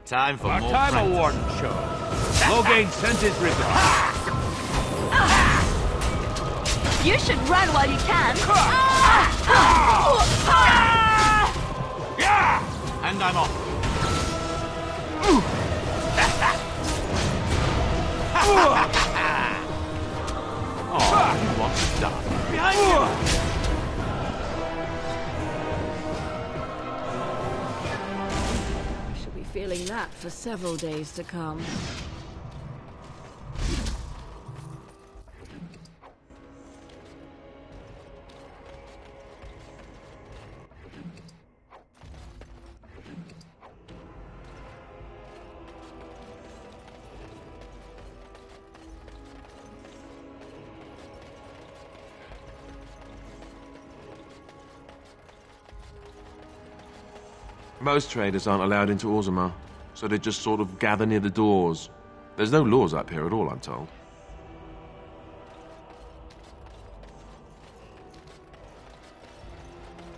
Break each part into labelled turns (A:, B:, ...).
A: Time for more
B: Time
A: practice.
B: award show. Oigins sent his regards.
C: You should run while you can.
A: And I'm off. Oh, he wants to die. Behind you!
C: I shall be feeling that for several days to come.
D: Most traders aren't allowed into Ozarmar, so they just sort of gather near the doors. There's no laws up here at all, I'm told.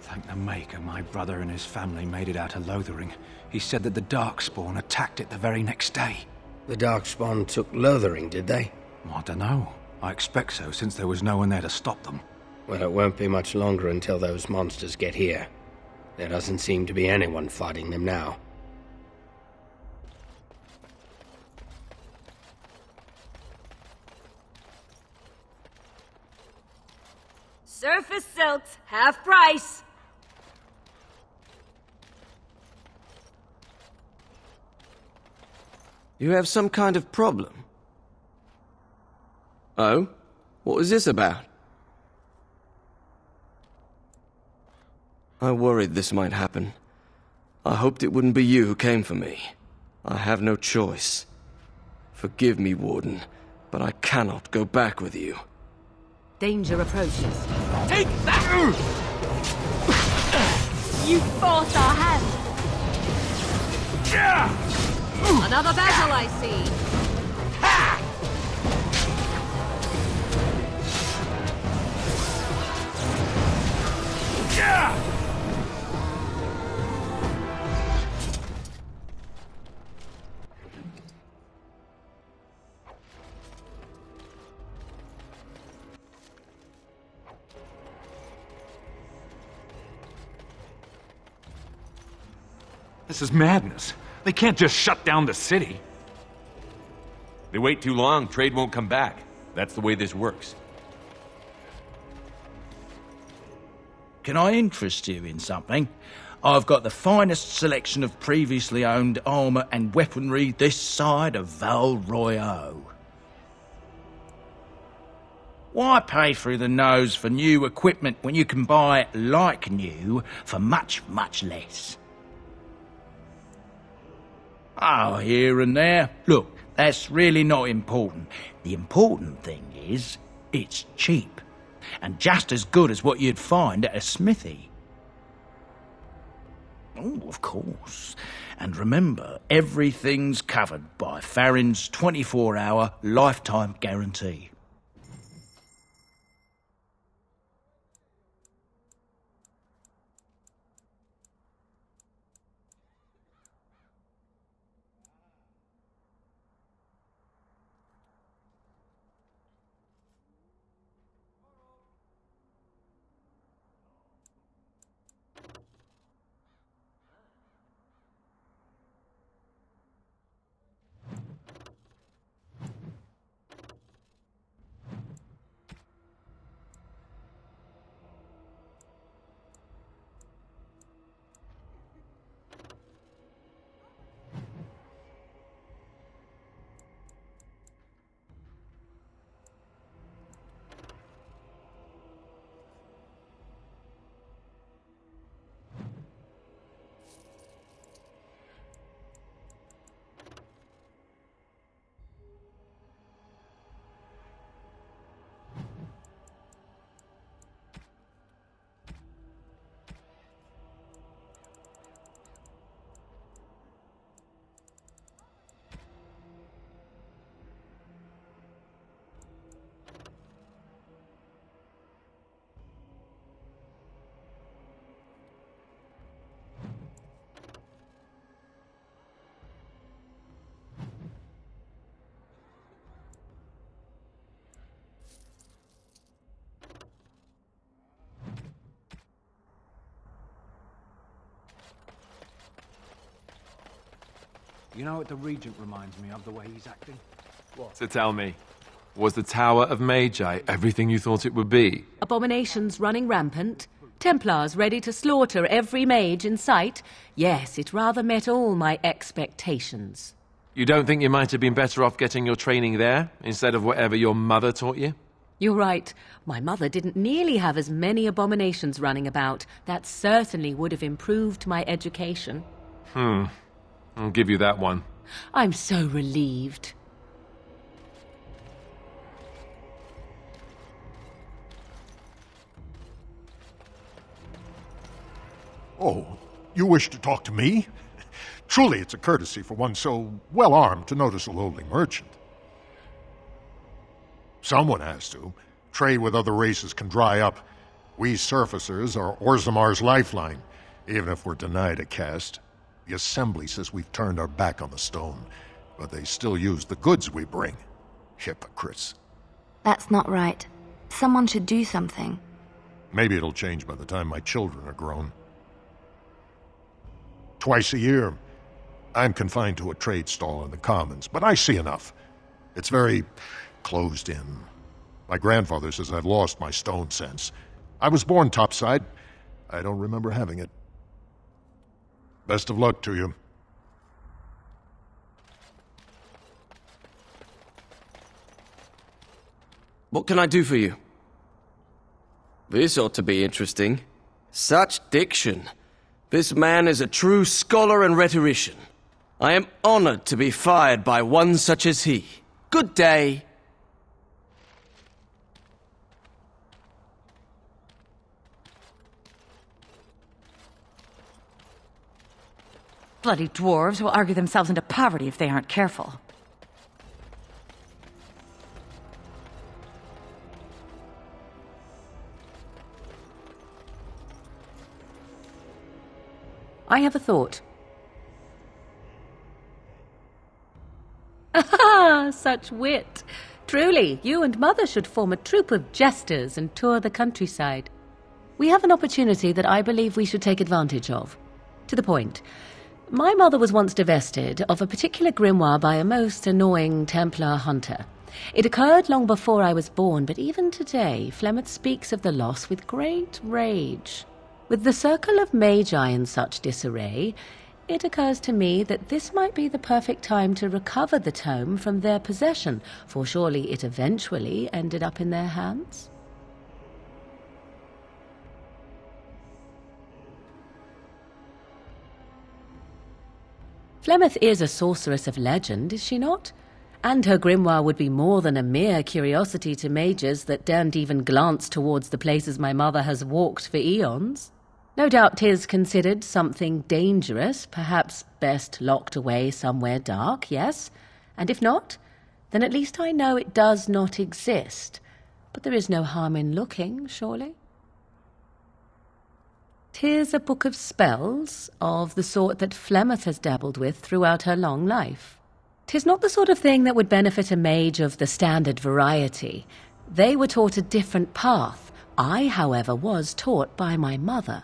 B: Thank the Maker, my brother and his family made it out of Lothering. He said that the Darkspawn attacked it the very next day.
E: The Darkspawn took Lothering, did they?
B: I don't know. I expect so, since there was no one there to stop them.
E: Well, it won't be much longer until those monsters get here. There doesn't seem to be anyone fighting them now.
C: Surface silks, half price.
F: You have some kind of problem? Oh? What was this about? I worried this might happen. I hoped it wouldn't be you who came for me. I have no choice. Forgive me, Warden, but I cannot go back with you.
C: Danger approaches.
A: Take that!
C: You forced our hand. Another battle, I see.
B: This is madness. They can't just shut down the city.
G: They wait too long, trade won't come back. That's the way this works.
H: Can I interest you in something? I've got the finest selection of previously owned armor and weaponry this side of Val Royeaux. Why pay through the nose for new equipment when you can buy it like new for much, much less? Oh, here and there. Look, that's really not important. The important thing is, it's cheap. And just as good as what you'd find at a smithy. Oh, of course. And remember, everything's covered by Farron's 24-hour lifetime guarantee.
B: You know what the Regent reminds me of, the way he's acting?
D: So tell me, was the Tower of Magi everything you thought it would be?
C: Abominations running rampant? Templars ready to slaughter every mage in sight? Yes, it rather met all my expectations.
D: You don't think you might have been better off getting your training there, instead of whatever your mother taught you?
C: You're right. My mother didn't nearly have as many abominations running about. That certainly would have improved my education.
D: I'll give you that one.
C: I'm so relieved.
I: Oh, you wish to talk to me? Truly, it's a courtesy for one so well-armed to notice a lowly merchant. Someone has to. Trade with other races can dry up. We surfacers are Orzamar's lifeline, even if we're denied a caste. The Assembly says we've turned our back on the stone, but they still use the goods we bring. Hypocrites.
J: That's not right. Someone should do something.
I: Maybe it'll change by the time my children are grown. Twice a year, I'm confined to a trade stall in the Commons, but I see enough. It's very closed in. My grandfather says I've lost my stone sense. I was born topside. I don't remember having it. Best of luck to you.
F: What can I do for you? This ought to be interesting. Such diction. This man is a true scholar and rhetorician. I am honored to be fired by one such as he. Good day.
K: Bloody dwarves will argue themselves into poverty if they aren't careful.
C: I have a thought. Ah, such wit! Truly, you and Mother should form a troupe of jesters and tour the countryside. We have an opportunity that I believe we should take advantage of. To the point. My mother was once divested of a particular grimoire by a most annoying Templar hunter. It occurred long before I was born, but even today, Flemeth speaks of the loss with great rage. With the circle of magi in such disarray, it occurs to me that this might be the perfect time to recover the tome from their possession, for surely it eventually ended up in their hands. Flemeth is a sorceress of legend, is she not? And her grimoire would be more than a mere curiosity to mages that daren't even glance towards the places my mother has walked for eons. No doubt 'tis considered something dangerous, perhaps best locked away somewhere dark, yes? And if not, then at least I know it does not exist. But there is no harm in looking, surely? 'Tis a book of spells, of the sort that Flemeth has dabbled with throughout her long life. 'Tis not the sort of thing that would benefit a mage of the standard variety. They were taught a different path. I, however, was taught by my mother.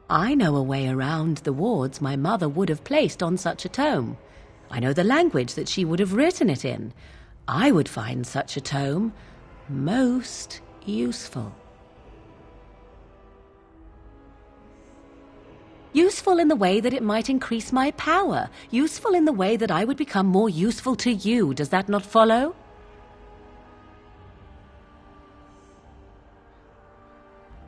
C: I know a way around the wards my mother would have placed on such a tome. I know the language that she would have written it in. I would find such a tome most useful. Useful in the way that it might increase my power. Useful in the way that I would become more useful to you. Does that not follow?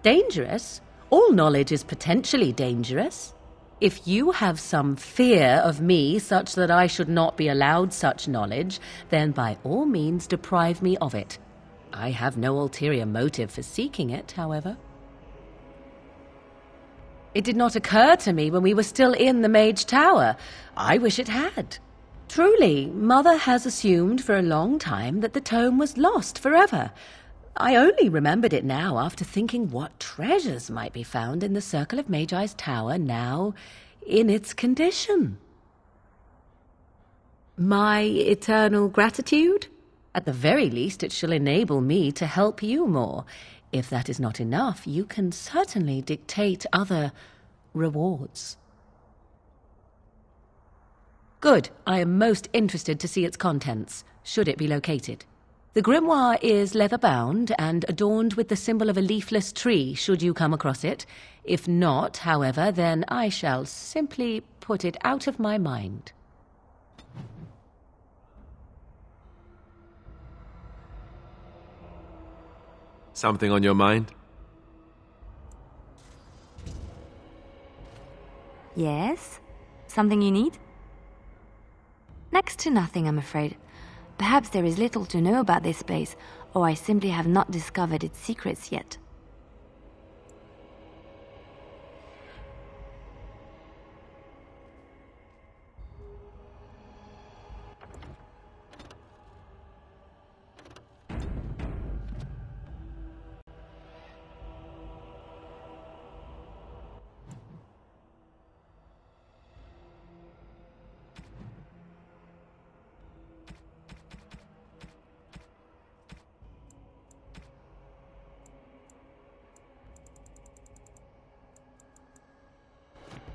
C: Dangerous? All knowledge is potentially dangerous. If you have some fear of me such that I should not be allowed such knowledge, then by all means deprive me of it. I have no ulterior motive for seeking it, however. It did not occur to me when we were still in the Mage Tower. I wish it had. Truly, Mother has assumed for a long time that the tome was lost forever. I only remembered it now after thinking what treasures might be found in the Circle of Magi's Tower now in its condition. My eternal gratitude? At the very least, it shall enable me to help you more. If that is not enough, you can certainly dictate other rewards. Good. I am most interested to see its contents, should it be located. The grimoire is leather-bound and adorned with the symbol of a leafless tree, should you come across it. If not, however, then I shall simply put it out of my mind.
D: Something on your mind?
J: Yes? Something you need? Next to nothing, I'm afraid. Perhaps there is little to know about this place, or I simply have not discovered its secrets yet.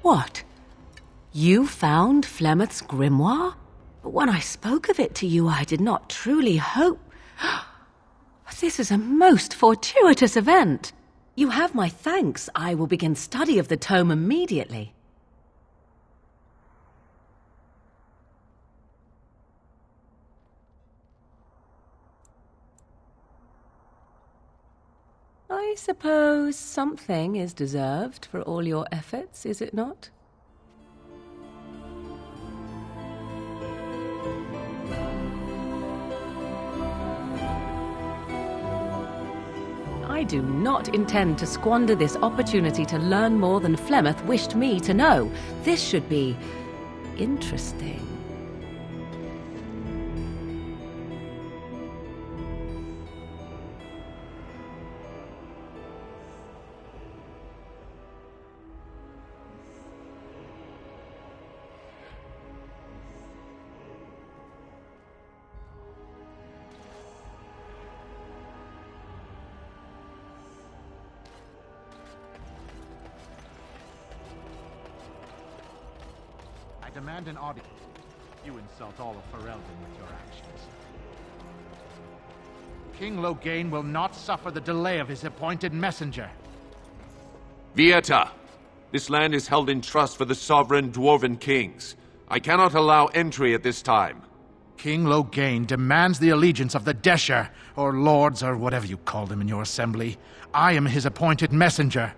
C: What? You found Flemeth's grimoire? But when I spoke of it to you, I did not truly hope... This is a most fortuitous event. You have my thanks. I will begin study of the tome immediately. I suppose something is deserved for all your efforts, is it not? I do not intend to squander this opportunity to learn more than Flemeth wished me to know. This should be interesting.
L: I demand an audience. You insult all of Ferelden with your actions. King Loghain will not suffer the delay of his appointed messenger.
G: Vieta! This land is held in trust for the sovereign dwarven kings. I cannot allow entry at this time.
L: King Loghain demands the allegiance of the Desher, or lords, or whatever you call them in your assembly. I am his appointed messenger.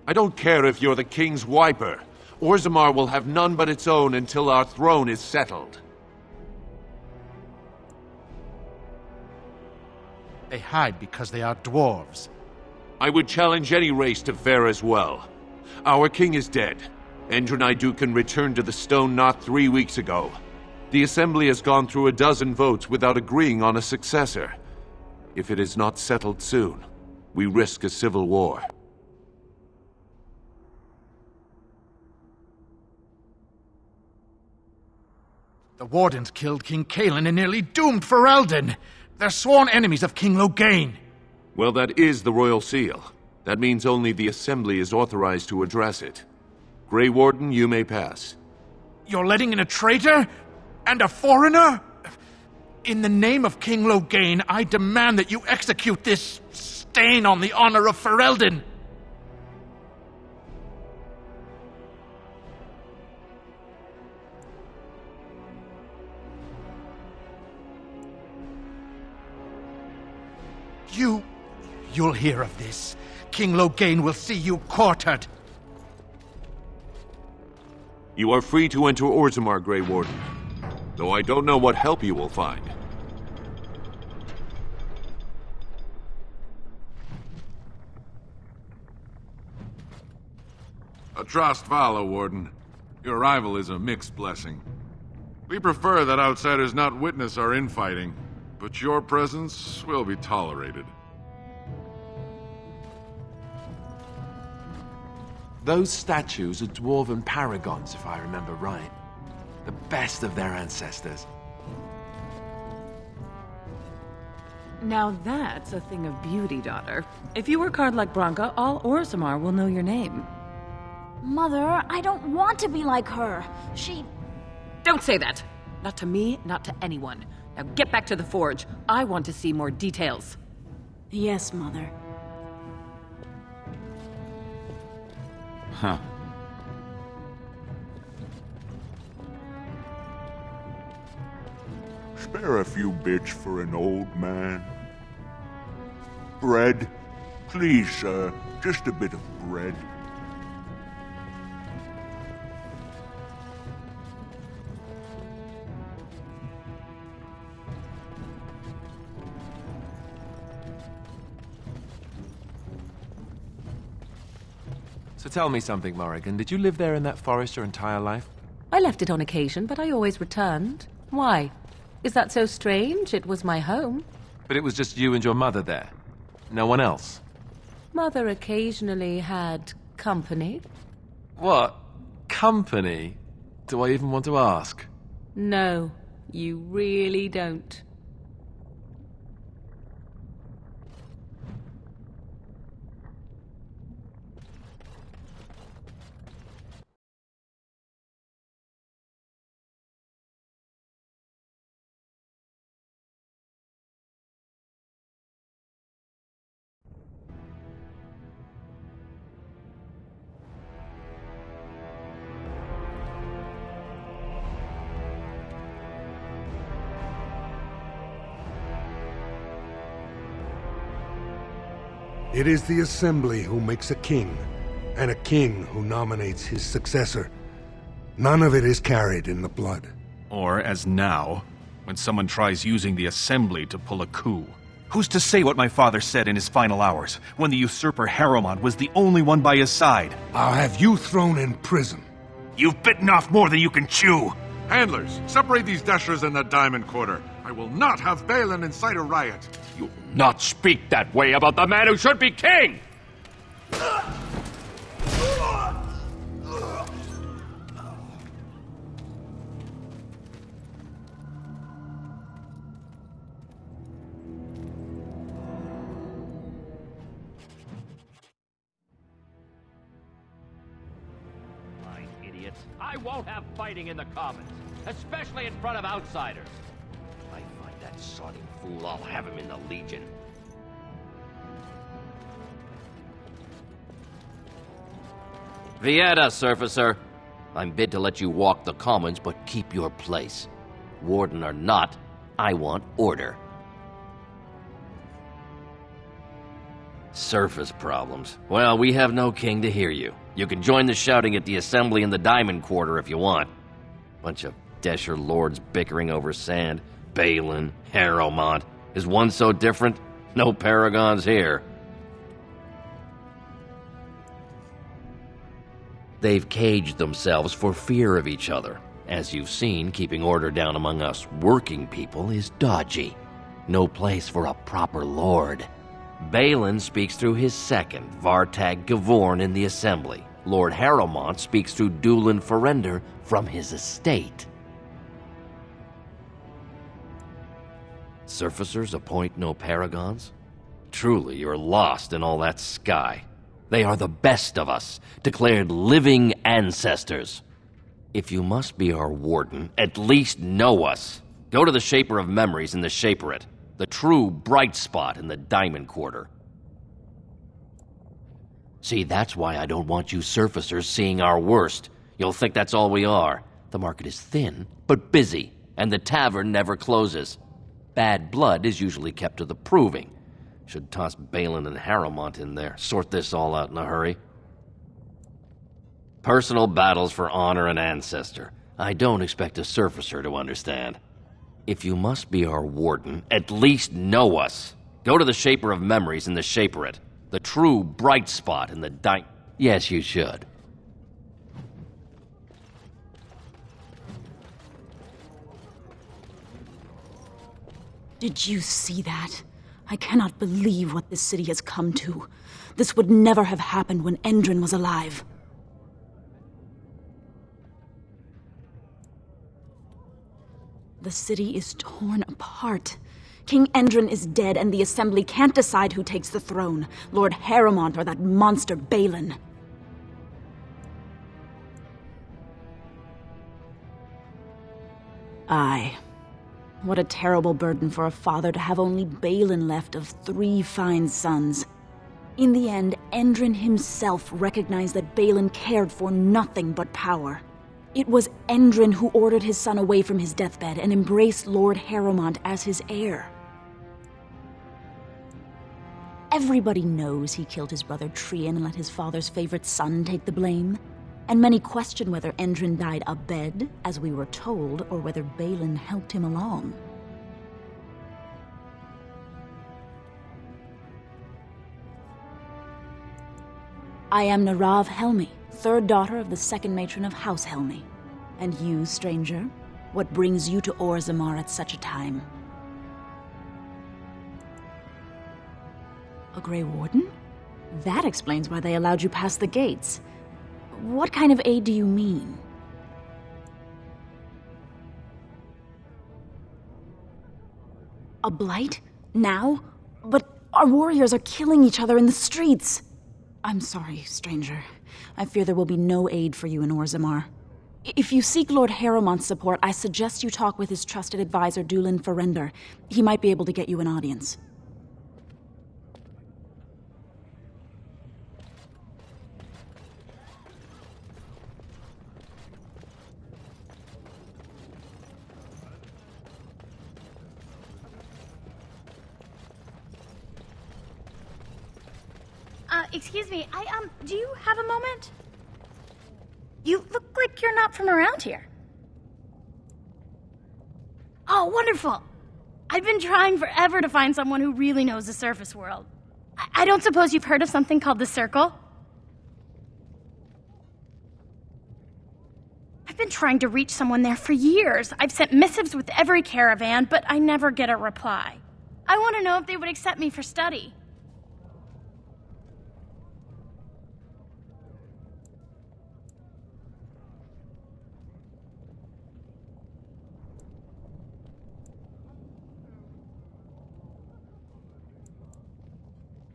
G: I don't care if you're the king's wiper. Ozarmar will have none but its own until our throne is settled.
L: They hide because they are dwarves.
G: I would challenge any race to fare as well. Our king is dead. Endrunai Dukan returned to the Stone Knot 3 weeks ago. The Assembly has gone through a dozen votes without agreeing on a successor. If it is not settled soon, we risk a civil war.
L: The Wardens killed King Cailan and nearly doomed Ferelden. They're sworn enemies of King Loghain.
G: Well, that is the Royal Seal. That means only the Assembly is authorized to address it. Grey Warden, you may pass.
L: You're letting in a traitor? And a foreigner? In the name of King Loghain, I demand that you execute this stain on the honor of Ferelden. You'll hear of this. King Loghain will see you quartered.
G: You are free to enter Ozarmar, Grey Warden. Though I don't know what help you will find.
M: Atrast Vala, Warden. Your arrival is a mixed blessing. We prefer that outsiders not witness our infighting, but your presence will be tolerated.
A: Those statues are dwarven paragons, if I remember right. The best of their ancestors.
K: Now that's a thing of beauty, daughter. If you work hard like Branka, all Ozarmar will know your name.
N: Mother, I don't want to be like her. She
K: Don't say that! Not to me, not to anyone. Now get back to the forge. I want to see more details.
N: Yes, Mother.
B: Huh.
O: Spare a few bits for an old man. Bread? Please, sir. Just a bit of bread.
A: So tell me something, Morrigan. Did you live there in that forest your entire life?
C: I left it on occasion, but I always returned. Why? Is that so strange? It was my home.
A: But it was just you and your mother there? No one else?
C: Mother occasionally had company.
A: What? Company? Do I even want to ask?
C: No, you really don't.
P: It is the Assembly who makes a king, and a king who nominates his successor. None of it is carried in the blood.
B: Or, as now, when someone tries using the Assembly to pull a coup. Who's to say what my father said in his final hours, when the usurper Harrowmont was the only one by his side?
P: I'll have you thrown in prison.
L: You've bitten off more than you can chew!
M: Handlers, separate these dashers in the Diamond Quarter. I will not have Balin incite a riot.
G: You will not speak that way about the man who should be king! Idiots. I won't have fighting in the Commons, especially in front of outsiders. If I find that sodding fool, I'll have him in the Legion. Vieta, Surfacer. I'm bid to let you walk the Commons, but keep your place. Warden or not, I want order. Surface problems. Well, we have no king to hear you. You can join the shouting at the Assembly in the Diamond Quarter if you want. Bunch of Desher lords bickering over sand. Balin, Harrowmont. Is one so different? No paragons here. They've caged themselves for fear of each other. As you've seen, keeping order down among us working people is dodgy. No place for a proper lord. Balin speaks through his second, Vartag Gavorn, in the Assembly. Lord Harrowmont speaks through Dulin Ferender from his estate. Surfacers appoint no paragons? Truly, you're lost in all that sky. They are the best of us, declared living ancestors. If you must be our warden, at least know us. Go to the Shaper of Memories in the Shaperate, the true bright spot in the Diamond Quarter. See, that's why I don't want you surfacers seeing our worst. You'll think that's all we are. The market is thin, but busy, and the tavern never closes. Bad blood is usually kept to the proving. Should toss Balin and Harrowmont in there, sort this all out in a hurry. Personal battles for honor and ancestor. I don't expect a surfacer to understand. If you must be our warden, at least know us. Go to the Shaper of Memories in the Shaperate, the true bright spot in the Yes, you should.
N: Did you see that? I cannot believe what this city has come to. This would never have happened when Endrin was alive. The city is torn apart. King Endrin is dead, and the Assembly can't decide who takes the throne, Lord Harrowmont or that monster Balin. Aye. What a terrible burden for a father to have only Balin left of 3 fine sons. In the end, Endrin himself recognized that Balin cared for nothing but power. It was Endrin who ordered his son away from his deathbed and embraced Lord Harrowmont as his heir. Everybody knows he killed his brother Trian and let his father's favorite son take the blame. And many question whether Endrin died abed, as we were told, or whether Balin helped him along. I am Narav Helmi, 3rd daughter of the 2nd matron of House Helmi. And you, stranger, what brings you to Ozarmar at such a time? A Grey Warden? That explains why they allowed you past the gates. What kind of aid do you mean? A blight? Now? But our warriors are killing each other in the streets. I'm sorry, stranger. I fear there will be no aid for you in Ozarmar. If you seek Lord Harrowmont's support, I suggest you talk with his trusted advisor, Dulin Ferrender. He might be able to get you an audience.
Q: Excuse me, do you have a moment? You look like you're not from around here. Oh, wonderful! I've been trying forever to find someone who really knows the surface world. I don't suppose you've heard of something called the Circle? I've been trying to reach someone there for years. I've sent missives with every caravan, but I never get a reply. I want to know if they would accept me for study.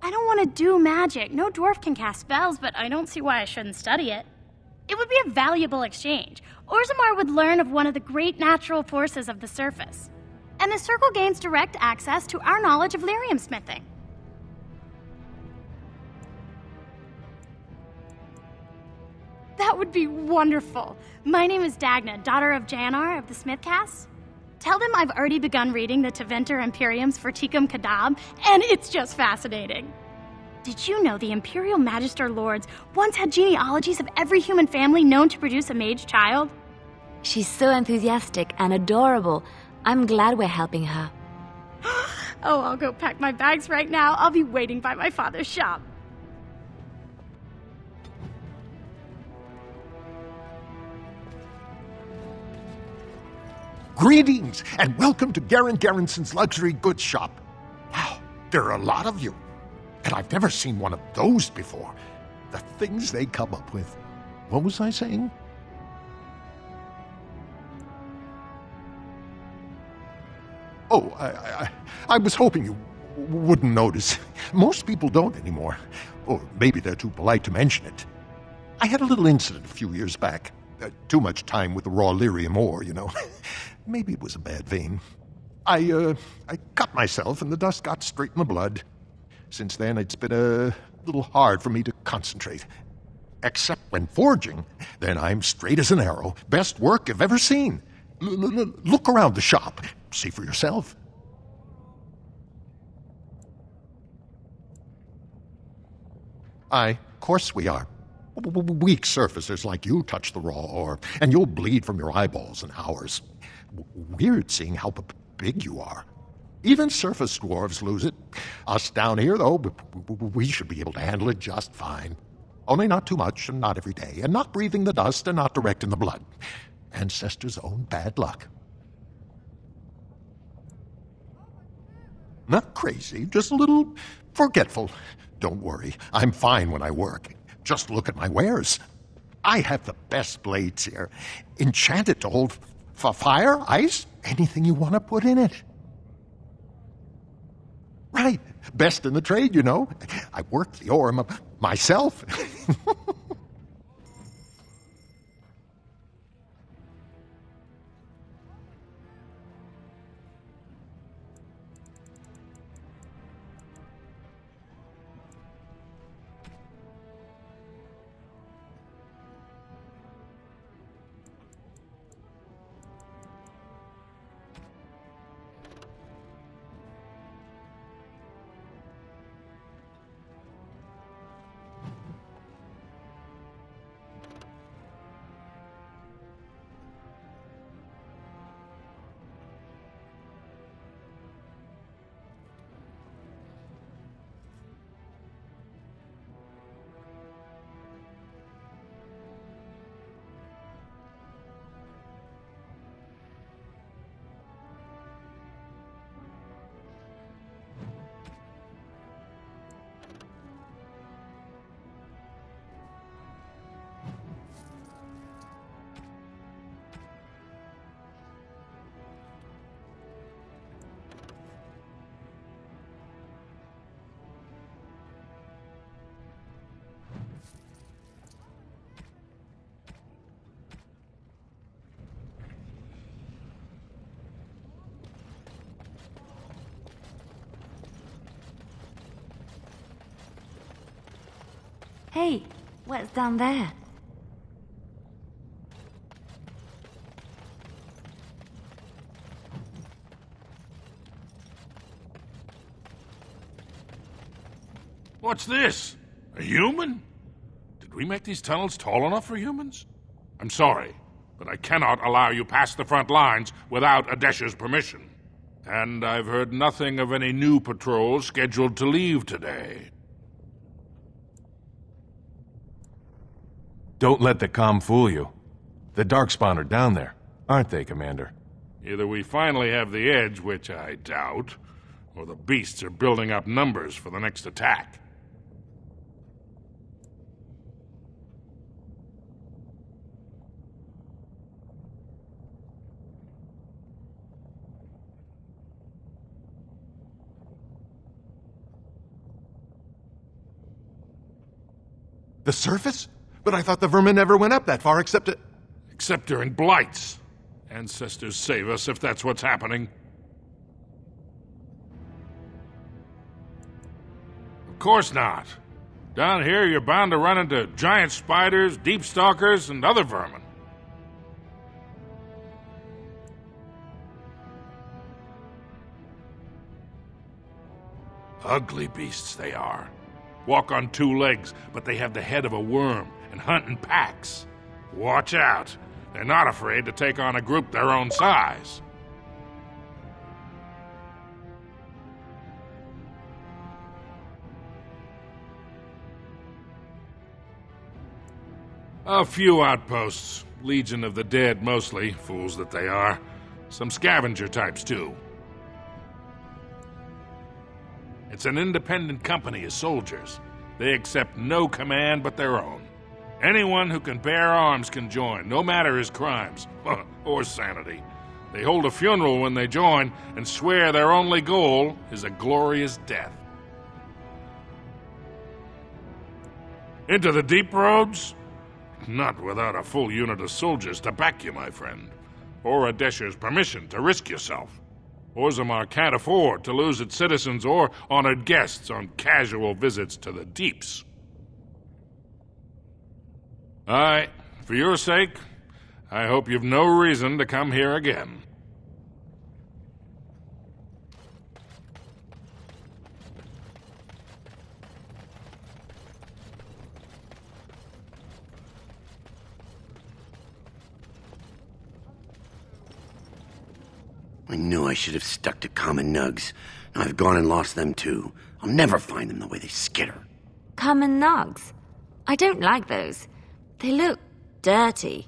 Q: I don't want to do magic. No dwarf can cast spells, but I don't see why I shouldn't study it. It would be a valuable exchange. Ozarmar would learn of one of the great natural forces of the surface. And the Circle gains direct access to our knowledge of lyrium smithing. That would be wonderful. My name is Dagna, daughter of Janar of the Smithcast. Tell them I've already begun reading the Teventer Imperiums for Tikum Kadab, and it's just fascinating. Did you know the Imperial Magister Lords once had genealogies of every human family known to produce a mage child?
J: She's so enthusiastic and adorable. I'm glad we're helping her.
Q: Oh, I'll go pack my bags right now. I'll be waiting by my father's shop.
I: Greetings, and welcome to Garen Garrison's luxury goods shop. Wow, there are a lot of you. And I've never seen one of those before. The things they come up with. What was I saying? Oh, I was hoping you wouldn't notice. Most people don't anymore. Or maybe they're too polite to mention it. I had a little incident a few years back. Too much time with the raw lyrium ore, you know. Maybe it was a bad vein. I cut myself and the dust got straight in the blood. Since then, it's been a little hard for me to concentrate. Except when forging, then I'm straight as an arrow. Best work I've ever seen. Look around the shop. See for yourself. Aye, of course we are. Weak surfacers like you touch the raw ore, and you'll bleed from your eyeballs in hours. Weird seeing how big you are. Even surface dwarves lose it. Us down here, though, we should be able to handle it just fine. Only not too much, and not every day, and not breathing the dust, and not direct in the blood. Ancestors' own bad luck. Not crazy, just a little forgetful. Don't worry, I'm fine when I work. Just look at my wares. I have the best blades here. Enchanted to hold fire, ice, anything you want to put in it. Right. Best in the trade, you know. I work the ore myself.
J: Hey, what's down there?
L: What's this? A human? Did we make these tunnels tall enough for humans? I'm sorry, but I cannot allow you past the front lines without Adesh's permission. And I've heard nothing of any new patrols scheduled to leave today.
B: Don't let the comm fool you. The Darkspawn are down there, aren't they, Commander?
L: Either we finally have the edge, which I doubt, or the beasts are building up numbers for the next attack.
B: The surface? But I thought the vermin never went up that far except to...
L: Except during blights. Ancestors save us if that's what's happening. Of course not. Down here you're bound to run into giant spiders, deep stalkers, and other vermin. Ugly beasts they are. Walk on two legs, but they have the head of a worm and hunt in packs. Watch out. They're not afraid to take on a group their own size. A few outposts. Legion of the Dead mostly, fools that they are. Some scavenger types too. It's an independent company of soldiers. They accept no command but their own. Anyone who can bear arms can join, no matter his crimes or sanity. They hold a funeral when they join and swear their only goal is a glorious death. Into the deep roads? Not without a full unit of soldiers to back you, my friend. Or Adesh's permission to risk yourself. Ozarmar can't afford to lose its citizens or honored guests on casual visits to the deeps. Aye, for your sake, I hope you've no reason to come here again.
R: I knew I should have stuck to common nugs. Now I've gone and lost them too. I'll never find them the way they skitter.
J: Common nugs? I don't like those. They look dirty.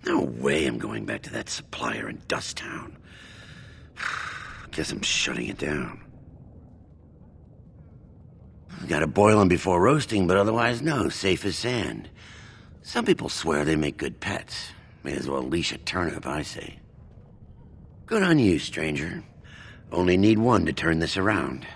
R: No way I'm going back to that supplier in Dust Town. Guess I'm shutting it down. Gotta boil them before roasting, but otherwise no, safe as sand. Some people swear they make good pets. May as well leash a turnip, I say. Good on you, stranger. Only need one to turn this around.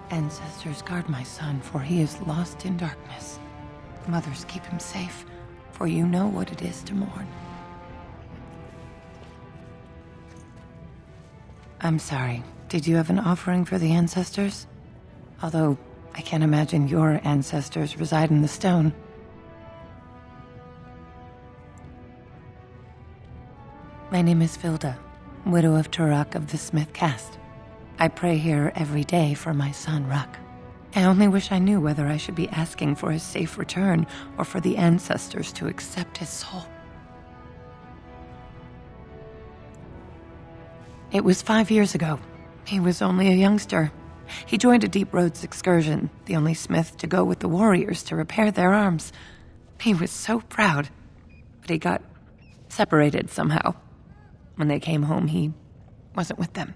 S: Ancestors, guard my son, for he is lost in darkness. Mothers, keep him safe, for you know what it is to mourn. I'm sorry. Did you have an offering for the ancestors? Although, I can't imagine your ancestors reside in the stone. My name is Vilda, widow of Turok of the Smith caste. I pray here every day for my son, Ruck. I only wish I knew whether I should be asking for his safe return or for the ancestors to accept his soul. It was 5 years ago. He was only a youngster. He joined a Deep Roads excursion, the only smith to go with the warriors to repair their arms. He was so proud, but he got separated somehow. When they came home, he wasn't with them.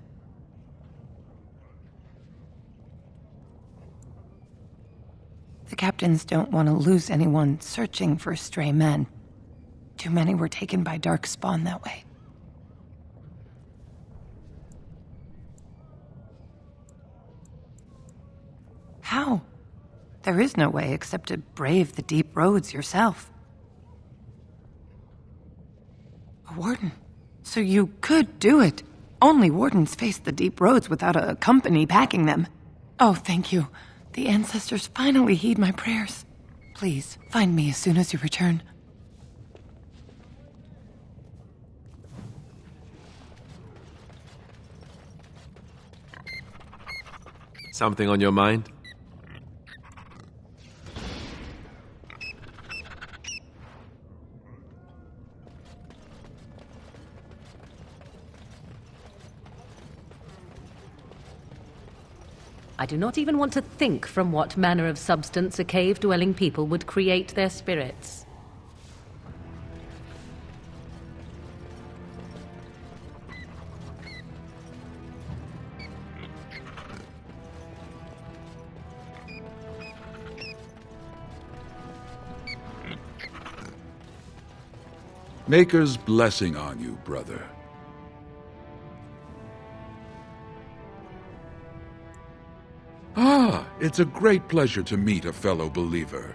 S: The captains don't want to lose anyone searching for stray men. Too many were taken by dark spawn that way. How? There is no way except to brave the deep roads yourself. A warden. So you could do it. Only wardens face the deep roads without a company packing them. Oh, thank you. The ancestors finally heed my prayers. Please, find me as soon as you return.
A: Something on your mind?
C: I do not even want to think from what manner of substance a cave-dwelling people would create their spirits.
T: Maker's blessing on you, brother. Ah, it's a great pleasure to meet a fellow believer.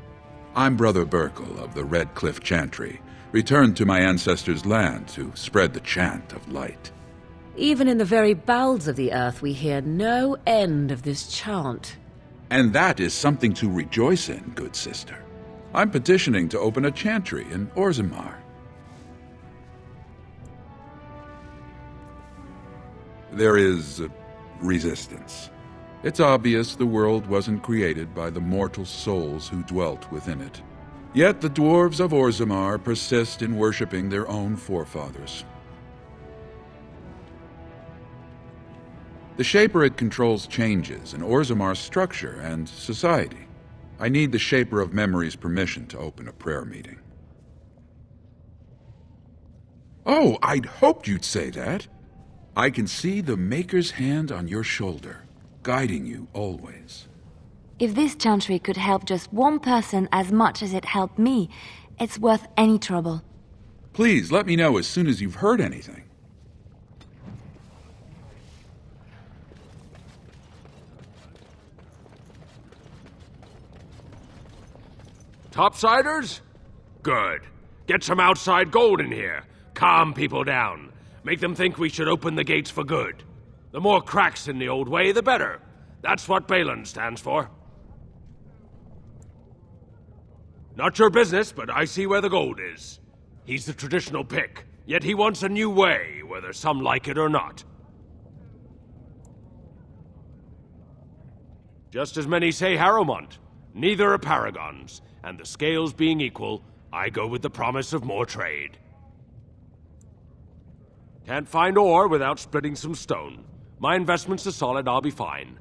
T: I'm Brother Burkle of the Red Cliff Chantry, returned to my ancestors' land to spread the chant of light.
C: Even in the very bowels of the earth, we hear no end of this chant.
T: And that is something to rejoice in, good sister. I'm petitioning to open a chantry in Ozarmar. There is resistance. It's obvious the world wasn't created by the mortal souls who dwelt within it. Yet the dwarves of Ozarmar persist in worshipping their own forefathers. The Shaper it controls changes in Orzamar's structure and society. I need the Shaper of Memory's permission to open a prayer meeting. Oh, I'd hoped you'd say that. I can see the Maker's hand on your shoulder, guiding you always.
J: If this chantry could help just one person as much as it helped me, it's worth any trouble.
T: Please let me know as soon as you've heard anything.
U: Topsiders? Good. Get some outside gold in here. Calm people down. Make them think we should open the gates for good. The more cracks in the old way, the better. That's what Balin stands for. Not your business, but I see where the gold is. He's the traditional pick, yet he wants a new way, whether some like it or not. Just as many say Harrowmont. Neither are paragons, and the scales being equal, I go with the promise of more trade. Can't find ore without splitting some stone. My investments are solid, I'll be fine.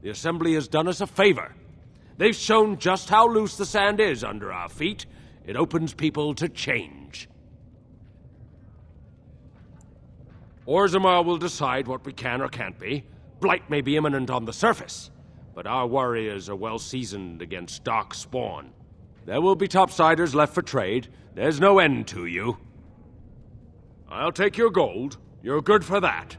U: The Assembly has done us a favor. They've shown just how loose the sand is under our feet. It opens people to change. Orzammar will decide what we can or can't be. Blight may be imminent on the surface, but our warriors are well seasoned against dark spawn. There will be topsiders left for trade. There's no end to you. I'll take your gold. You're good for that.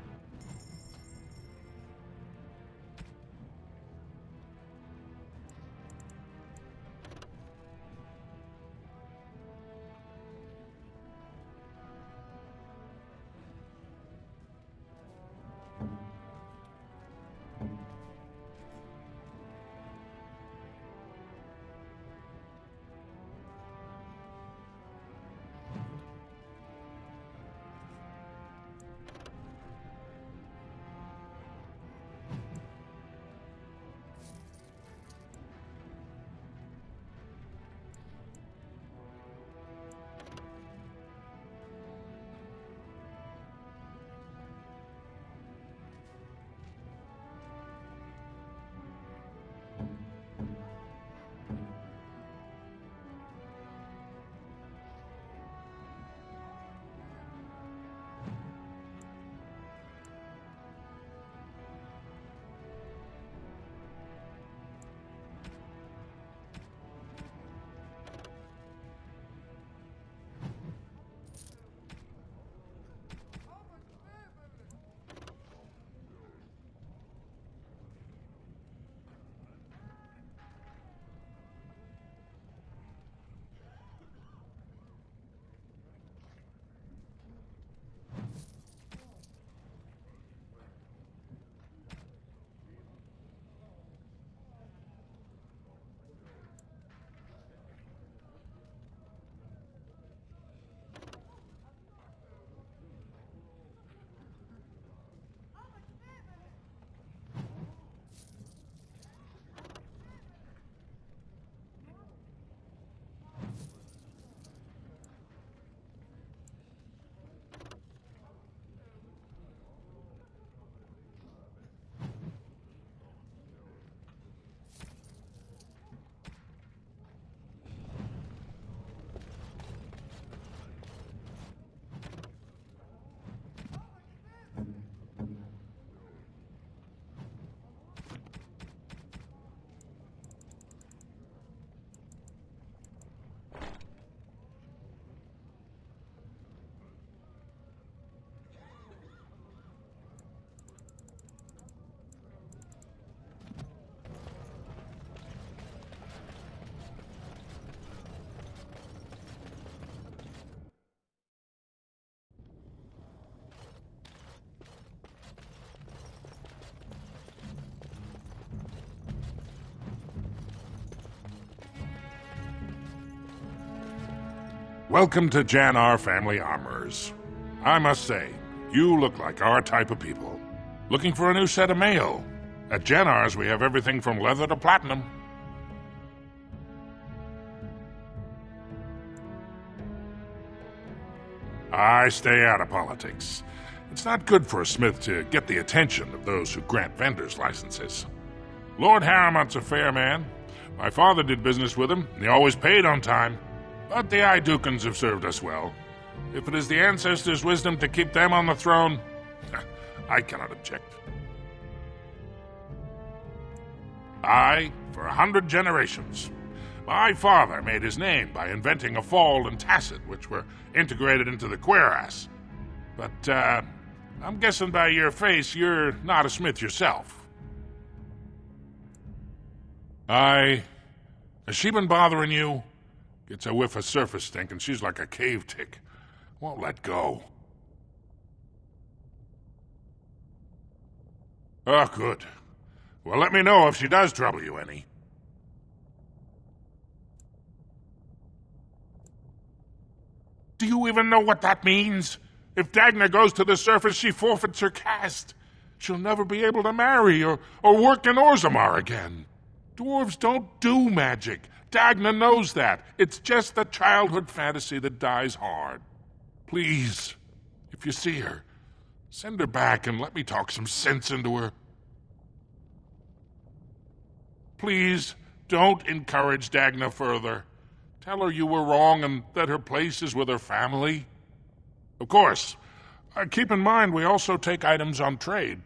L: Welcome to Jannar Family Armorers. I must say, you look like our type of people. Looking for a new set of mail? At Jannar's, we have everything from leather to platinum. I stay out of politics. It's not good for a smith to get the attention of those who grant vendors licenses. Lord Harriman's a fair man. My father did business with him, and he always paid on time. But the Idukans have served us well. If it is the ancestors' wisdom to keep them on the throne, I cannot object. I, for 100 generations. My father made his name by inventing a fall and tacit, which were integrated into the cuirass. But, I'm guessing by your face you're not a smith yourself. Has she been bothering you? Gets a whiff of surface stink and she's like a cave tick. Won't let go. Oh, good. Well, let me know if she does trouble you any. Do you even know what that means? If Dagna goes to the surface, she forfeits her caste. She'll never be able to marry or work in Ozarmar again. Dwarves don't do magic. Dagna knows that. It's just a childhood fantasy that dies hard. Please, if you see her, send her back and let me talk some sense into her. Please, don't encourage Dagna further. Tell her you were wrong and that her place is with her family. Of course, keep in mind we also take items on trade.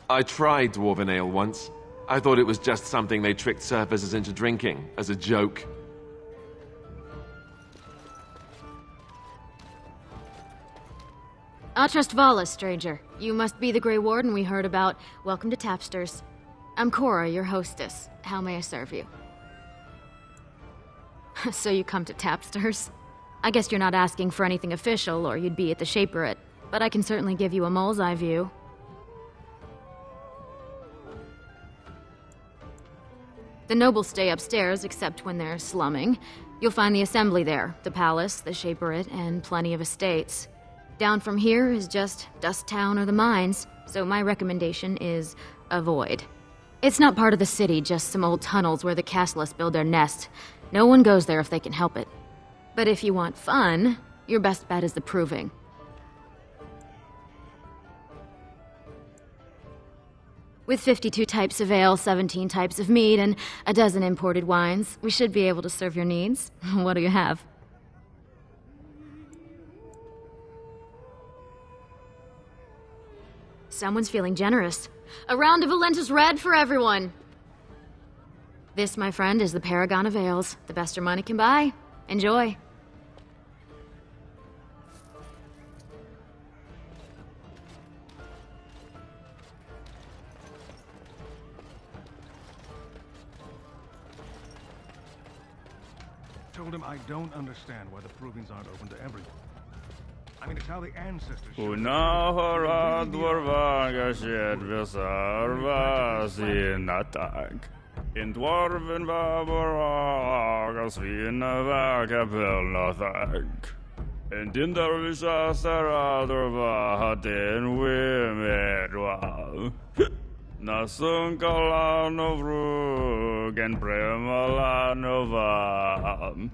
A: I tried dwarven ale once. I thought it was just something they tricked surfacers into drinking, as a joke.
E: Trust Vala, stranger. You must be the Grey Warden we heard about. Welcome to Tapsters. I'm Cora, your hostess. How may I serve you? So you come to Tapsters? I guess you're not asking for anything official, or you'd be at the Shaperate. But I can certainly give you a mole's eye view. The nobles stay upstairs, except when they're slumming. You'll find the assembly there, the palace, the Shaperate, and plenty of estates. Down from here is just Dust Town or the mines, so my recommendation is avoid. It's not part of the city, just some old tunnels where the castless build their nest. No one goes there if they can help it. But if you want fun, your best bet is the Proving. With 52 types of ale, 17 types of mead, and a dozen imported wines, we should be able to serve your needs. What do you have? Someone's feeling generous. A round of Valentis Red for everyone! This, my friend, is the Paragon of Ales. The best your money can buy. Enjoy.
H: told him I don't understand why the provings aren't open to everyone. I mean, it's how the ancestors...
V: Unahora dwarvaga shed visarva sinatag. In dwarven vabaraga svinavaga pelnathag. And in the Risha Saradorva Hatin Wimedwa. Nasunkalanov and Premalanova.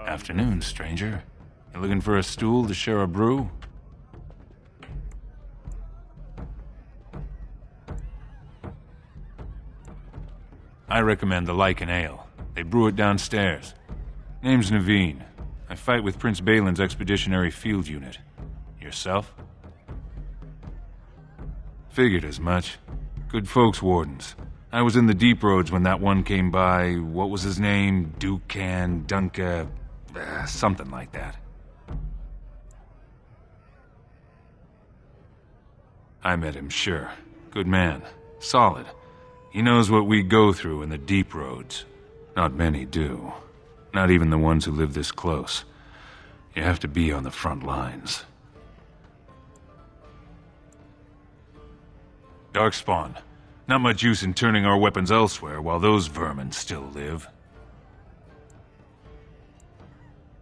B: Afternoon, stranger. You looking for a stool to share a brew? I recommend the Lichen Ale. They brew it downstairs. Name's Naveen. I fight with Prince Balin's Expeditionary Field Unit. Yourself? Figured as much. Good folks, Wardens. I was in the deep roads when that one came by. What was his name? Dukan, Dunka, something like that. I met him, sure. Good man. Solid. He knows what we go through in the deep roads. Not many do. Not even the ones who live this close. You have to be on the front lines. Darkspawn. Not much use in turning our weapons elsewhere while those vermin still live.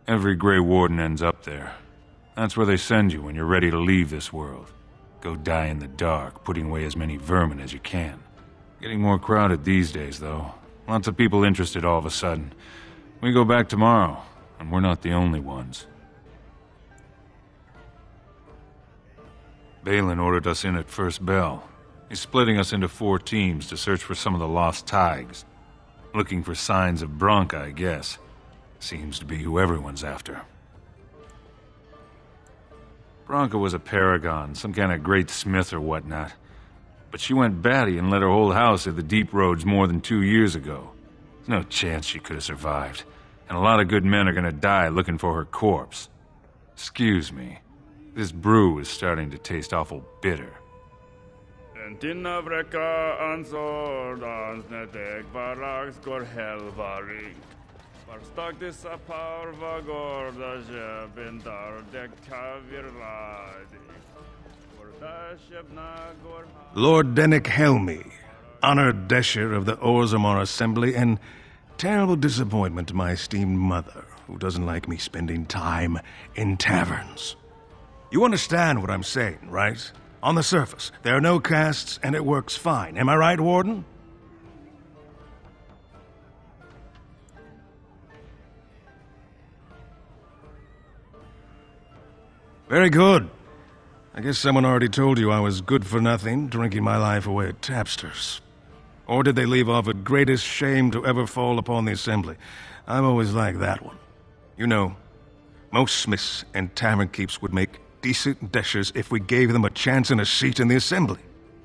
B: Every Grey Warden ends up there. That's where they send you when you're ready to leave this world. Go die in the dark, putting away as many vermin as you can. Getting more crowded these days, though. Lots of people interested all of a sudden. We go back tomorrow, and we're not the only ones. Balin ordered us in at first bell. He's splitting us into 4 teams to search for some of the lost Tigers. Looking for signs of Bronca, I guess. Seems to be who everyone's after. Bronca was a paragon, some kind of great smith or whatnot. But she went batty and let her whole house in the deep roads more than 2 years ago. There's no chance she could have survived. And a lot of good men are gonna die looking for her corpse. Excuse me. This brew is starting to taste awful bitter.
H: Lord Dennick Helmy, honored Desher of the ozarmar Assembly, and terrible disappointment to my esteemed mother, who doesn't like me spending time in taverns. You understand what I'm saying, right? On the surface, there are no castes, and it works fine. Am I right, Warden? Very good. I guess someone already told you I was good for nothing, drinking my life away at tapsters. Or did they leave off at greatest shame to ever fall upon the Assembly? I've always liked that one. You know, most smiths and tavern keeps would make decent deshers if we gave them a chance and a seat in the Assembly.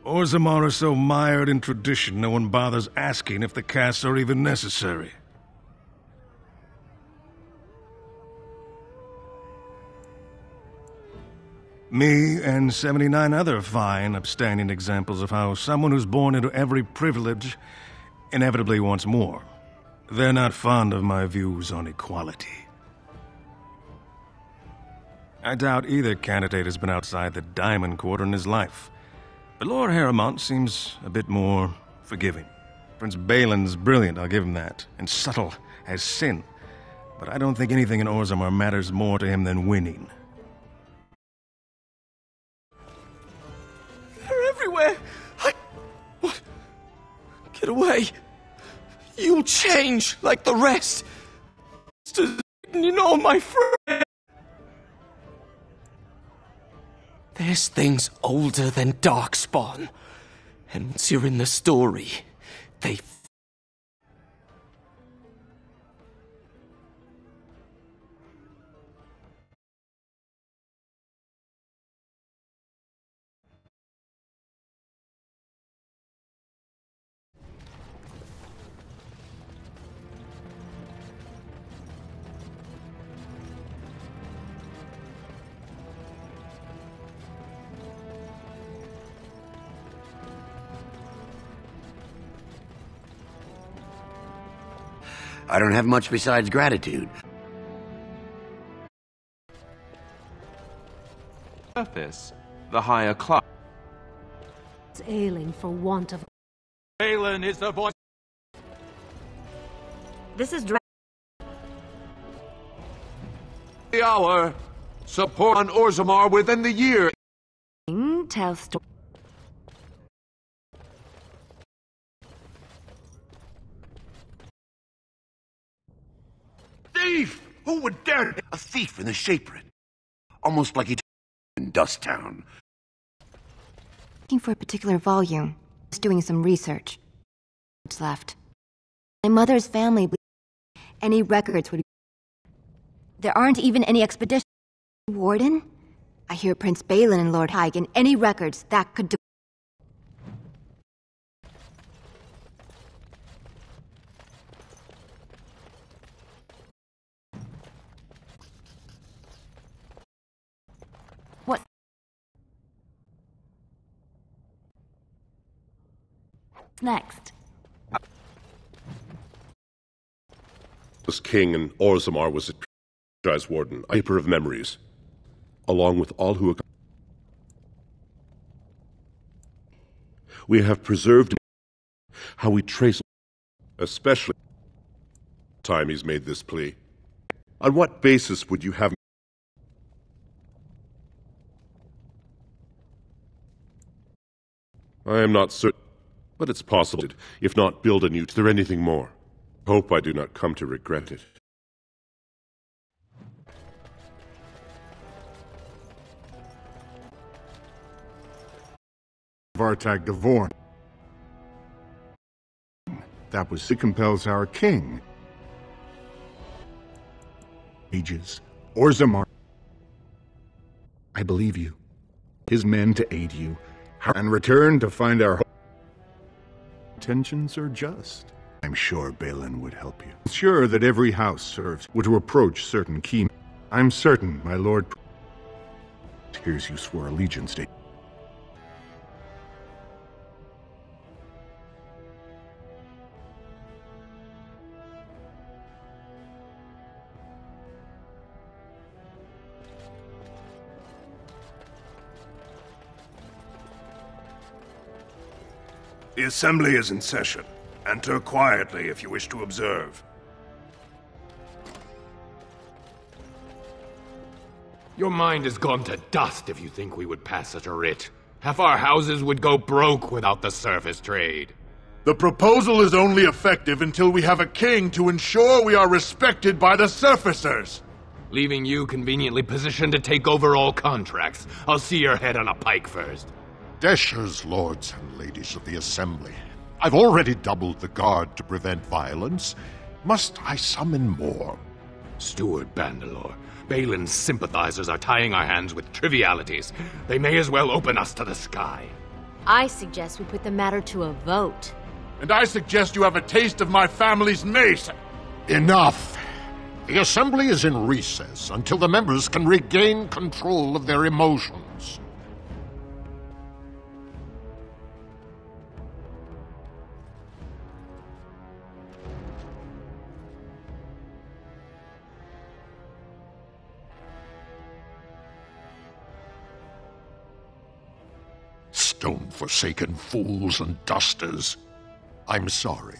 H: Ozarmar are so mired in tradition, no one bothers asking if the castes are even necessary. Me and 79 other fine, upstanding examples of how someone who's born into every privilege inevitably wants more. They're not fond of my views on equality. I doubt either candidate has been outside the Diamond Quarter in his life. But Lord Harrowmont seems a bit more forgiving. Prince Balin's brilliant, I'll give him that, and subtle as sin. But I don't think anything in Ozarmar matters more to him than winning.
F: They're everywhere! What? Get away! You'll change like the rest! You know, my friend! There's things older than Darkspawn. And once you're in the story, they...
R: I don't have much besides gratitude.
A: Surface, the higher class.
D: It's ailing for want of...
K: Balin is the voice.
D: This is
G: The hour. Support on Ozarmar within the year.
J: Tell story.
R: Thief! Who would dare? A thief in the shaper it. Almost like he in Dust Town.
J: Looking for a particular volume. Just doing some research. What's left? My mother's family. Any records would. There aren't even any expeditions. Warden? I hear Prince Balin and Lord Haig, and any records that could. What? Next.
W: Was king and Ozarmar was a warden, a paper of memories, along with all who. We have preserved how we trace, especially time he's made this plea. On what basis would you have? I am not certain, but it's possible. If not build anew, is there anything more? Hope I do not come to regret it.
X: Vartag Devorn. That was it compels our king. Ages. Ozarmar. I believe you. His men to aid you. And return to find our intentions are just. I'm sure Balin would help you. Sure that every house serves would to approach certain key. I'm certain, my lord. Here's you swore allegiance to.
Y: The assembly is in session. Enter quietly if you wish to observe.
Z: Your mind has gone to dust if you think we would pass such a writ. Half our houses would go broke without the surface trade.
I: The proposal is only effective until we have a king to ensure we are respected by the surfacers.
Z: Leaving you conveniently positioned to take over all contracts. I'll see your head on a pike first.
I: Deshers, lords and ladies of the assembly. I've already doubled the guard to prevent violence. Must I summon more?
Z: Steward Bandalore, Balin's sympathizers are tying our hands with trivialities. They may as well open us to the sky.
D: I suggest we put the matter to a vote.
I: And I suggest you have a taste of my family's mace. Enough. The assembly is in recess until the members can regain control of their emotions. Stone-forsaken fools and dusters. I'm sorry.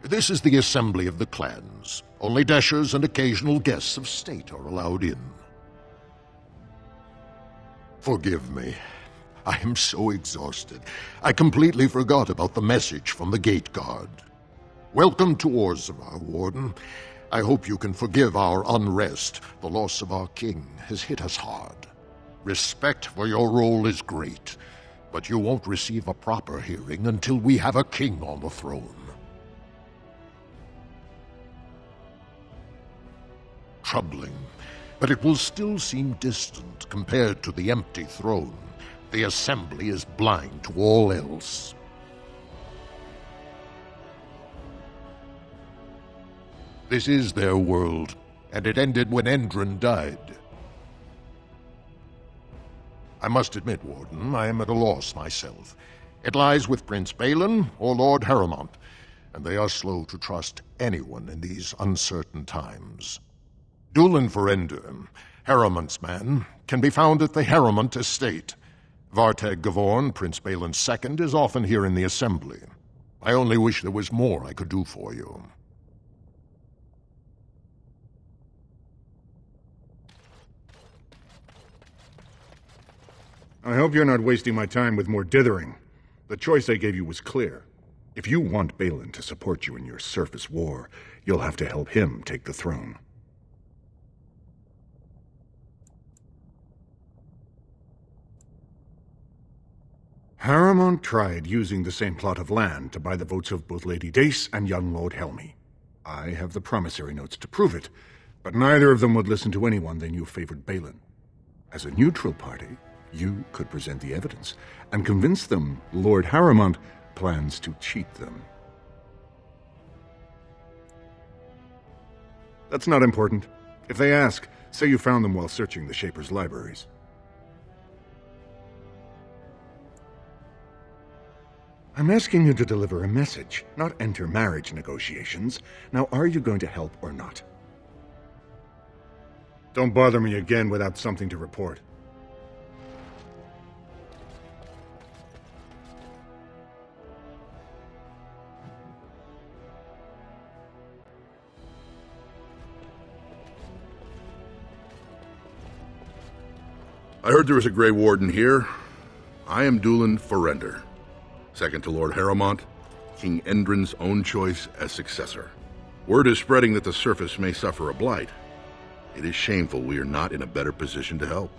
I: This is the assembly of the clans. Only dashers and occasional guests of state are allowed in. Forgive me. I am so exhausted. I completely forgot about the message from the gate guard. Welcome to Ozarmar, Warden. I hope you can forgive our unrest. The loss of our king has hit us hard. Respect for your role is great. But you won't receive a proper hearing until we have a king on the throne. Troubling, but it will still seem distant compared to the empty throne. The assembly is blind to all else. This is their world, and it ended when Endron died. I must admit, Warden, I am at a loss myself. It lies with Prince Balin or Lord Harrowmont. and they are slow to trust anyone in these uncertain times. Dulin Verender, Harrowmont's man, can be found at the Harrowmont estate. Vartag Gavorn, Prince Balin's second, is often here in the assembly. I only wish there was more I could do for you.
X: I hope you're not wasting my time with more dithering. The choice I gave you was clear. If you want Balin to support you in your surface war, you'll have to help him take the throne. Harrowmont tried using the same plot of land to buy the votes of both Lady Dace and young Lord Helmy. I have the promissory notes to prove it, but neither of them would listen to anyone they knew favored Balin. As a neutral party, you could present the evidence and convince them Lord Harrowmont plans to cheat them. That's not important. If they ask, say you found them while searching the Shaper's libraries. I'm asking you to deliver a message, not enter marriage negotiations. Now, are you going to help or not? Don't bother me again without something to report.
L: I heard there was a Grey Warden here. I am Dulin Verender, second to Lord Harrowmont, King Endrin's own choice as successor. Word is spreading that the surface may suffer a blight. It is shameful we are not in a better position to help.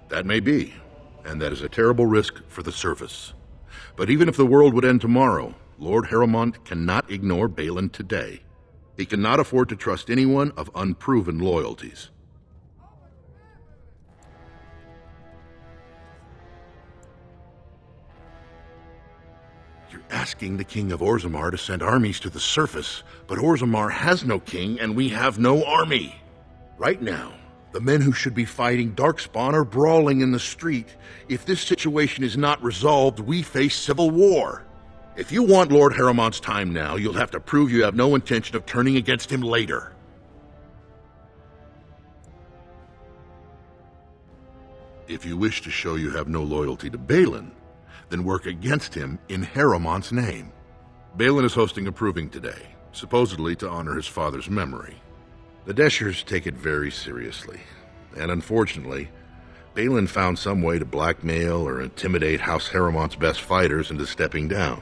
L: That may be, and that is a terrible risk for the surface. But even if the world would end tomorrow, Lord Harrowmont cannot ignore Balin today. He cannot afford to trust anyone of unproven loyalties. You're asking the King of Ozarmar to send armies to the surface, but Ozarmar has no king and we have no army. Right now, the men who should be fighting Darkspawn are brawling in the street. If this situation is not resolved, we face civil war. If you want Lord Harrowmont's time now, you'll have to prove you have no intention of turning against him later. If you wish to show you have no loyalty to Balin, then work against him in Harrowmont's name. Balin is hosting a proving today, supposedly to honor his father's memory. The Deshers take it very seriously, and unfortunately, Balin found some way to blackmail or intimidate House Harrowmont's best fighters into stepping down.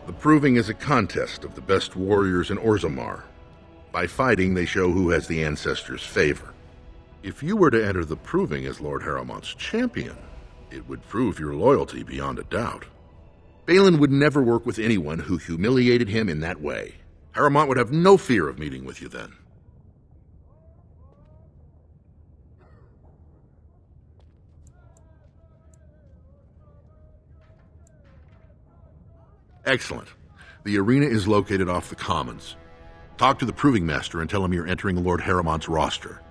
L: The proving is a contest of the best warriors in Ozarmar. By fighting, they show who has the ancestors' favor. If you were to enter the proving as Lord Harrowmont's champion, it would prove your loyalty beyond a doubt. Balin would never work with anyone who humiliated him in that way. Harrowmont would have no fear of meeting with you then. Excellent. The arena is located off the Commons. Talk to the Proving Master and tell him you're entering Lord Harrowmont's roster.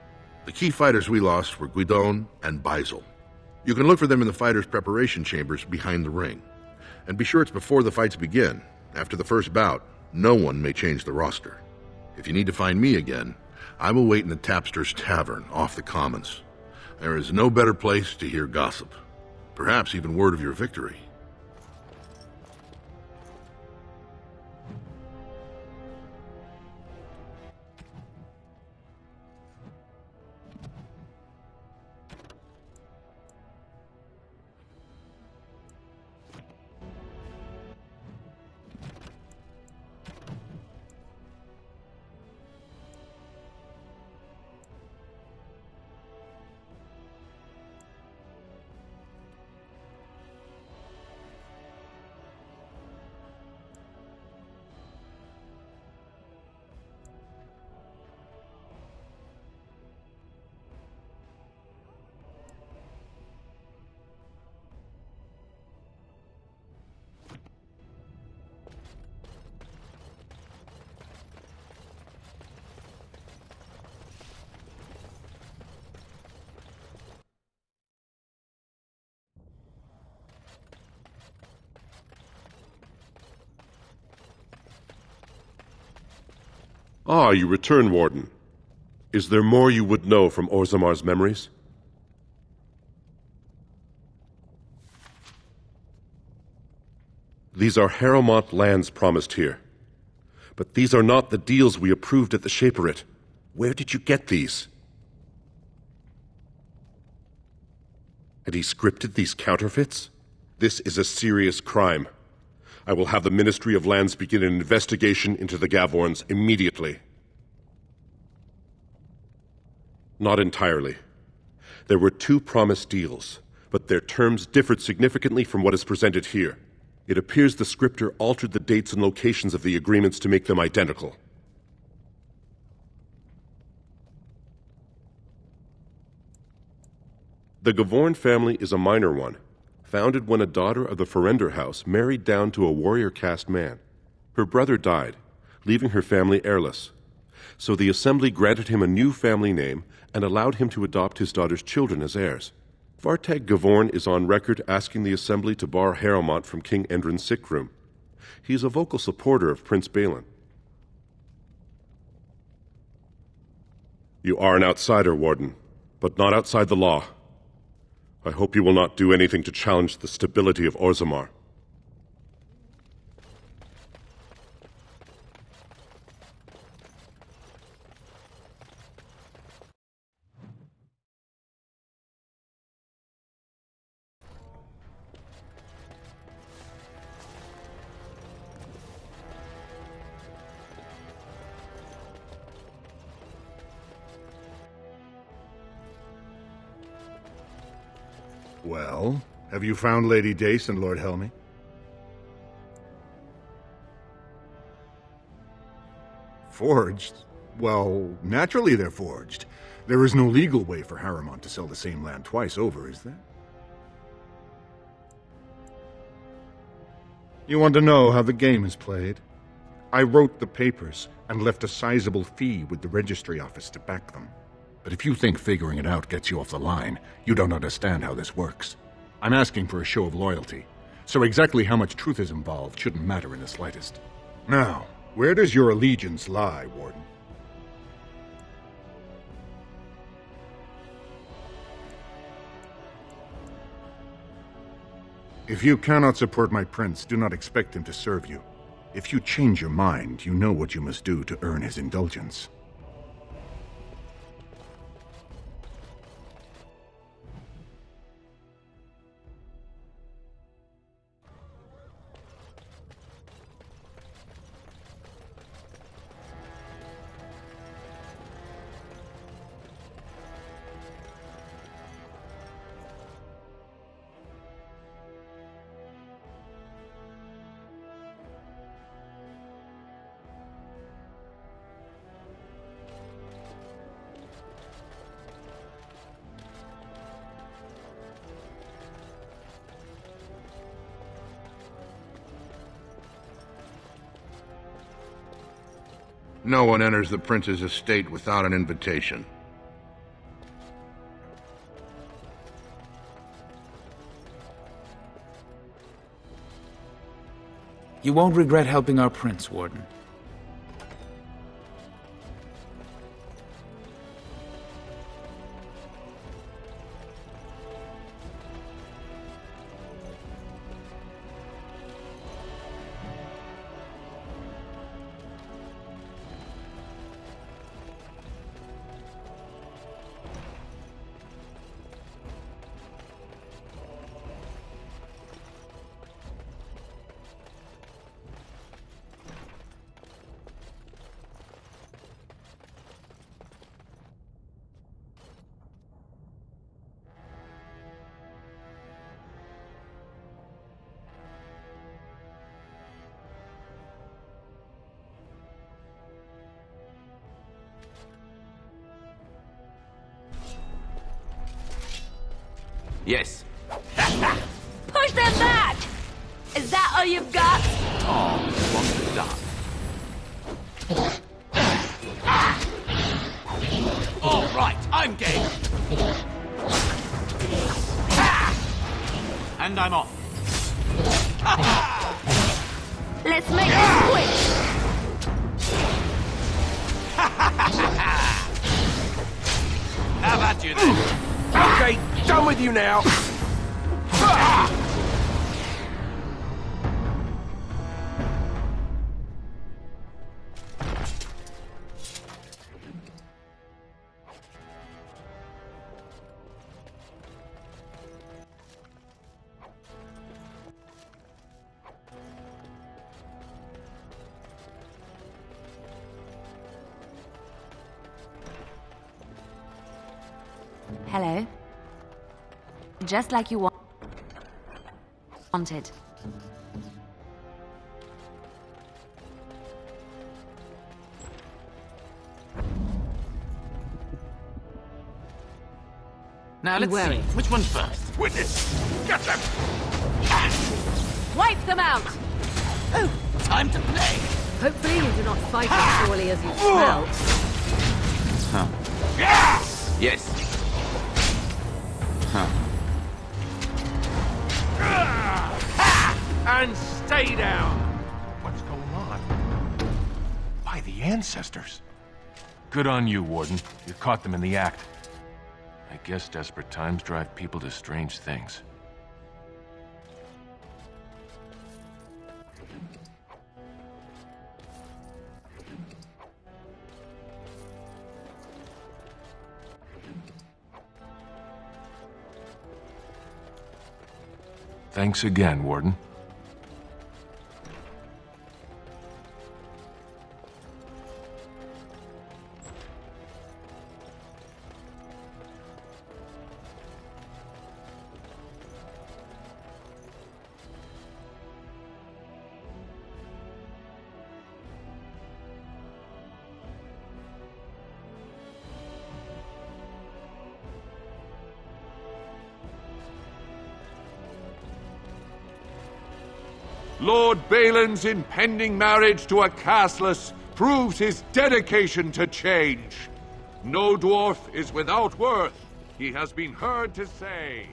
L: The key fighters we lost were Guidon and Baisel. You can look for them in the fighters' preparation chambers behind the ring. And be sure it's before the fights begin. After the first bout, no one may change the roster. If you need to find me again, I will wait in the Tapster's Tavern off the Commons. There is no better place to hear gossip. Perhaps even word of your victory.
W: Ah, you return, Warden. Is there more you would know from Orzamar's memories? These are Harrowmont lands promised here. But these are not the deals we approved at the Shaperit. Where did you get these? And he scripted these counterfeits? This is a serious crime. I will have the Ministry of Lands begin an investigation into the Gavorns immediately. Not entirely. There were 2 promised deals, but their terms differed significantly from what is presented here. It appears the scripter altered the dates and locations of the agreements to make them identical. The Gavorn family is a minor one, founded when a daughter of the Ferender house married down to a warrior caste man. Her brother died, leaving her family heirless. So the Assembly granted him a new family name and allowed him to adopt his daughter's children as heirs. Vartag Gavorn is on record asking the Assembly to bar Harrowmont from King Endrin's sick room. He is a vocal supporter of Prince Balin. You are an outsider, Warden, but not outside the law. I hope you will not do anything to challenge the stability of Ozarmar.
X: Well, have you found Lady Dace and Lord Helmy? Forged? Well, naturally they're forged. There is no legal way for Harrowmont to sell the same land twice over, is there? You want to know how the game is played? I wrote the papers and left a sizable fee with the registry office to back them. But if you think figuring it out gets you off the line, you don't understand how this works. I'm asking for a show of loyalty, so exactly how much truth is involved shouldn't matter in the slightest. Now, where does your allegiance lie, Warden? If you cannot support my prince, do not expect him to serve you. If you change your mind, you know what you must do to earn his indulgence.
M: No one enters the prince's estate without an invitation.
N: You won't regret helping our prince, Warden.
K: Yes.
O: Push them back! Is that all you've got?
K: Oh, what's done? All right, I'm game. And I'm off.
O: Let's make it quick!
K: How about you then?
Y: Okay, done with you now.
C: Hello. Just like you wanted.
K: Now let's see. Which one's first?
Y: Witness! Get them!
D: Wipe them out!
K: Oh, time to play!
D: Hopefully you do not fight as surely as you smell.
K: Huh. Yes! Huh.
Y: And stay down! What's going on? By the ancestors.
B: Good on you, Warden. You caught them in the act. I guess desperate times drive people to strange things. Thanks again, Warden.
G: Lord Balin's impending marriage to a castless proves his dedication to change. No dwarf is without worth, he has been heard to say.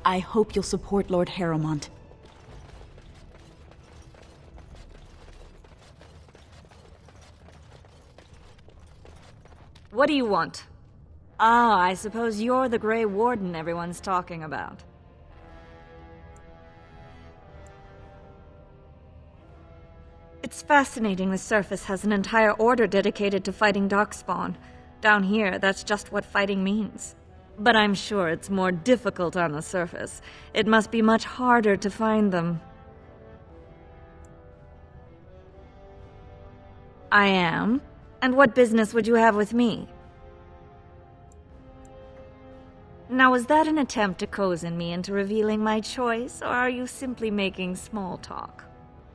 P: I hope you'll support Lord Harrowmont.
Q: What do you want? Ah, I suppose you're the Grey Warden everyone's talking about. It's fascinating the surface has an entire order dedicated to fighting darkspawn. Down here, that's just what fighting means. But I'm sure it's more difficult on the surface. It must be much harder to find them. I am? And what business would you have with me? Now, was that an attempt to cozen me into revealing my choice, or are you simply making small talk?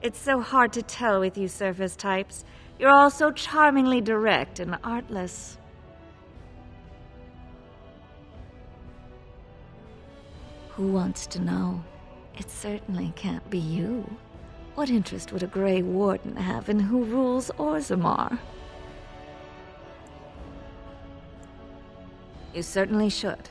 Q: It's so hard to tell with you surface types. You're all so charmingly direct and artless. Who wants to know? It certainly can't be you. What interest would a Grey Warden have in who rules Ozarmar? You certainly should.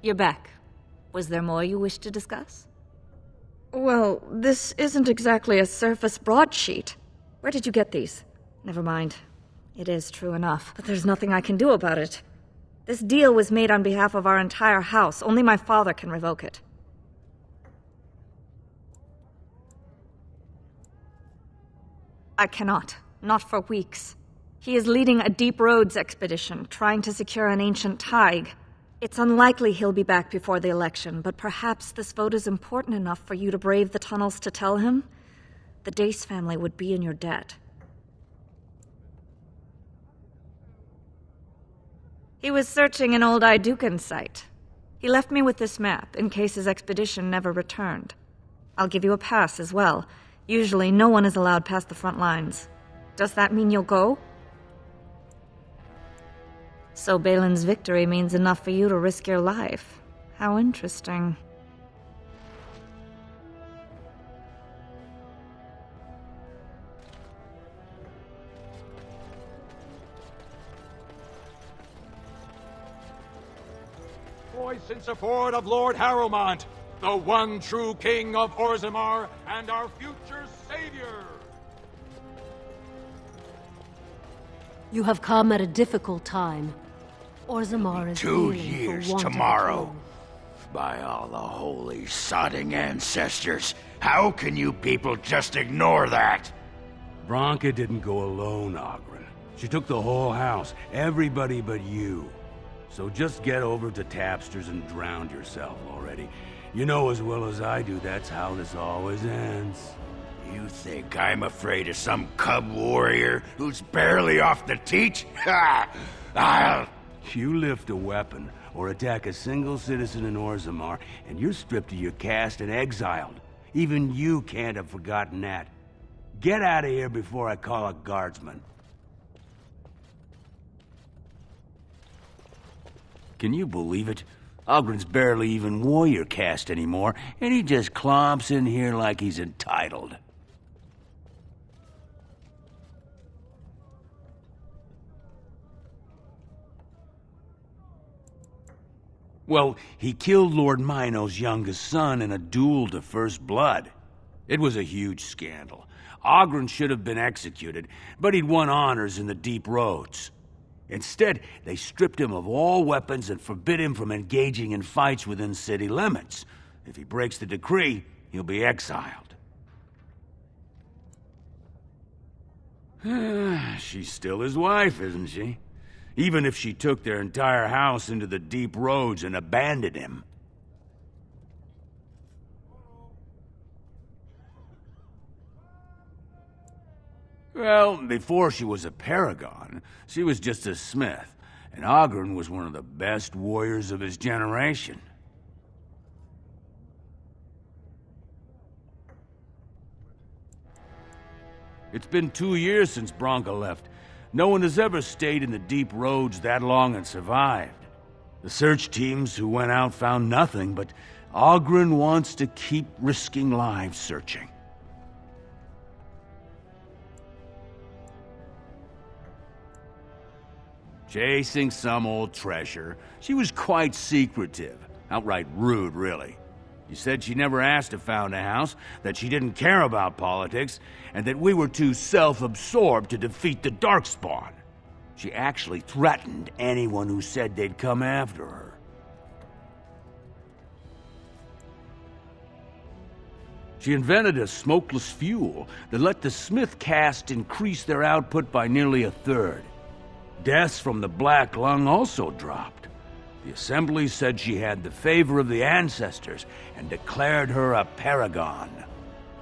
Q: You're back. Was there more you wished to discuss? Well, this isn't exactly a surface broadsheet. Where did you get these? Never mind. It is true enough, but there's nothing I can do about it. This deal was made on behalf of our entire house. Only my father can revoke it. I cannot. Not for weeks. He is leading a Deep Roads expedition, trying to secure an ancient thaig. It's unlikely he'll be back before the election, but perhaps this vote is important enough for you to brave the tunnels to tell him? The Dace family would be in your debt. He was searching an old Idukan site. He left me with this map, in case his expedition never returned. I'll give you a pass as well. Usually, no one is allowed past the front lines. Does that mean you'll go? So Balin's victory means enough for you to risk your life. How interesting.
E: voice in support of Lord Harrowmont, the one true king of Ozarmar and our future savior.
D: You have come at a difficult time. Ozarmar is
K: 2
D: ailing for
K: years
D: want of a
K: tomorrow.
D: king.
K: By all the holy sodding ancestors, how can you people just ignore that?
H: Bronca didn't go alone, Oigins. She took the whole house, everybody but you. So just get over to Tapster's and drown yourself already. You know as well as I do that's how this always ends.
K: You think I'm afraid of some cub warrior who's barely off the teat? Ha! I'll...
H: You lift a weapon or attack a single citizen in Ozarmar, and you're stripped of your caste and exiled. Even you can't have forgotten that. Get out of here before I call a guardsman. Can you believe it? Oigins barely even warrior caste anymore, and he just clomps in here like he's entitled. Well, he killed Lord Mino's youngest son in a duel to first blood. It was a huge scandal. Oigins should have been executed, but he'd won honors in the deep roads. Instead, they stripped him of all weapons and forbid him from engaging in fights within city limits. If he breaks the decree, he'll be exiled. She's still his wife, isn't she? Even if she took their entire house into the deep roads and abandoned him. Well, before she was a paragon, she was just a smith, and Oigins was one of the best warriors of his generation. It's been 2 years since Bronca left. No one has ever stayed in the deep roads that long and survived. The search teams who went out found nothing, but Oigins wants to keep risking lives searching. Chasing some old treasure. She was quite secretive. Outright rude, really. She said she never asked to found a house, that she didn't care about politics, and that we were too self-absorbed to defeat the Darkspawn. She actually threatened anyone who said they'd come after her. She invented a smokeless fuel that let the Smith caste increase their output by nearly a third. Deaths from the Black Lung also dropped. The Assembly said she had the favor of the ancestors and declared her a paragon.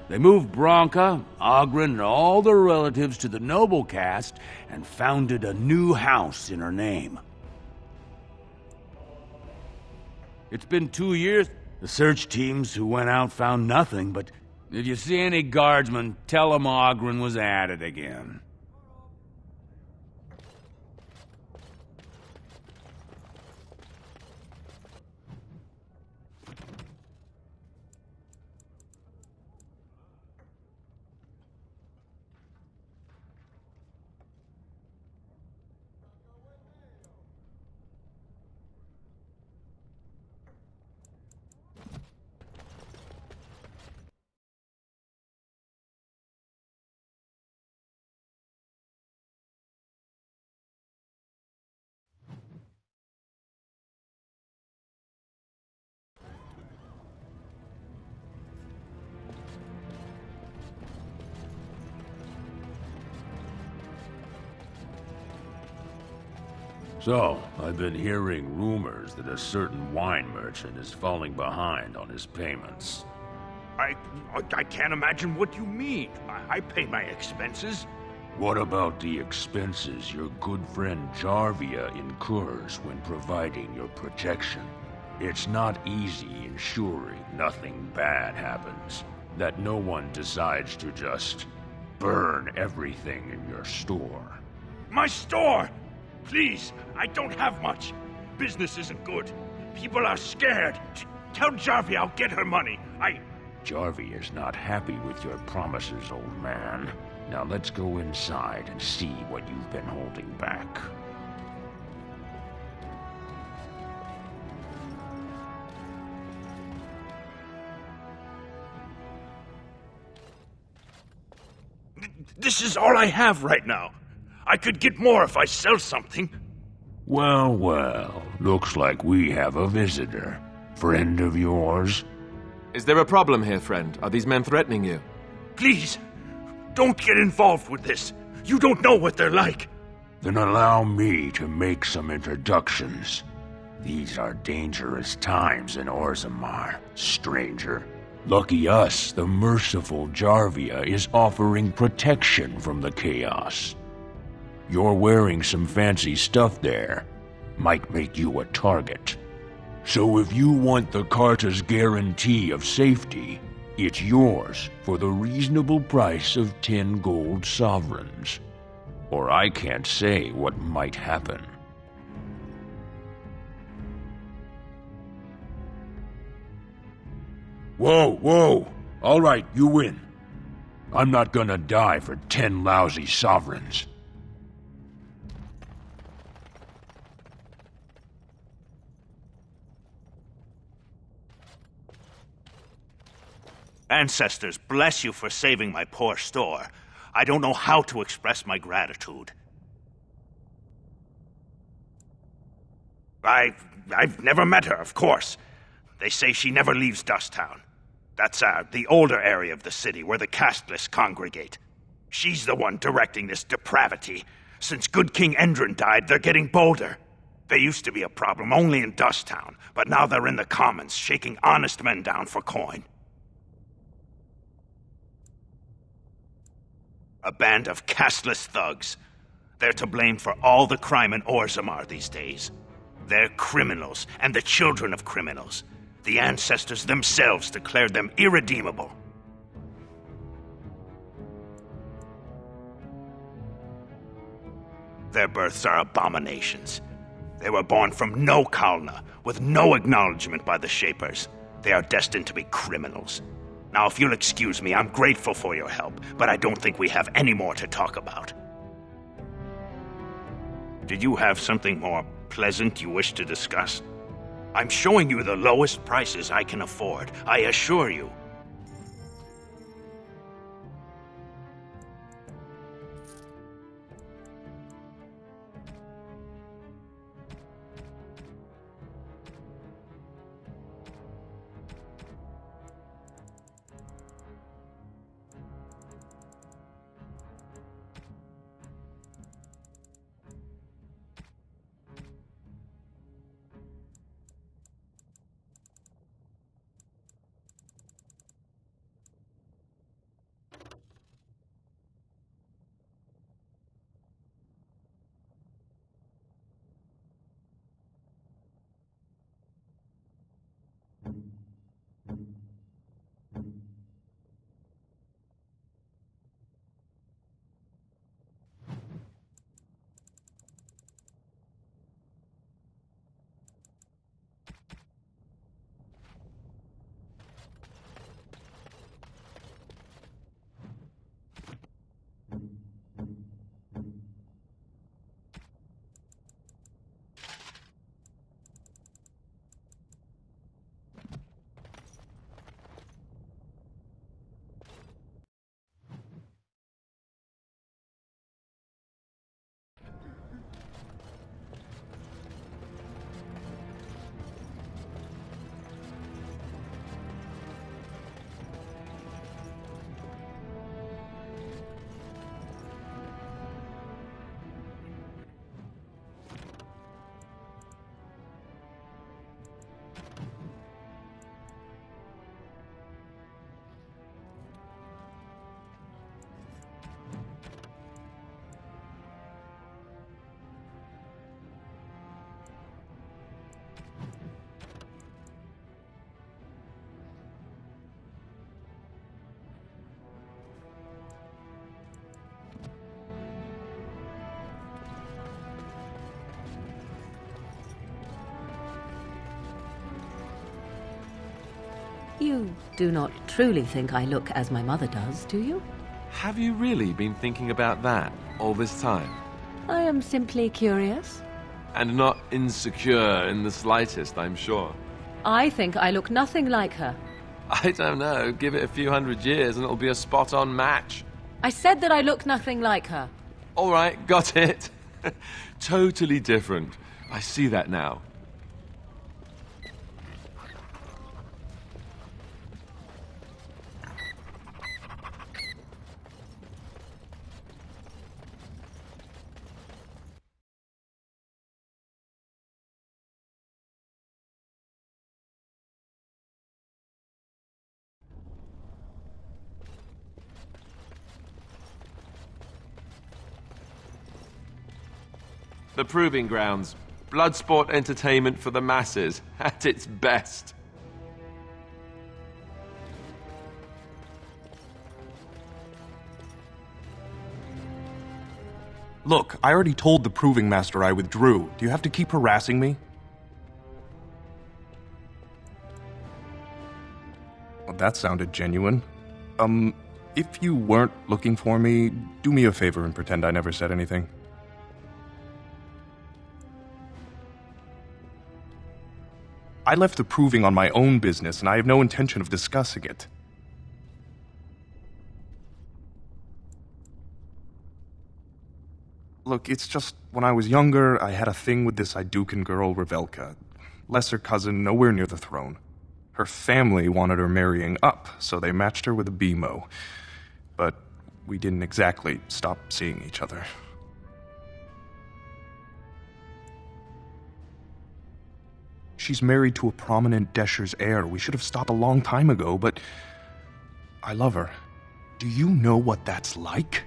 H: They moved Bronca, Oigins, and all their relatives to the noble caste and founded a new house in her name. It's been 2 years. The search teams who went out found nothing, but if you see any guardsmen, tell them Oigins was at it again. So, I've been hearing rumors that a certain wine merchant is falling behind on his payments.
S: I can't imagine what you mean. I pay my expenses.
H: What about the expenses your good friend Jarvia incurs when providing your protection? It's not easy ensuring nothing bad happens, that no one decides to just burn everything in your store.
S: My store! Please, I don't have much. Business isn't good. People are scared. Tell Jarvia I'll get her money.
H: Jarvia is not happy with your promises, old man. Now let's go inside and see what you've been holding back.
S: This is all I have right now. I could get more if I sell something.
H: Well, well, looks like we have a visitor. Friend of yours?
A: Is there a problem here, friend? Are these men threatening you?
S: Please, don't get involved with this. You don't know what they're like.
H: Then allow me to make some introductions. These are dangerous times in Ozarmar, stranger. Lucky us, the merciful Jarvia is offering protection from the chaos. You're wearing some fancy stuff there. Might make you a target. So if you want the Carta's guarantee of safety, it's yours for the reasonable price of 10 gold sovereigns. Or I can't say what might happen. Whoa, whoa! All right, you win. I'm not gonna die for 10 lousy sovereigns.
S: Ancestors, bless you for saving my poor store. I don't know how to express my gratitude. I've never met her, of course. They say she never leaves Dusttown. That's the older area of the city where the casteless congregate. She's the one directing this depravity. Since good King Endrin died, they're getting bolder. They used to be a problem only in Dusttown, but now they're in the commons, shaking honest men down for coin. A band of casteless thugs. They're to blame for all the crime in Ozarmar these days. They're criminals, and the children of criminals. The ancestors themselves declared them irredeemable. Their births are abominations. They were born from no Kalna, with no acknowledgement by the Shapers. They are destined to be criminals. Now, if you'll excuse me, I'm grateful for your help, but I don't think we have any more to talk about. Did you have something more pleasant you wish to discuss? I'm showing you the lowest prices I can afford, I assure you.
F: You do not truly think I look as my mother does, do you?
A: Have you really been thinking about that all this time?
F: I am simply curious.
A: And not insecure in the slightest, I'm sure.
F: I think I look nothing like her.
A: I don't know. Give it a few hundred years and it'll be a spot-on match.
F: I said that I look nothing like her.
A: All right, got it. Totally different. I see that now. The Proving Grounds. Bloodsport entertainment for the masses, at its best.
J: Look, I already told the Proving Master I withdrew. Do you have to keep harassing me? Well, that sounded genuine. If you weren't looking for me, do me a favor and pretend I never said anything. I left the Proving on my own business, and I have no intention of discussing it. Look, it's just, when I was younger, I had a thing with this Idukan girl, Revelka. Lesser cousin, nowhere near the throne. Her family wanted her marrying up, so they matched her with a BMO. But we didn't exactly stop seeing each other. She's married to a prominent Desher's heir. We should have stopped a long time ago, but I love her. Do you know what that's like?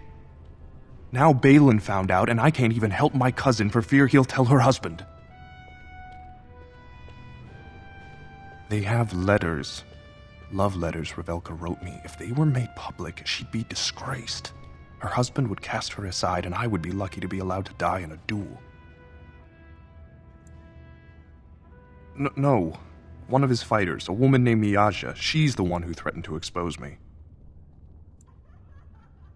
J: Now Balin found out, and I can't even help my cousin for fear he'll tell her husband. They have letters. Love letters Revelka wrote me. If they were made public, she'd be disgraced. Her husband would cast her aside, and I would be lucky to be allowed to die in a duel. No. One of his fighters, a woman named eough, she's the one who threatened to expose me.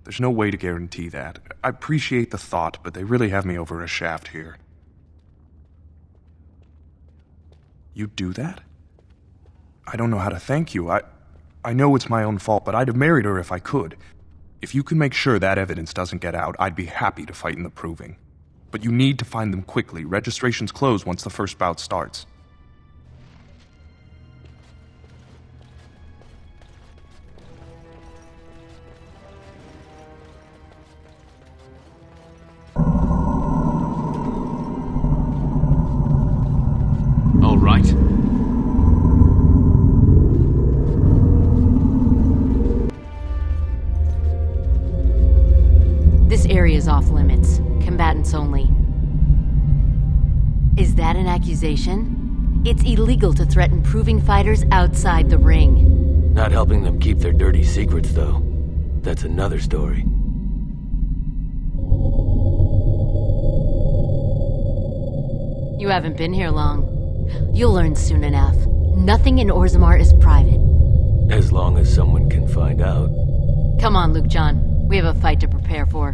J: There's no way to guarantee that. I appreciate the thought, but they really have me over a shaft here. You'd do that? I don't know how to thank you. I know it's my own fault, but I'd have married her if I could. If you can make sure that evidence doesn't get out, I'd be happy to fight in the Proving. But you need to find them quickly. Registrations close once the first bout starts.
A: All right.
C: This area is off limits. Combatants only. Is that an accusation? It's illegal to threaten Proving fighters outside the ring.
R: Not helping them keep their dirty secrets, though. That's another story.
C: You haven't been here long. You'll learn soon enough. Nothing in Ozarmar is private.
R: As long as someone can find out.
C: Come on, Luke John. We have a fight to prepare for.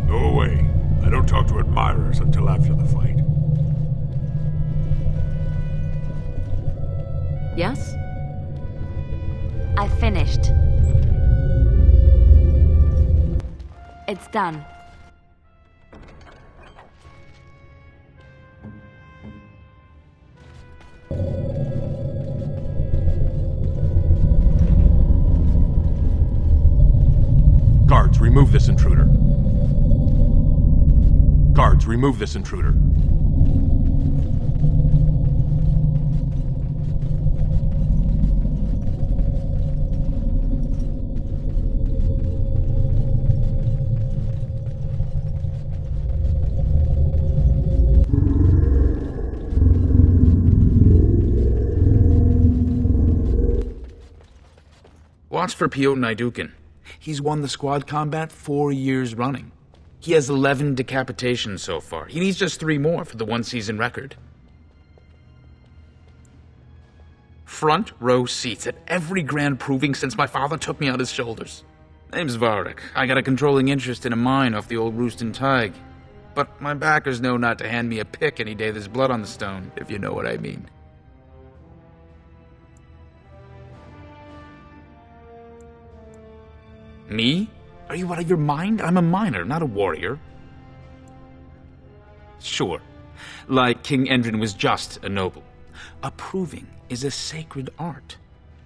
L: Go away. I don't talk to admirers until after the fight.
C: Yes? I finished. It's done.
E: Guards, remove this intruder. Guards, remove this intruder.
N: Watch for Piotr Idukan. He's won the squad combat 4 years running. He has 11 decapitations so far. He needs just 3 more for the one-season record. Front row seats at every grand Proving since my father took me on his shoulders. Name's Varric. I got a controlling interest in a mine off the old Roostin Tig. But my backers know not to hand me a pick any day there's blood on the stone, if you know what I mean. Me? Are you out of your mind? I'm a miner, not a warrior. Sure. Like King Endrin was just a noble. A proving is a sacred art.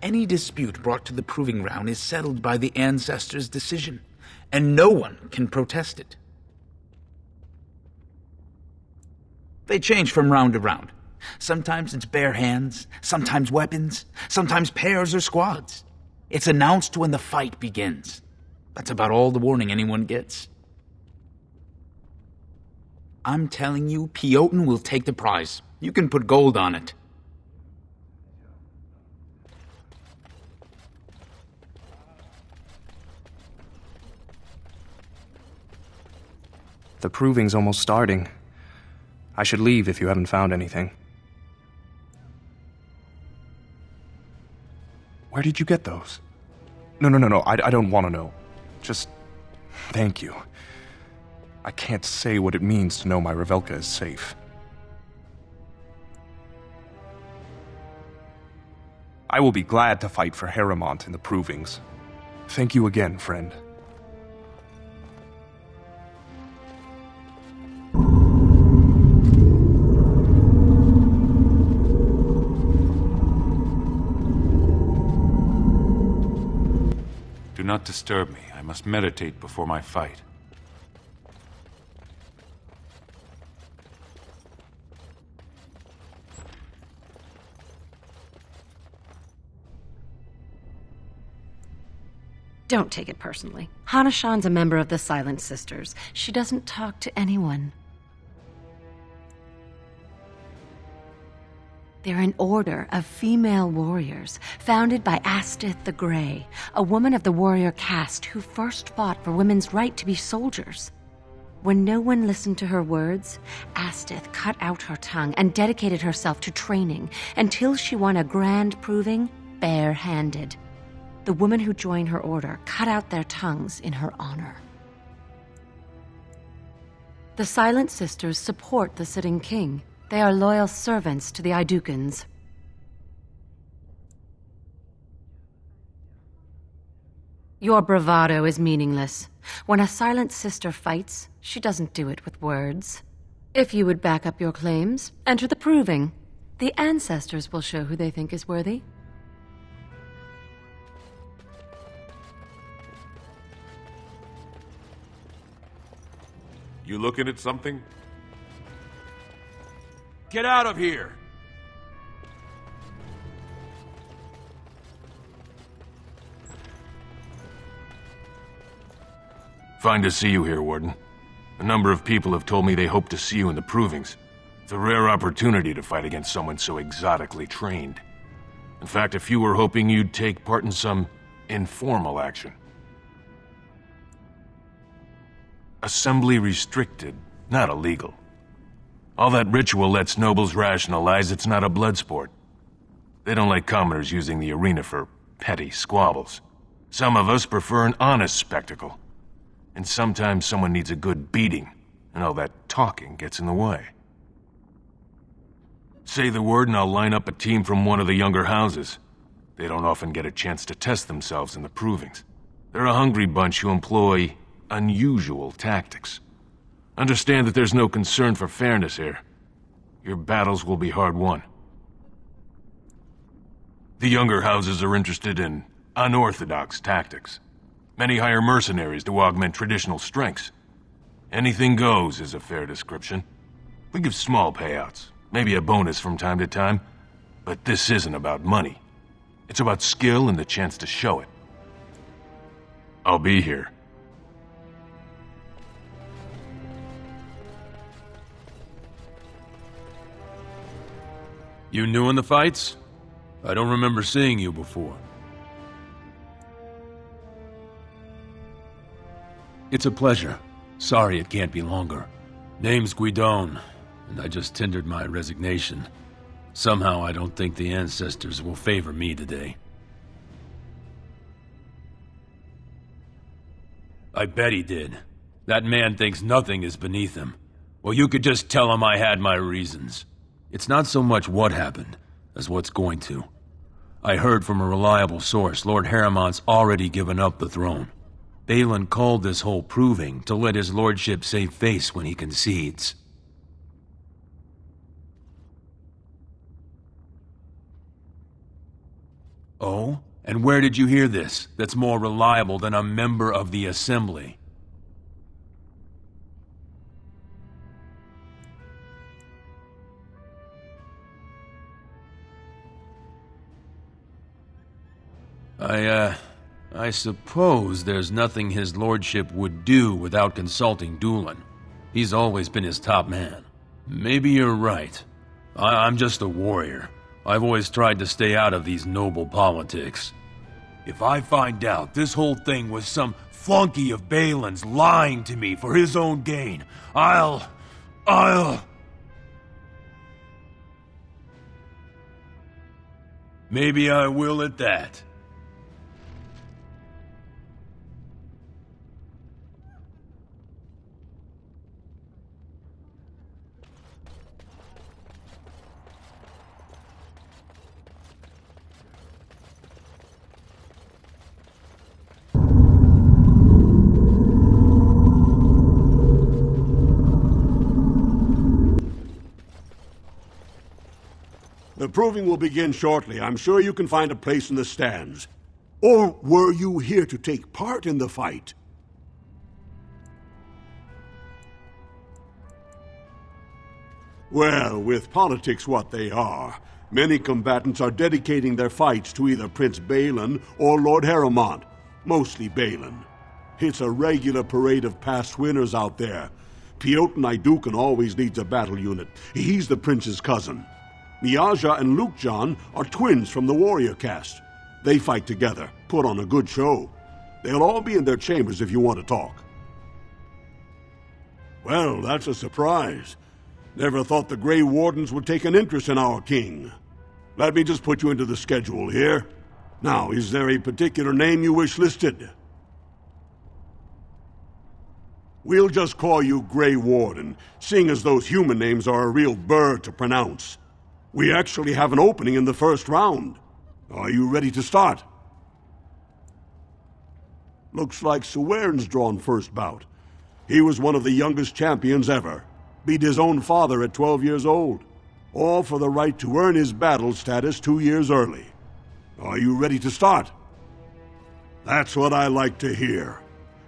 N: Any dispute brought to the proving ground is settled by the ancestors' decision, and no one can protest it. They change from round to round. Sometimes it's bare hands, sometimes weapons, sometimes pairs or squads. It's announced when the fight begins. That's about all the warning anyone gets. I'm telling you, Piotin will take the prize. You can put gold on it.
J: The proving's almost starting. I should leave if you haven't found anything. Where did you get those? No, I don't want to know. Just thank you. I can't say what it means to know my Revelka is safe. I will be glad to fight for Harrowmont in the provings. Thank you again, friend.
B: Do not disturb me. I must meditate before my fight.
C: Don't take it personally. Hanashan's a member of the Silent Sisters. She doesn't talk to anyone. They're an order of female warriors, founded by Astith the Grey, a woman of the warrior caste who first fought for women's right to be soldiers. When no one listened to her words, Astith cut out her tongue and dedicated herself to training until she won a grand proving bare-handed. The women who joined her order cut out their tongues in her honor. The Silent Sisters support the sitting king. They are loyal servants to the Oigins. Your bravado is meaningless. When a Silent Sister fights, she doesn't do it with words. If you would back up your claims, enter the proving. The ancestors will show who they think is worthy.
L: You looking at something?
E: Get out of here!
B: Fine to see you here, Warden. A number of people have told me they hope to see you in the provings. It's a rare opportunity to fight against someone so exotically trained. In fact, a few were hoping you'd take part in some informal action. Assembly restricted, not illegal. All that ritual lets nobles rationalize it's not a blood sport. They don't like commoners using the arena for petty squabbles. Some of us prefer an honest spectacle. And sometimes someone needs a good beating, and all that talking gets in the way. Say the word and I'll line up a team from one of the younger houses. They don't often get a chance to test themselves in the provings. They're a hungry bunch who employ unusual tactics. Understand that there's no concern for fairness here. Your battles will be hard won. The younger houses are interested in unorthodox tactics. Many hire mercenaries to augment traditional strengths. Anything goes is a fair description. We give small payouts, maybe a bonus from time to time, but this isn't about money. It's about skill and the chance to show it. I'll be here.
I: You new in the fights? I don't remember seeing you before. It's a pleasure. Sorry it can't be longer. Name's Guidon, and I just tendered my resignation. Somehow I don't think the ancestors will favor me today. I bet he did. That man thinks nothing is beneath him. Well, you could just tell him I had my reasons. It's not so much what happened, as what's going to. I heard from a reliable source Lord Harrowmont's already given up the throne. Balin called this whole proving to let his lordship save face when he concedes. Oh? And where did you hear this that's more reliable than a member of the Assembly? I suppose there's nothing his lordship would do without consulting Doolan. He's always been his top man. Maybe you're right. I'm just a warrior. I've always tried to stay out of these noble politics. If I find out this whole thing was some flunky of Balin's lying to me for his own gain, I'll... Maybe I will at that.
T: The proving will begin shortly. I'm sure you can find a place in the stands. Or were you here to take part in the fight? Well, with politics what they are, many combatants are dedicating their fights to either Prince Balin or Lord Harrowmont, mostly Balin. It's a regular parade of past winners out there. Piotr Naidukan always leads a battle unit. He's the prince's cousin. Miaja and Lukejan are twins from the warrior caste. They fight together, put on a good show. They'll all be in their chambers if you want to talk. Well, that's a surprise. Never thought the Grey Wardens would take an interest in our king. Let me just put you into the schedule here. Now, is there a particular name you wish listed? We'll just call you Grey Warden, seeing as those human names are a real burr to pronounce. We actually have an opening in the first round. Are you ready to start? Looks like Suwern's drawn first bout. He was one of the youngest champions ever. Beat his own father at 12 years old. All for the right to earn his battle status 2 years early. Are you ready to start? That's what I like to hear.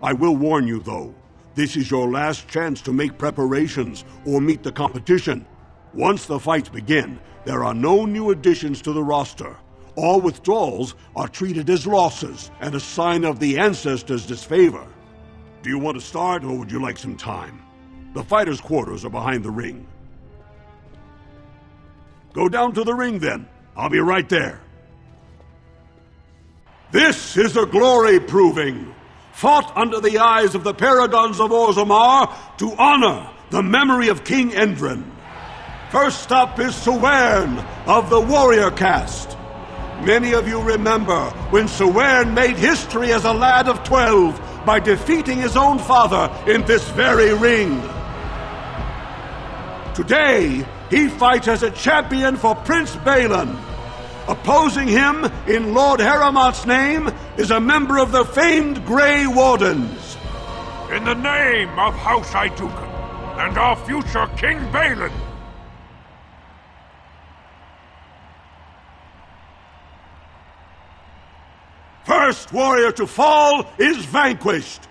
T: I will warn you, though. This is your last chance to make preparations or meet the competition. Once the fights begin, there are no new additions to the roster. All withdrawals are treated as losses and a sign of the ancestors' disfavor. Do you want to start, or would you like some time? The fighters' quarters are behind the ring. Go down to the ring, then. I'll be right there. This is a glory proving, fought under the eyes of the paragons of Ozarmar to honor the memory of King Endrin. First up is Suwern of the warrior caste. Many of you remember when Suwern made history as a lad of 12 by defeating his own father in this very ring. Today, he fights as a champion for Prince Balin. Opposing him in Lord Harrowmont's name is a member of the famed Grey Wardens.
L: In the name of House Naidukan and our future King Balin,
T: first warrior to fall is vanquished.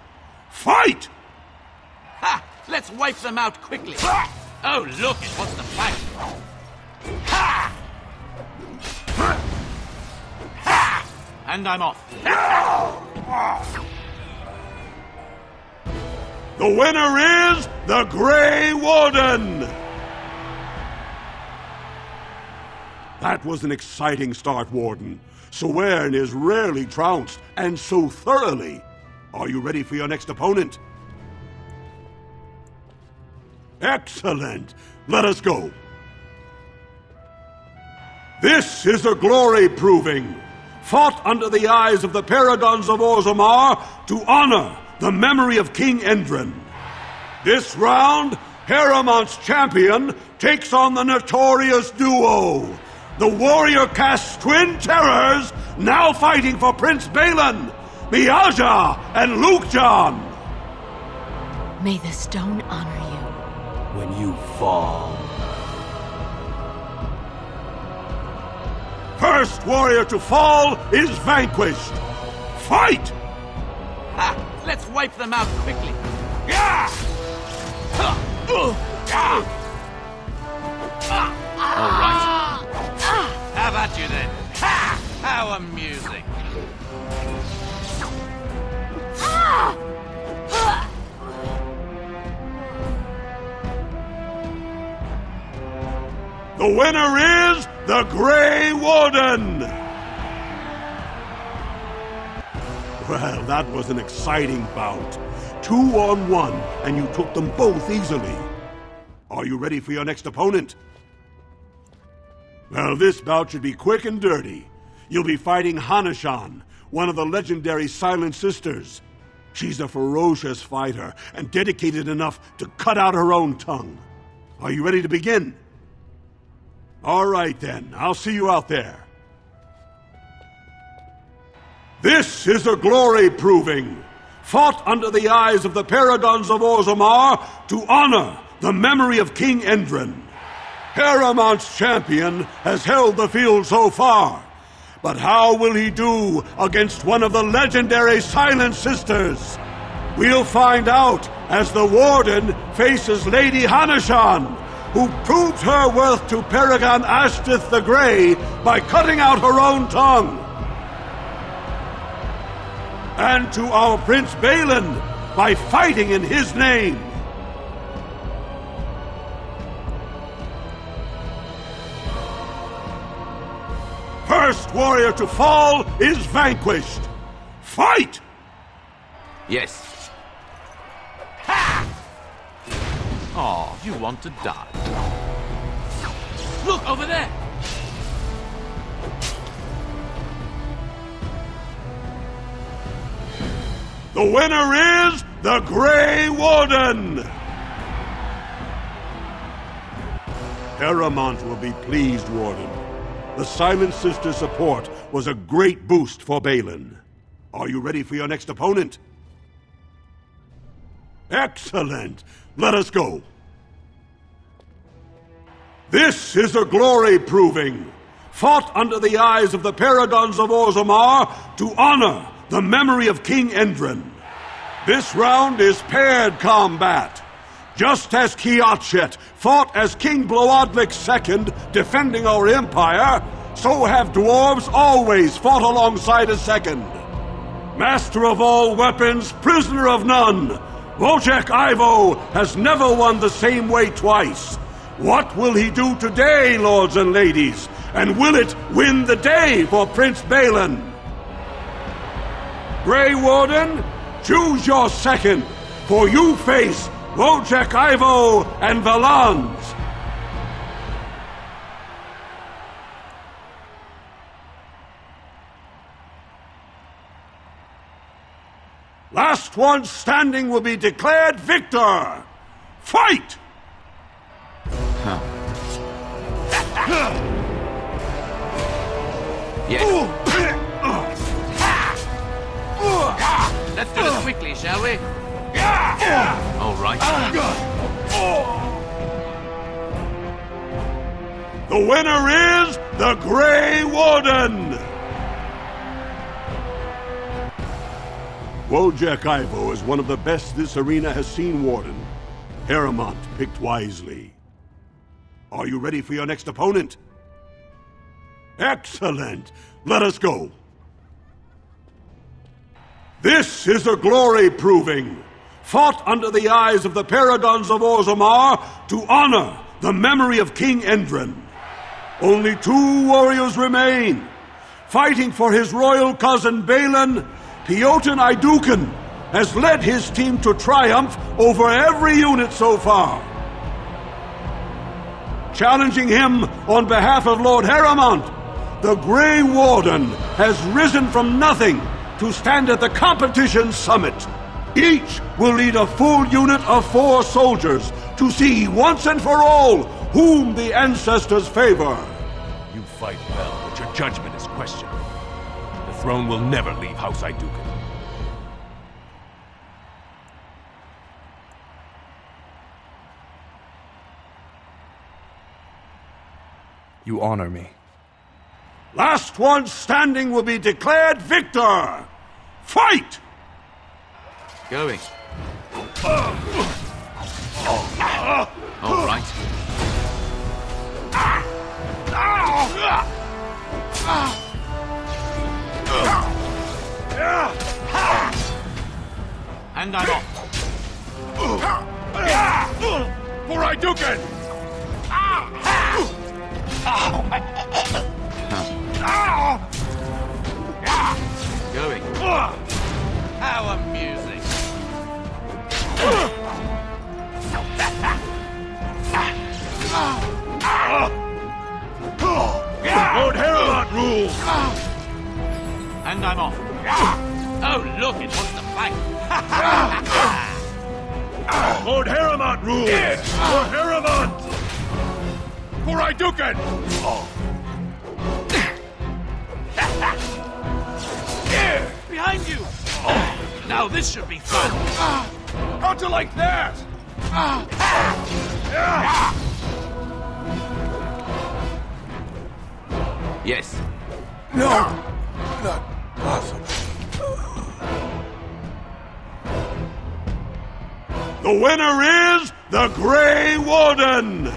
T: Fight!
U: Ha! Let's wipe them out quickly. Oh, look, it wants to fight. Ha! Ha! And I'm off.
T: The winner is the Grey Warden! That was an exciting start, Warden. Suwern is rarely trounced, and so thoroughly. Are you ready for your next opponent? Excellent! Let us go. This is a glory proving, fought under the eyes of the paragons of Ozarmar to honor the memory of King Endrin. This round, Harrowmont's champion takes on the notorious duo, the warrior caste twin terrors, now fighting for Prince Balin, eough and Lukejon.
C: May the stone honor you.
H: When you fall.
T: First warrior to fall is vanquished. Fight!
U: Ha! Let's wipe them out quickly. All right. How about you then? Ha! How amusing.
T: The winner is the Grey Warden! Well, that was an exciting bout. 2-on-1, and you took them both easily. Are you ready for your next opponent? Well, this bout should be quick and dirty. You'll be fighting Hanashan, one of the legendary Silent Sisters. She's a ferocious fighter, and dedicated enough to cut out her own tongue. Are you ready to begin? All right, then. I'll see you out there. This is a glory proving, fought under the eyes of the paragons of Ozarmar to honor the memory of King Endrin. Harrowmont's champion has held the field so far, but how will he do against one of the legendary Silent Sisters? We'll find out as the Warden faces Lady Hanashan, who proved her worth to Paragon Ashtith the Grey by cutting out her own tongue. And to our Prince Balin by fighting in his name. First warrior to fall is vanquished. Fight!
U: Yes. Ha! Oh, you want to die. Look, over there!
T: The winner is the Grey Warden! Harrowmont will be pleased, Warden. The Silent Sister support was a great boost for Balin. Are you ready for your next opponent? Excellent! Let us go. This is a glory proving, fought under the eyes of the paragons of Ozarmar to honor the memory of King Endrin. This round is paired combat. Just as Kiatchet fought as King Bloadlik II defending our empire, so have dwarves always fought alongside a second. Master of all weapons, prisoner of none, Wojciech Ivo has never won the same way twice. What will he do today, lords and ladies? And will it win the day for Prince Balin? Grey Warden, choose your second, for you face Wojciech Ivo and Valans. Last one standing will be declared victor. Fight!
U: Yes. Let's do this quickly, shall we? All right.
T: The winner is the Grey Warden! Wojciech Ivo is one of the best this arena has seen, Warden. Harrowmont picked wisely. Are you ready for your next opponent? Excellent! Let us go. This is a glory proving, fought under the eyes of the paragons of Ozarmar to honor the memory of King Endrin. Only 2 warriors remain. Fighting for his royal cousin Balin, Piotr Idukin has led his team to triumph over every unit so far. Challenging him on behalf of Lord Harrowmont, the Grey Warden has risen from nothing to stand at the competition summit. Each will lead a full unit of 4 soldiers to see once and for all whom the ancestors favor.
Y: You fight well, but your judgment is questionable. The throne will never leave House Iduken.
J: You honor me.
T: Last one standing will be declared victor! Fight!
U: Going. All right. And I'm off.
L: For Iduken!
U: Going. How amusing.
T: Lord Harrowmont rules!
U: And I'm off. Oh, look, it wants to fight.
T: Lord Harrowmont rules! Lord Harrowmont!
L: For Iduken!
U: Behind you! Now this should be fun.
L: How'd you like that?
U: Yes.
L: No, not possible.
T: The winner is the Grey Warden!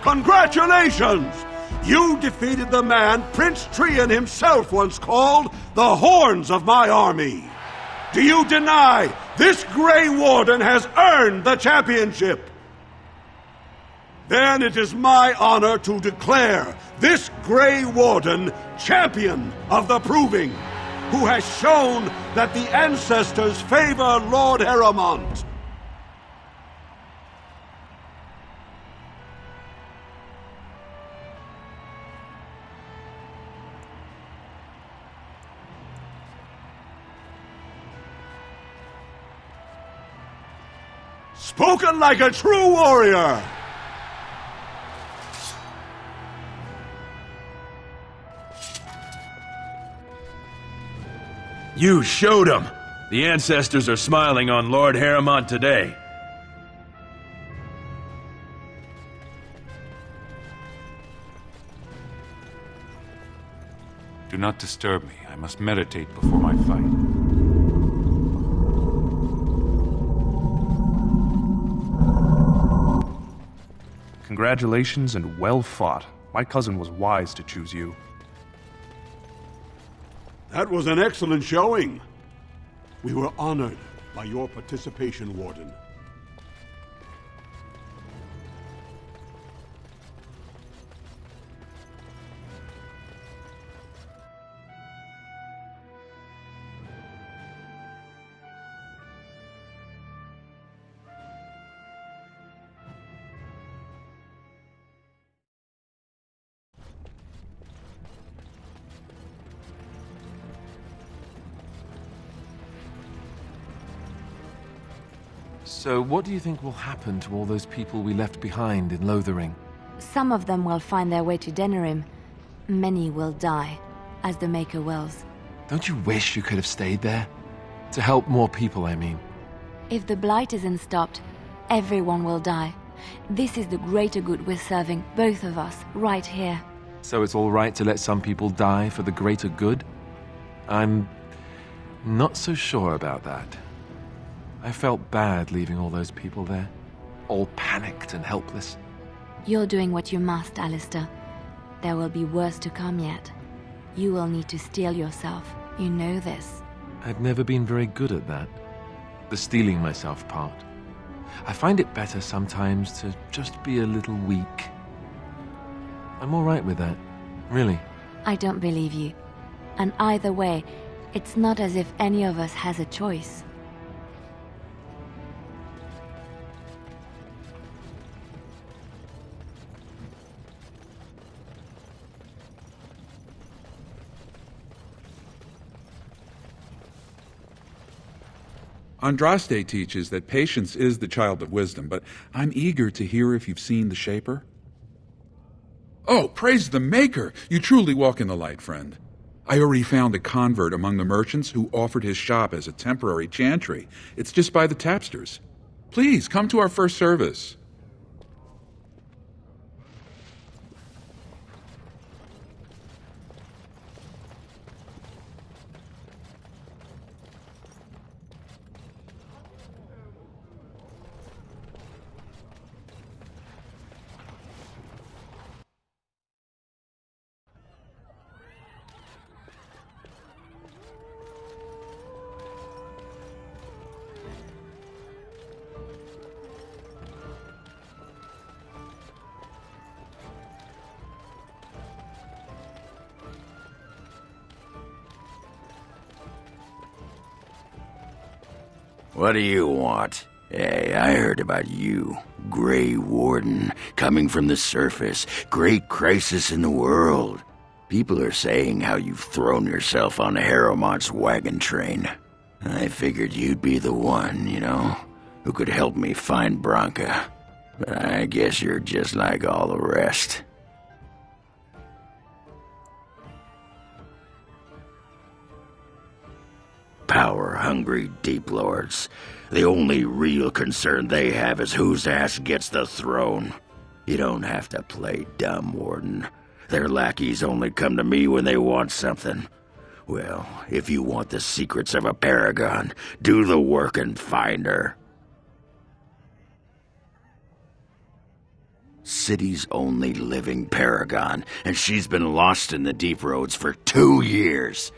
T: Congratulations! You defeated the man Prince Trian himself once called the Horns of my army. Do you deny this Grey Warden has earned the championship? Then it is my honor to declare this Grey Warden champion of the Proving, who has shown that the ancestors favor Lord Harrowmont. Spoken like a true warrior!
I: You showed them. The ancestors are smiling on Lord Harrowmont today.
B: Do not disturb me. I must meditate before my fight.
J: Congratulations and well fought. My cousin was wise to choose you.
T: That was an excellent showing. We were honored by your participation, Warden.
A: So what do you think will happen to all those people we left behind in Lothering?
C: Some of them will find their way to Denerim. Many will die, as the Maker wills.
A: Don't you wish you could have stayed there? To help more people, I mean.
C: If the Blight isn't stopped, everyone will die. This is the greater good we're serving, both of us, right here.
A: So it's all right to let some people die for the greater good? I'm not so sure about that. I felt bad leaving all those people there, all panicked and helpless.
C: You're doing what you must, Alistair. There will be worse to come yet. You will need to steel yourself. You know this.
A: I've never been very good at that. The steeling myself part. I find it better sometimes to just be a little weak. I'm all right with that, really.
C: I don't believe you. And either way, it's not as if any of us has a choice.
M: Andraste teaches that patience is the child of wisdom, but I'm eager to hear if you've seen the Shaper. Oh, praise the Maker! You truly walk in the light, friend. I already found a convert among the merchants who offered his shop as a temporary chantry. It's just by the tapsters. Please, come to our first service.
K: What do you want? Hey, I heard about you. Grey Warden, coming from the surface. Great crisis in the world. People are saying how you've thrown yourself on Harrowmont's wagon train. I figured you'd be the one, you know, who could help me find Branka. But I guess you're just like all the rest. Power-hungry Deep Lords. The only real concern they have is whose ass gets the throne. You don't have to play dumb, Warden. Their lackeys only come to me when they want something. Well, if you want the secrets of a paragon, do the work and find her. City's only living paragon, and she's been lost in the Deep Roads for 2 years.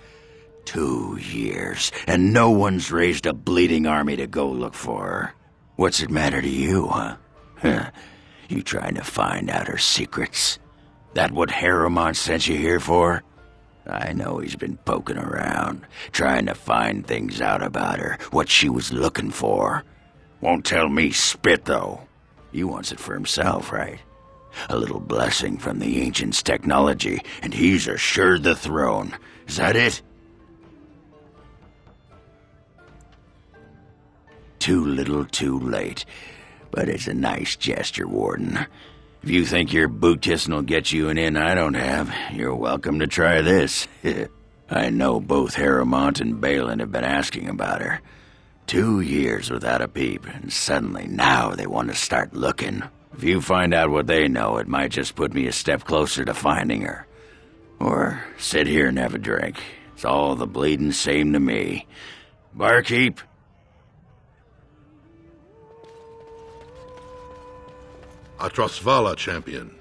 K: 2 years, and no one's raised a bleeding army to go look for her. What's it matter to you, huh? You trying to find out her secrets? That what Harrowmont sent you here for? I know he's been poking around, trying to find things out about her, what she was looking for. Won't tell me spit, though. He wants it for himself, right? A little blessing from the Ancients' technology, and he's assured the throne. Is that it? Too little, too late. But it's a nice gesture, Warden. If you think your boot kissing will get you an in I don't have, you're welcome to try this. I know both Harrowmont and Balin have been asking about her. 2 years without a peep, and suddenly now they want to start looking. If you find out what they know, it might just put me a step closer to finding her. Or sit here and have a drink. It's all the bleeding same to me. Barkeep?
O: Atrasvala, champion.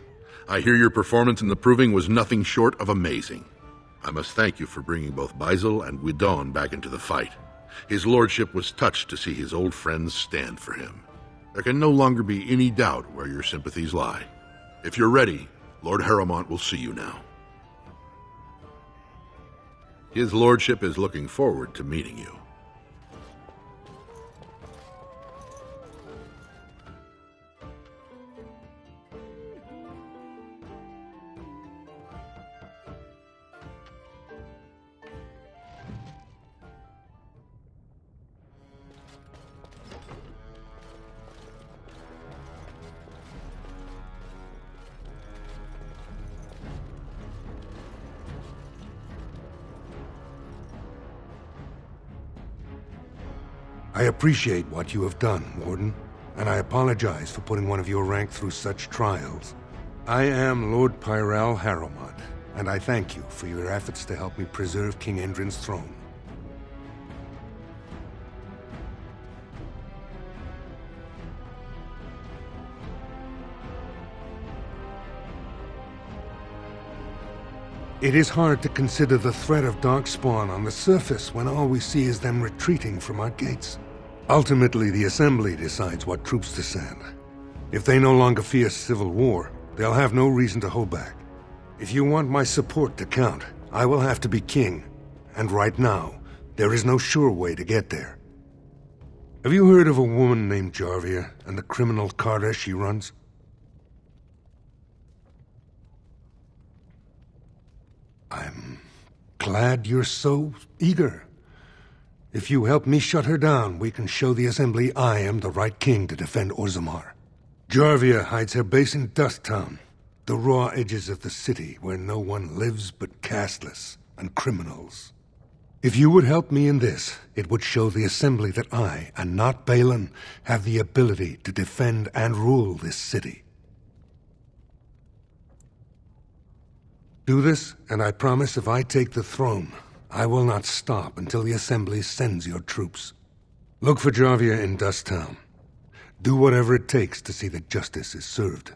O: I hear your performance in the proving was nothing short of amazing. I must thank you for bringing both Baisel and Guidon back into the fight. His lordship was touched to see his old friends stand for him. There can no longer be any doubt where your sympathies lie. If you're ready, Lord Harrowmont will see you now. His lordship is looking forward to meeting you.
V: I appreciate what you have done, Warden, and I apologize for putting one of your rank through such trials. I am Lord Pyral Harrowmont, and I thank you for your efforts to help me preserve King Endrin's throne. It is hard to consider the threat of Darkspawn on the surface when all we see is them retreating from our gates. Ultimately, the Assembly decides what troops to send. If they no longer fear civil war, they'll have no reason to hold back. If you want my support to count, I will have to be king. And right now, there is no sure way to get there. Have you heard of a woman named Jarvia and the criminal carter she runs? I'm glad you're so eager. If you help me shut her down, we can show the Assembly I am the right king to defend Ozarmar. Jarvia hides her base in Dust Town, the raw edges of the city where no one lives but casteless and criminals. If you would help me in this, it would show the Assembly that I, and not Balin, have the ability to defend and rule this city. Do this, and I promise if I take the throne, I will not stop until the Assembly sends your troops. Look for Jarvia in Dust Town. Do whatever it takes to see that justice is served.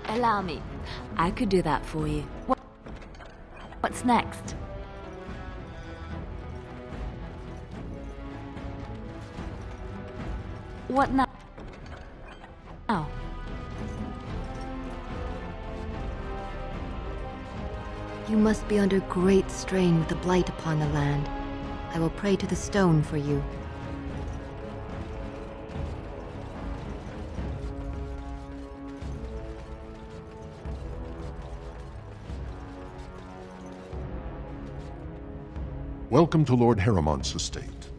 C: Allow me.
F: I could do that for you.
C: What's next? What now?
G: You must be under great strain with the blight upon the land. I will pray to the stone for you.
Y: Welcome to Lord Harrowmont's estate.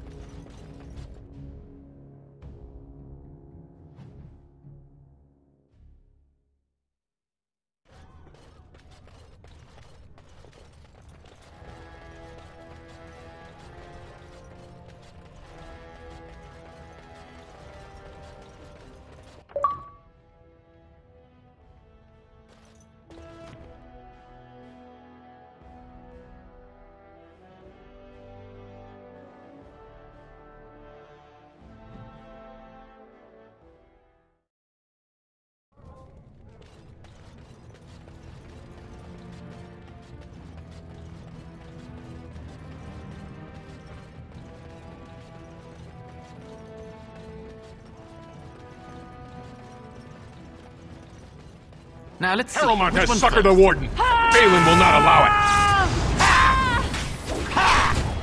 U: Now let's see.
E: Harrowmont
U: Which
E: has
U: one
E: suckered
U: first?
E: the warden. Balin will not allow it.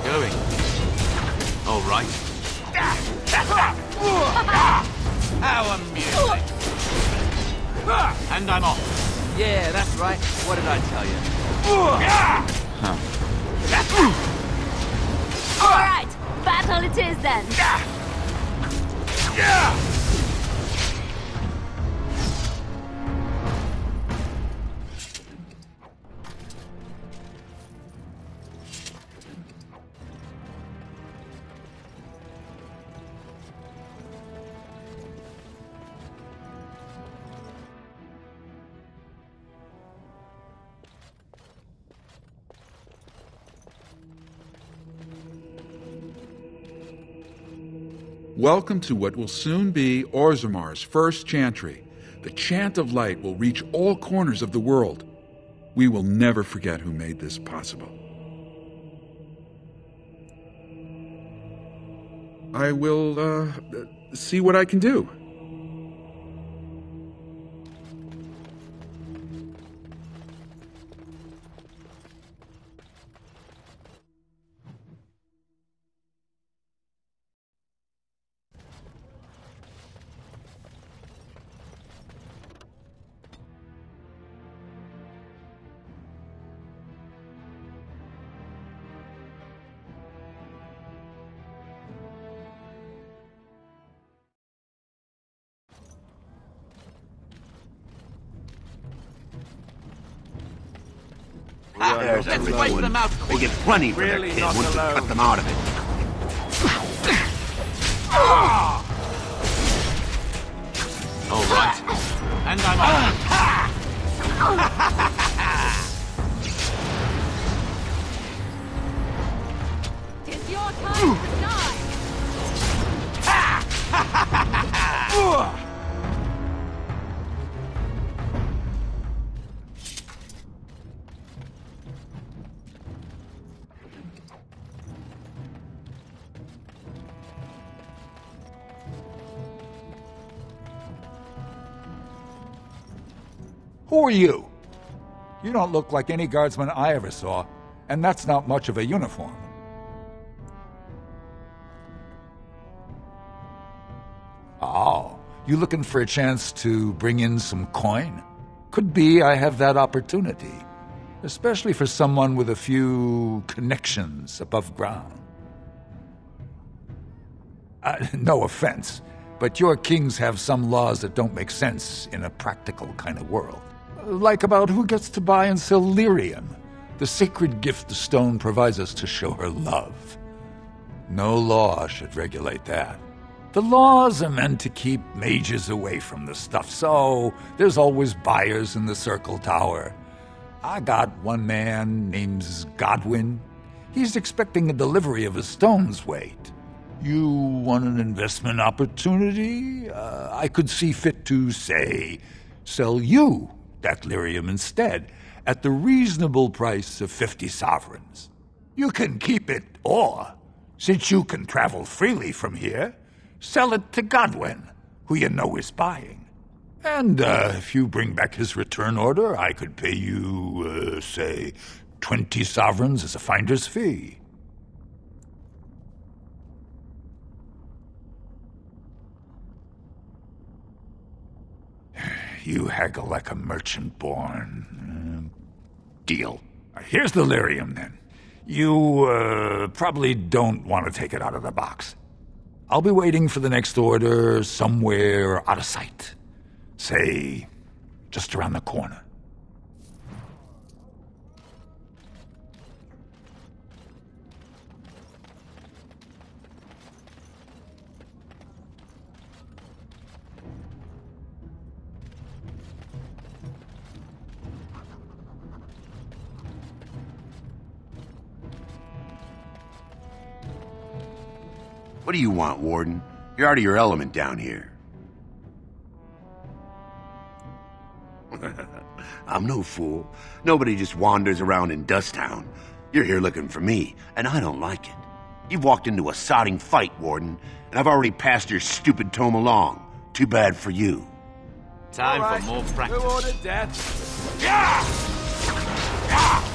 U: Going. All right. How amusing. And I'm off. Yeah, that's right. What did I tell you? Huh.
C: All right, battle it is then.
M: Welcome to what will soon be Orzamar's first chantry. The chant of light will reach all corners of the world. We will never forget who made this possible. I will, see what I can do.
U: Let's wipe them out.
S: They get plenty for their kid once we cut them out of it.
U: All right. And I'm off.
C: It's your time to shine.
D: Who are you? You don't look like any guardsman I ever saw, and that's not much of a uniform. Oh, you looking for a chance to bring in some coin? Could be I have that opportunity, especially for someone with a few connections above ground. No offense, but your kings have some laws that don't make sense in a practical kind of world. Like about who gets to buy and sell lyrium, the sacred gift the stone provides us to show her love. No law should regulate that. The laws are meant to keep mages away from the stuff, so there's always buyers in the Circle Tower. I got one man named Godwin. He's expecting a delivery of a stone's weight. You want an investment opportunity? I could see fit to, say, sell you that lyrium instead, at the reasonable price of 50 sovereigns. You can keep it, or, since you can travel freely from here, sell it to Godwin, who you know is buying. And if you bring back his return order, I could pay you, say, 20 sovereigns as a finder's fee. You haggle like a merchant born. Deal. Here's the lyrium, then. You probably don't want to take it out of the box. I'll be waiting for the next order somewhere out of sight. Say, just around the corner.
K: What do you want, Warden? You're out of your element down here. I'm no fool. Nobody just wanders around in Dusttown. You're here looking for me, and I don't like it. You've walked into a sodding fight, Warden, and I've already passed your stupid tome along. Too bad for you.
U: Time for more practice.
E: Who ordered death? Yeah! Yeah!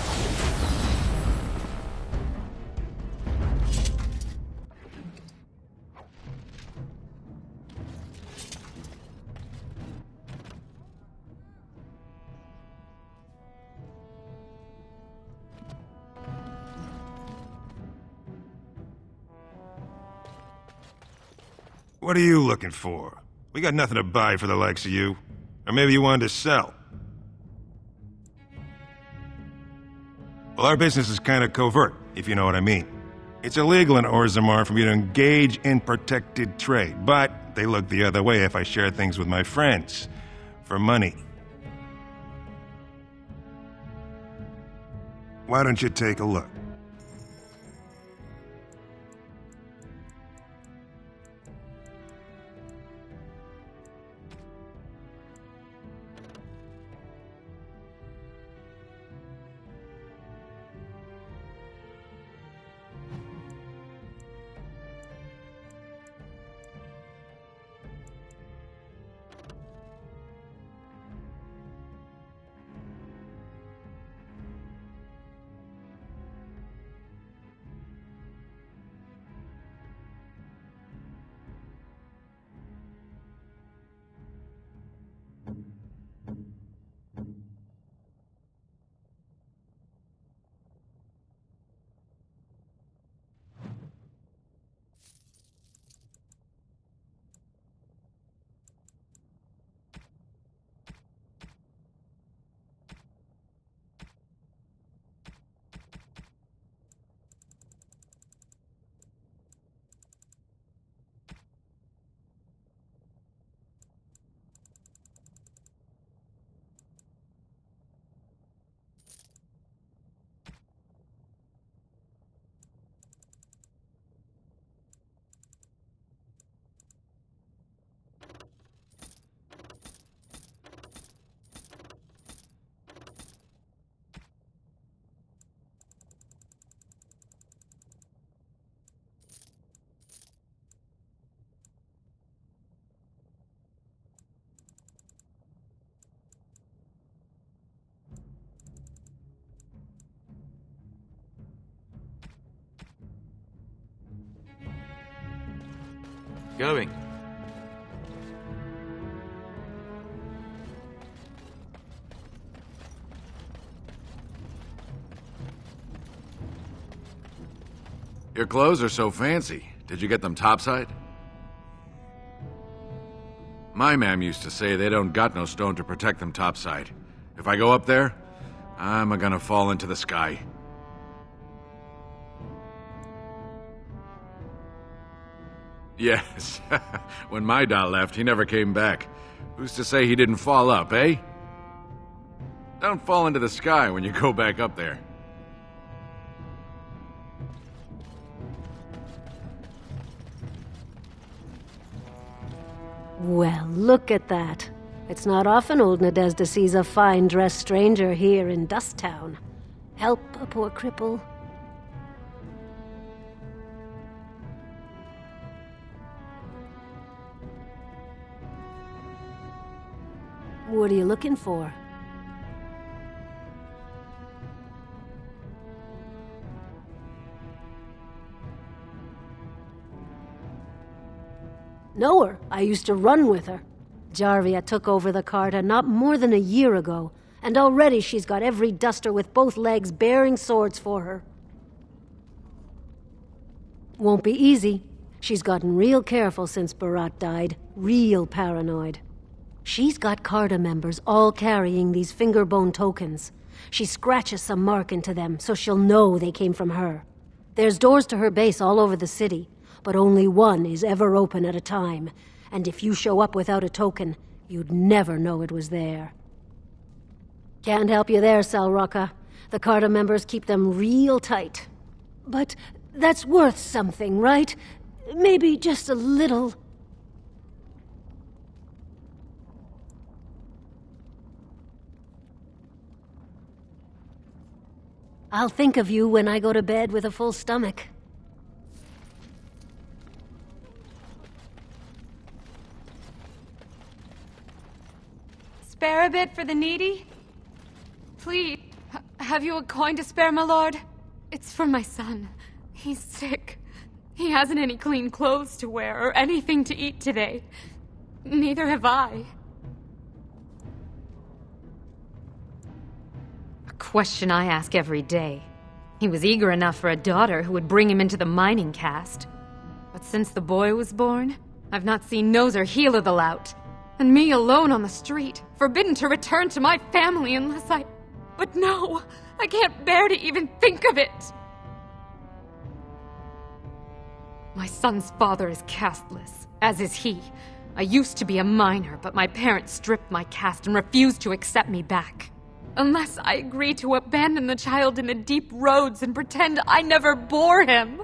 P: What are you looking for? We got nothing to buy for the likes of you. Or maybe you wanted to sell. Well, our business is kind of covert, if you know what I mean. It's illegal in Ozarmar for me to engage in protected trade, but they look the other way if I share things with my friends. For money. Why don't you take a look?
U: Going.
N: Your clothes are so fancy. Did you get them topside? My mam used to say they don't got no stone to protect them topside. If I go up there, I'm gonna fall into the sky. Yes. When my dad left, he never came back. Who's to say he didn't fall up, eh? Don't fall into the sky when you go back up there.
Q: Well, look at that. It's not often old Nadezhda sees a fine-dressed stranger here in Dust Town. Help a poor cripple. What are you looking for? Know her. I used to run with her. Jarvia took over the Carta not more than a year ago, and already she's got every duster with both legs bearing swords for her. Won't be easy. She's gotten real careful since Barat died. Real paranoid. She's got Carta members all carrying these fingerbone tokens. She scratches some mark into them so she'll know they came from her. There's doors to her base all over the city, but only one is ever open at a time, and if you show up without a token, you'd never know it was there. Can't help you there, Salraka. The Carta members keep them real tight. But that's worth something, right? Maybe just a little. I'll think of you when I go to bed with a full stomach.
R: Spare a bit for the needy? Please, have you a coin to spare, my lord? It's for my son. He's sick. He hasn't any clean clothes to wear or anything to eat today. Neither have I. A question I ask every day. He was eager enough for a daughter who would bring him into the mining caste. But since the boy was born, I've not seen nose or heel of the lout. And me alone on the street, forbidden to return to my family unless I... But no, I can't bear to even think of it. My son's father is casteless, as is he. I used to be a miner, but my parents stripped my caste and refused to accept me back. Unless I agree to abandon the child in the deep roads and pretend I never bore him.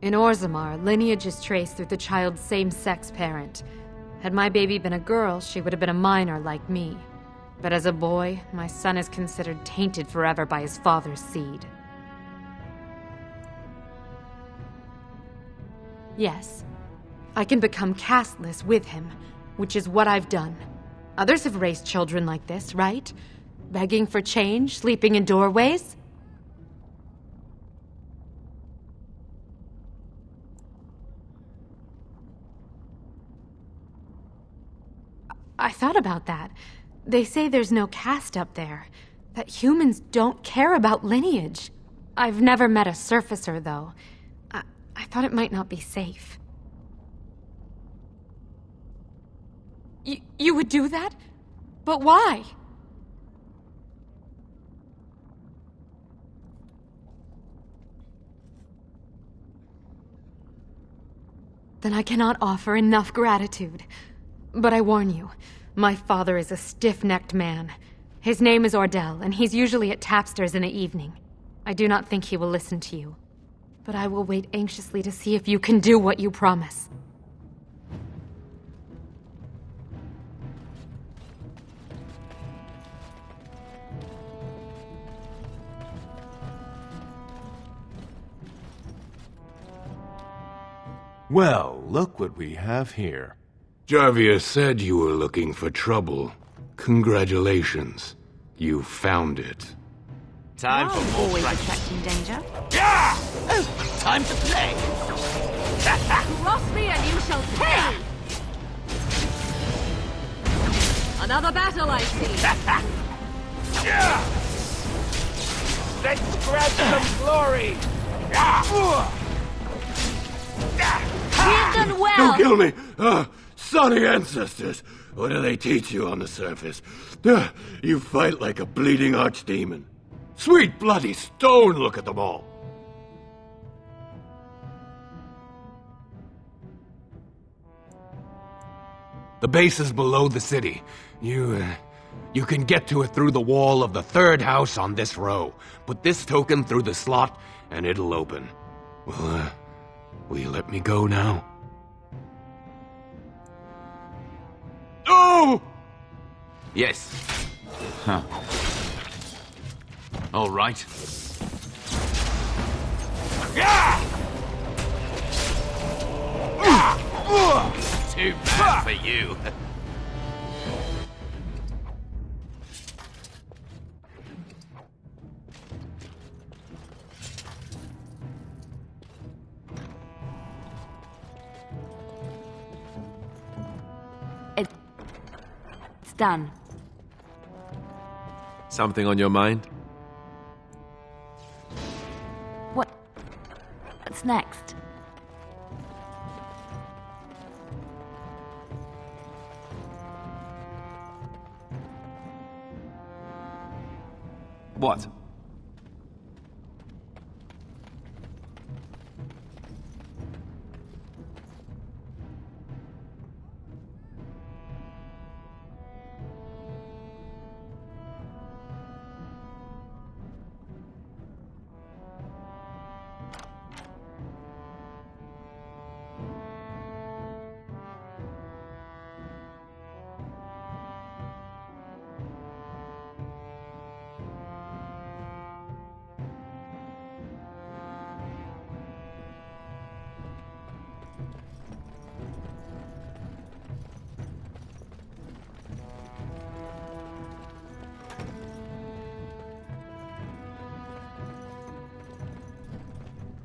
R: In Ozarmar, lineage is traced through the child's same-sex parent. Had my baby been a girl, she would have been a minor like me. But as a boy, my son is considered tainted forever by his father's seed. Yes, I can become casteless with him, which is what I've done. Others have raised children like this, right? Begging for change, sleeping in doorways? I thought about that. They say there's no caste up there, that humans don't care about lineage. I've never met a surfacer, though. I thought it might not be safe. You would do that? But why? Then I cannot offer enough gratitude. But I warn you, my father is a stiff-necked man. His name is Ordell, and he's usually at tapsters in the evening. I do not think he will listen to you. But I will wait anxiously to see if you can do what you promise.
Y: Well, look what we have here.
W: Jarvia said you were looking for trouble. Congratulations. You found it.
U: Time for more
C: always
U: practice.
C: attracting danger.
U: Yeah! Time to play.
C: Cross me and you shall pay! Another battle, I see.
U: Yeah! Let's grab some glory.
C: We've done well.
B: Don't kill me! Sunny ancestors! What do they teach you on the surface? You fight like a bleeding archdemon. Sweet bloody stone, look at them all!
Y: The base is below the city. You can get to it through the wall of the third house on this row. Put this token through the slot, and it'll open. Well, will you let me go now?
B: Oh!
U: Yes. Huh. All right. Too bad for you.
C: It's done.
A: Something on your mind?
C: What's next?
A: What?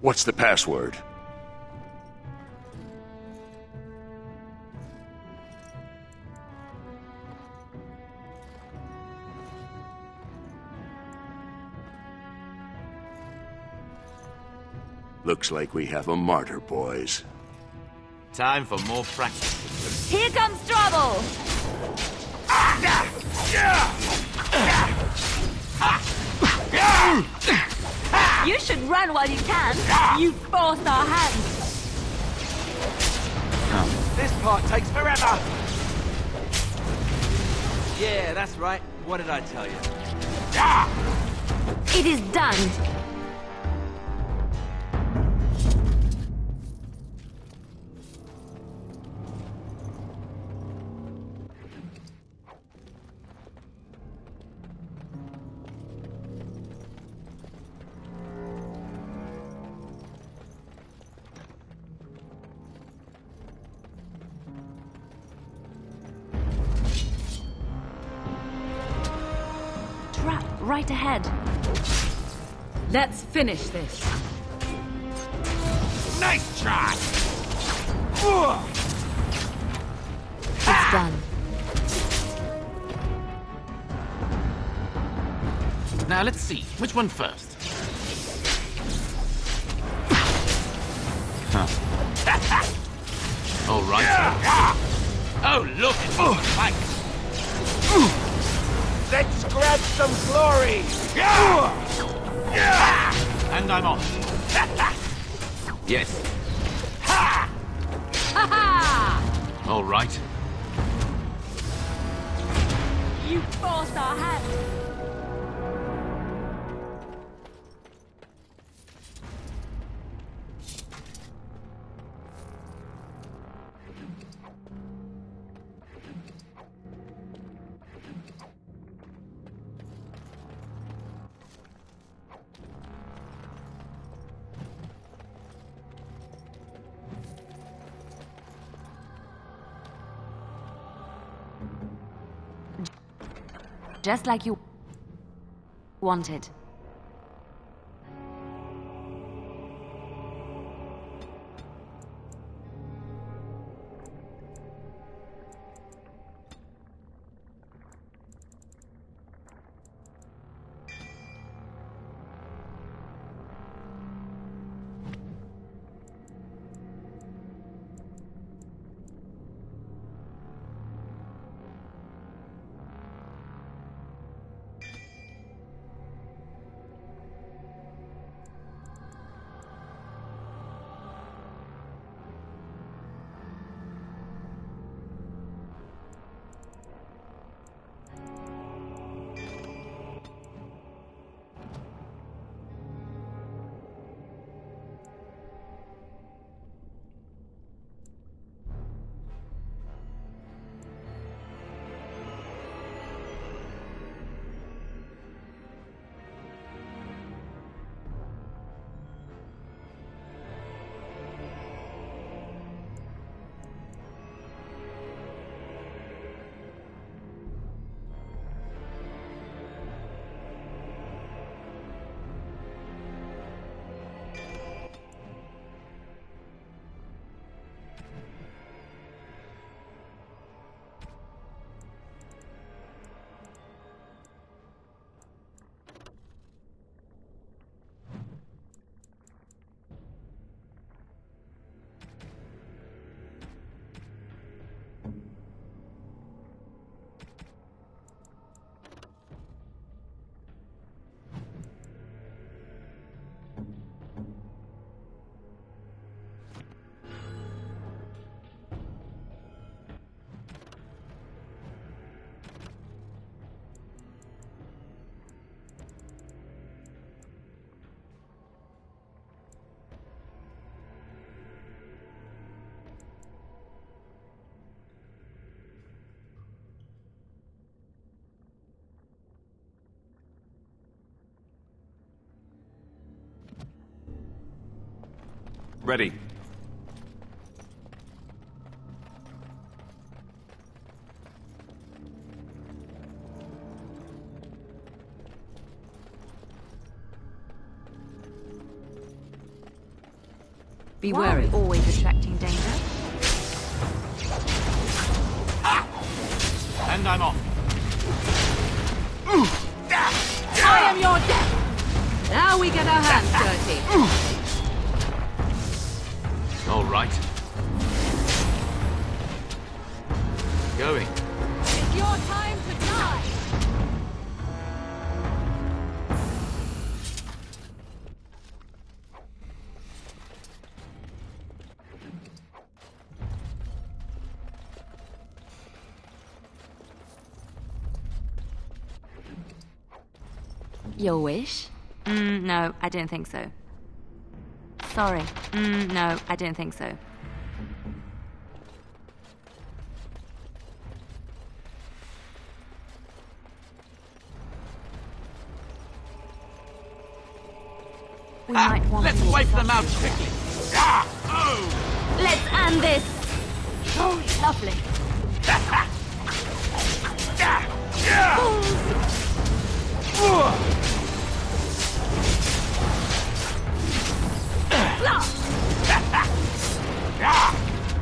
B: What's the password? Looks like we have a martyr, boys.
U: Time for more practice.
C: Here comes trouble! You should run while you can. You forced our hand.
U: This part takes forever. Yeah, that's right. What did I tell you?
C: It is done. Right ahead.
R: Let's finish this.
U: Nice try!
C: It's done.
U: Now let's see. Which one first? All right. Oh, look! It's a fight. Let's grab some glory! And I'm off. Yes.
C: Ha ha!
U: All right.
C: You forced our hand. Just like you wanted.
A: Ready.
R: Be
C: Why are
R: wary.
C: we always attracting danger?
U: And I'm off.
H: I am your death! Now we get our hands dirty.
U: All right. Going.
H: It's your time to die!
C: Your wish? No, I don't think so. Sorry. No, I don't think so. We might want
U: Let's
C: to
U: wipe
C: walk
U: them out
C: softly.
U: quickly. Ah! Oh!
C: Let's end this! Oh, lovely.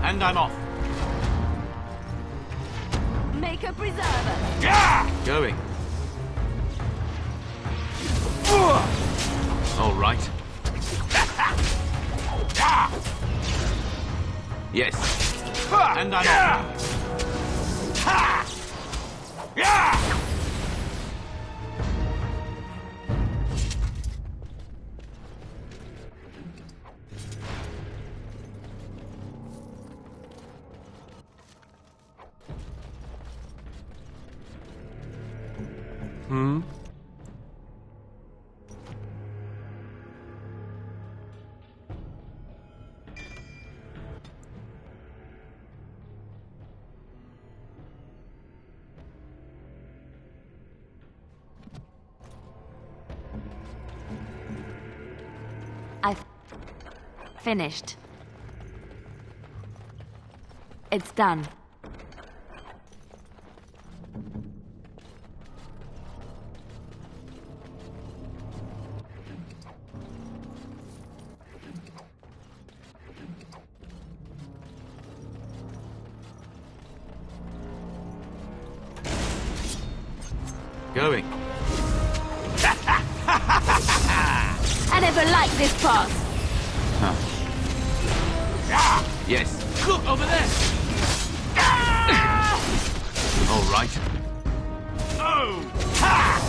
U: And I'm off.
C: Make a preserver.
U: Going. All right. Yes. And I'm off.
C: I've finished. It's done.
U: Going.
C: I never liked this part.
U: Yes. Look over there. All right. Oh! Ha!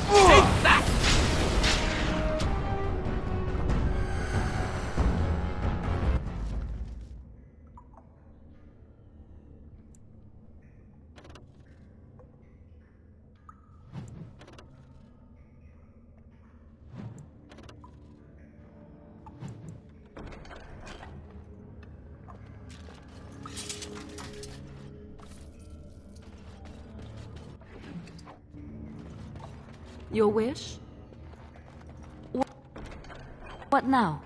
U: Take that!
H: Your wish?
C: What now?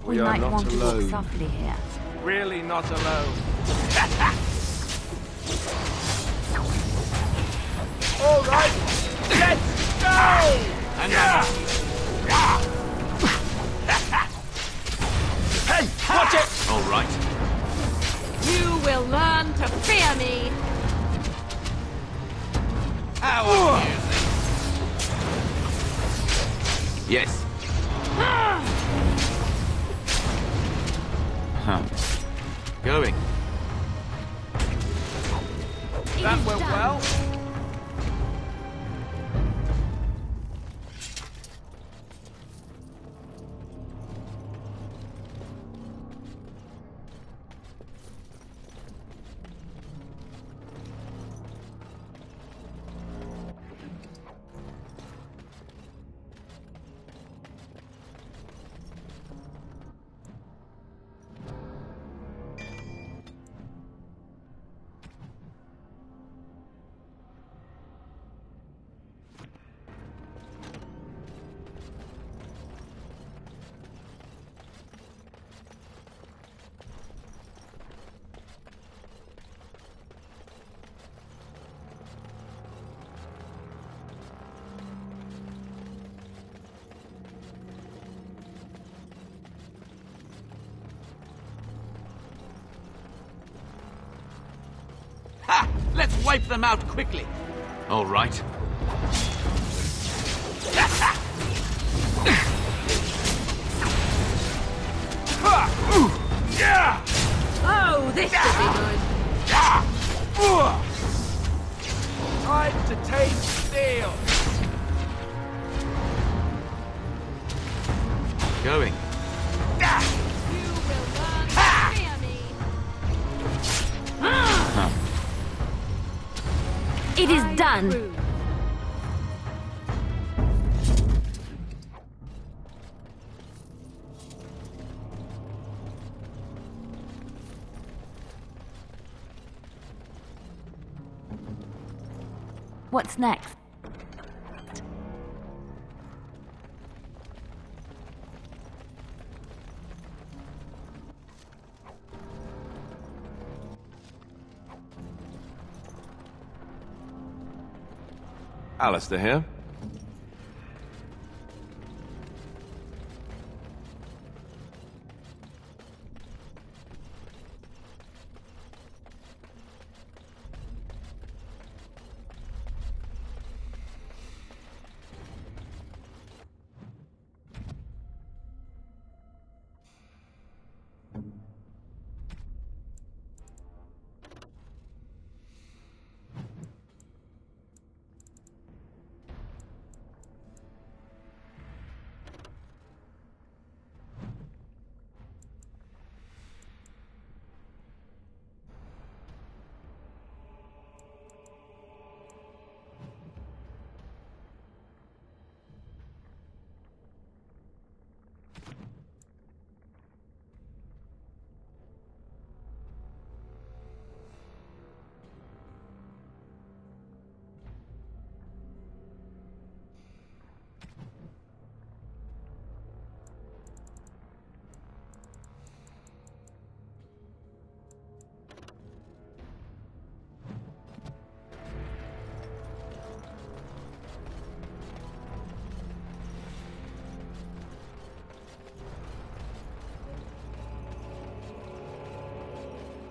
C: We
A: are
C: might
A: not
C: want to
A: alone.
C: walk softly here.
A: Really not alone.
U: All right, let's go! And
H: Hey, watch it!
U: all right.
H: You will learn to fear me!
U: How amusing. Yes. Huh. Going.
H: That went well.
U: wipe them out quickly.
Y: All right.
H: Oh, this should be good.
E: Time to taste steel.
U: Going.
C: It is done. What's next?
A: Alistair here.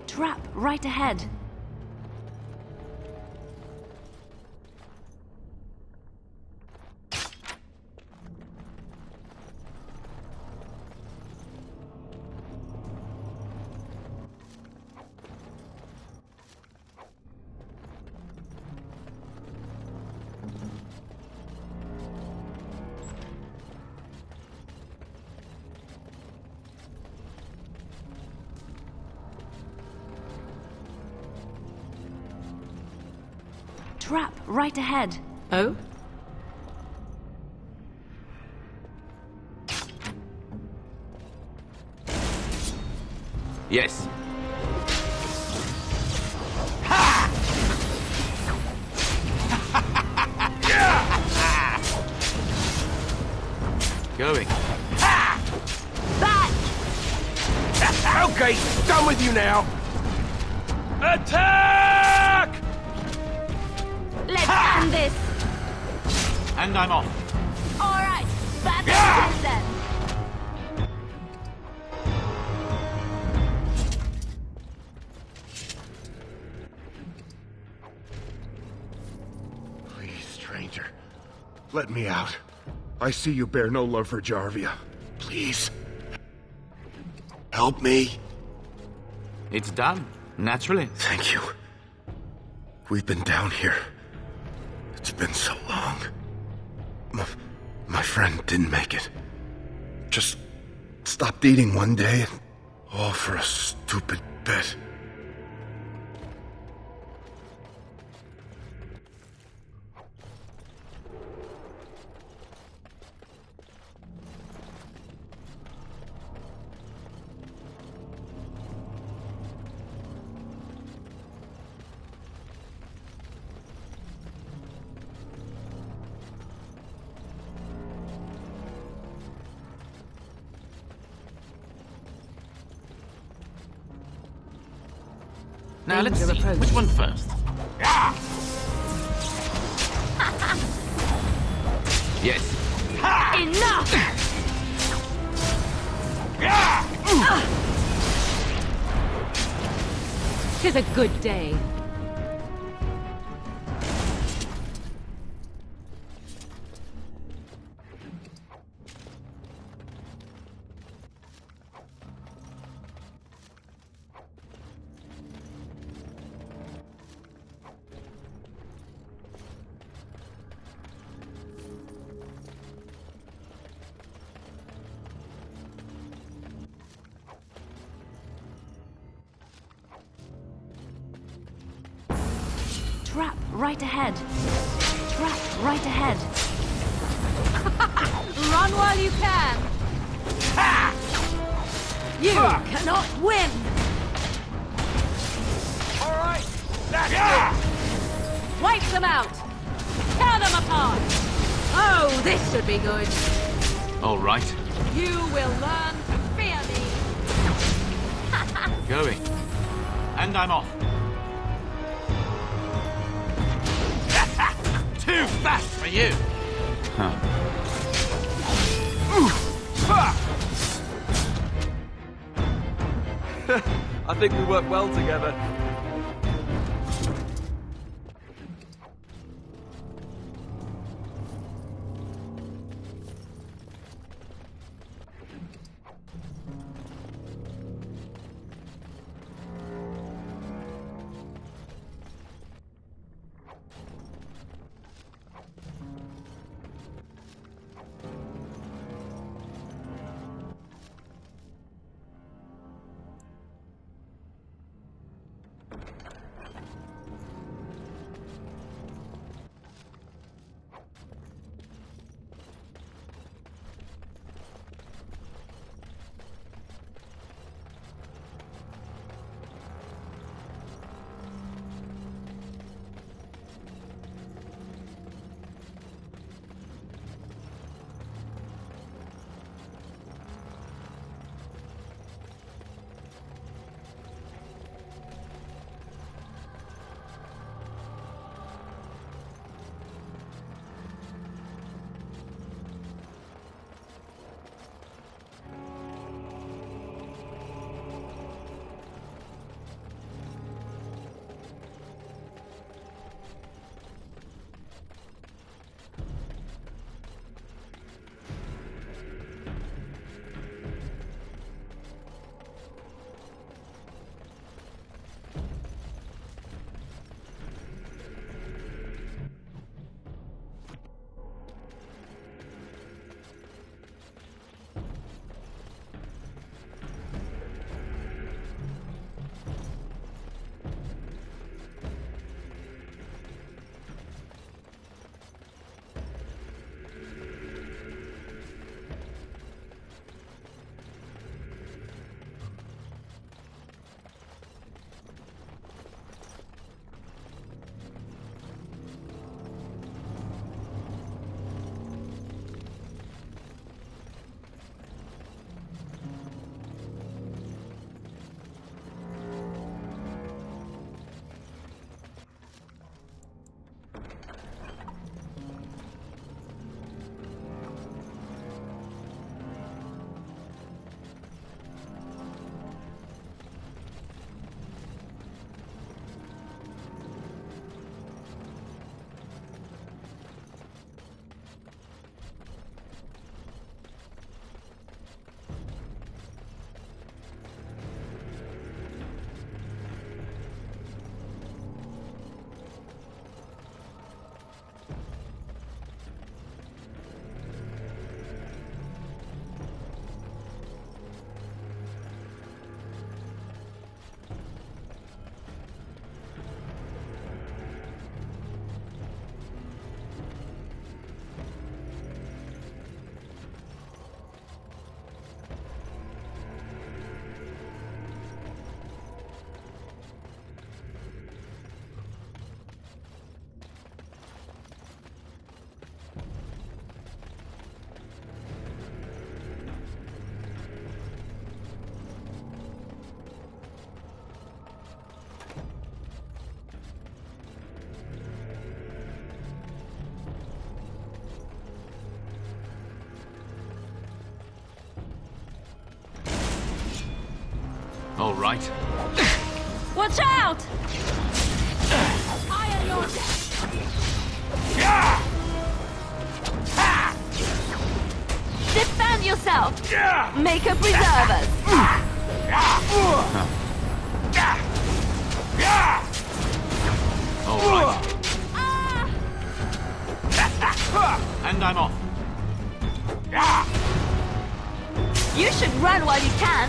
C: Trap right ahead. Trap right ahead.
H: Oh?
Y: Yes. Going.
C: Back!
E: Okay, done with you now. Attack!
C: Let's end this.
U: And I'm off.
C: All right, back to then.
B: Please, stranger. Let me out. I see you bear no love for Jarvia. Please. Help me.
U: It's done, naturally.
B: Thank you. We've been down here. It's been so long. My friend didn't make it. Just stopped eating one day, and all for a stupid bet.
U: Now let's see, which one first?
Y: Yes.
C: Enough!
H: Tis a good day.
R: Trap right ahead. Trap right ahead.
H: Run while you can! You cannot win!
U: Alright, that's it!
H: Wipe them out! Tear them apart! Oh, this should be good!
U: All right.
H: You will learn to fear me!
U: Going. And I'm off. Too fast for you!
A: Huh. I think we work well together.
U: All right.
H: Watch out! I am your death!
R: Defend yourself! Maker preserve us!
U: All right. And I'm off.
R: You should run while you can!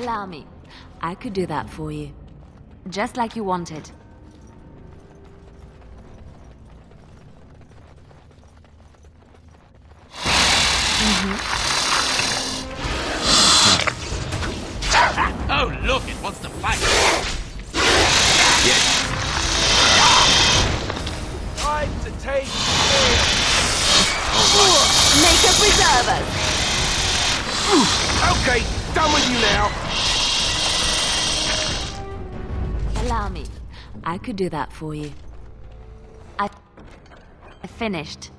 C: Allow me. I could do that for you. Just like you wanted.
U: Oh, look, it wants to fight. Yes.
I: Time to take
H: Make a preserver.
I: Okay, done with you now.
C: Allow me. I could do that for you. I finished.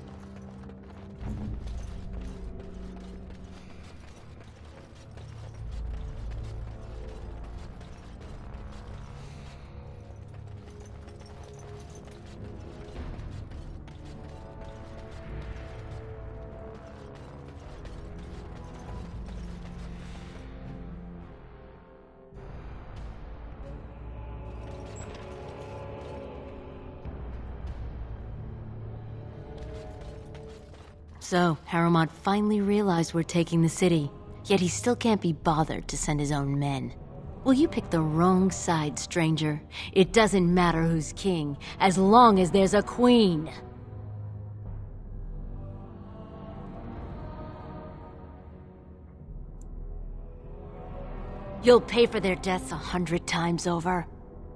C: So, Harrowmont finally realized we're taking the city, yet he still can't be bothered to send his own men. Well, you picked the wrong side, stranger. It doesn't matter who's king, as long as there's a queen. You'll pay for their deaths 100 times over.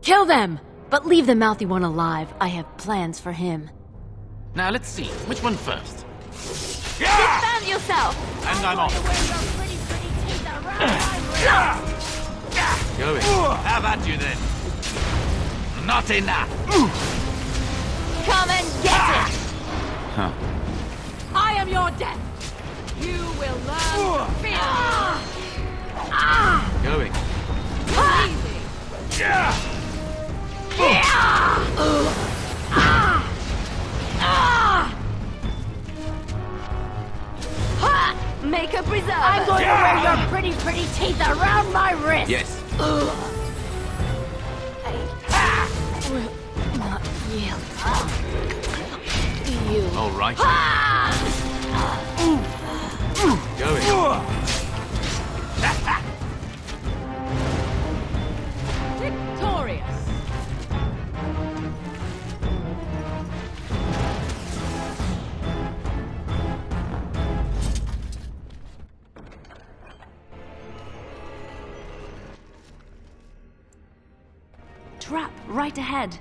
C: Kill them! But leave the mouthy one alive. I have plans for him.
U: Now let's see, which one first?
H: Defend yourself!
U: And I'm off. Going. How about you then? Not enough.
H: Come and get it!
U: Huh.
H: I am your death! You will learn to fear!
U: Going.
H: Make a preserver! I'm going to wear your pretty teeth around my wrist!
U: Yes.
H: Will not yield. You.
U: All right. Going.
H: Victorious!
C: Trap right ahead.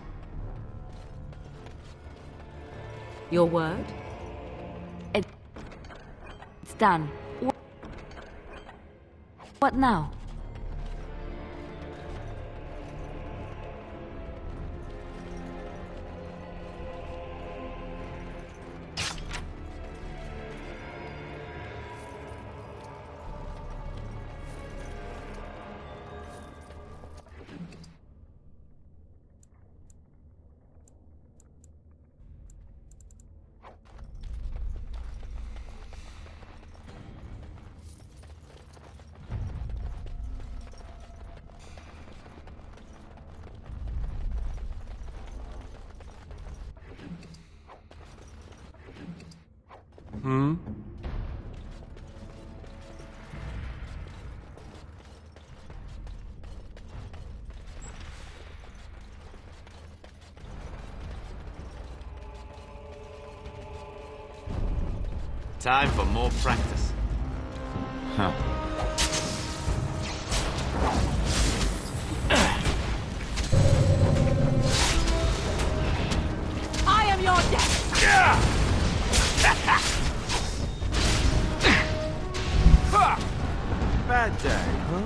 C: Your word? It's done. What now?
U: Time for more practice. Huh.
H: I am your death!
I: Bad day, huh?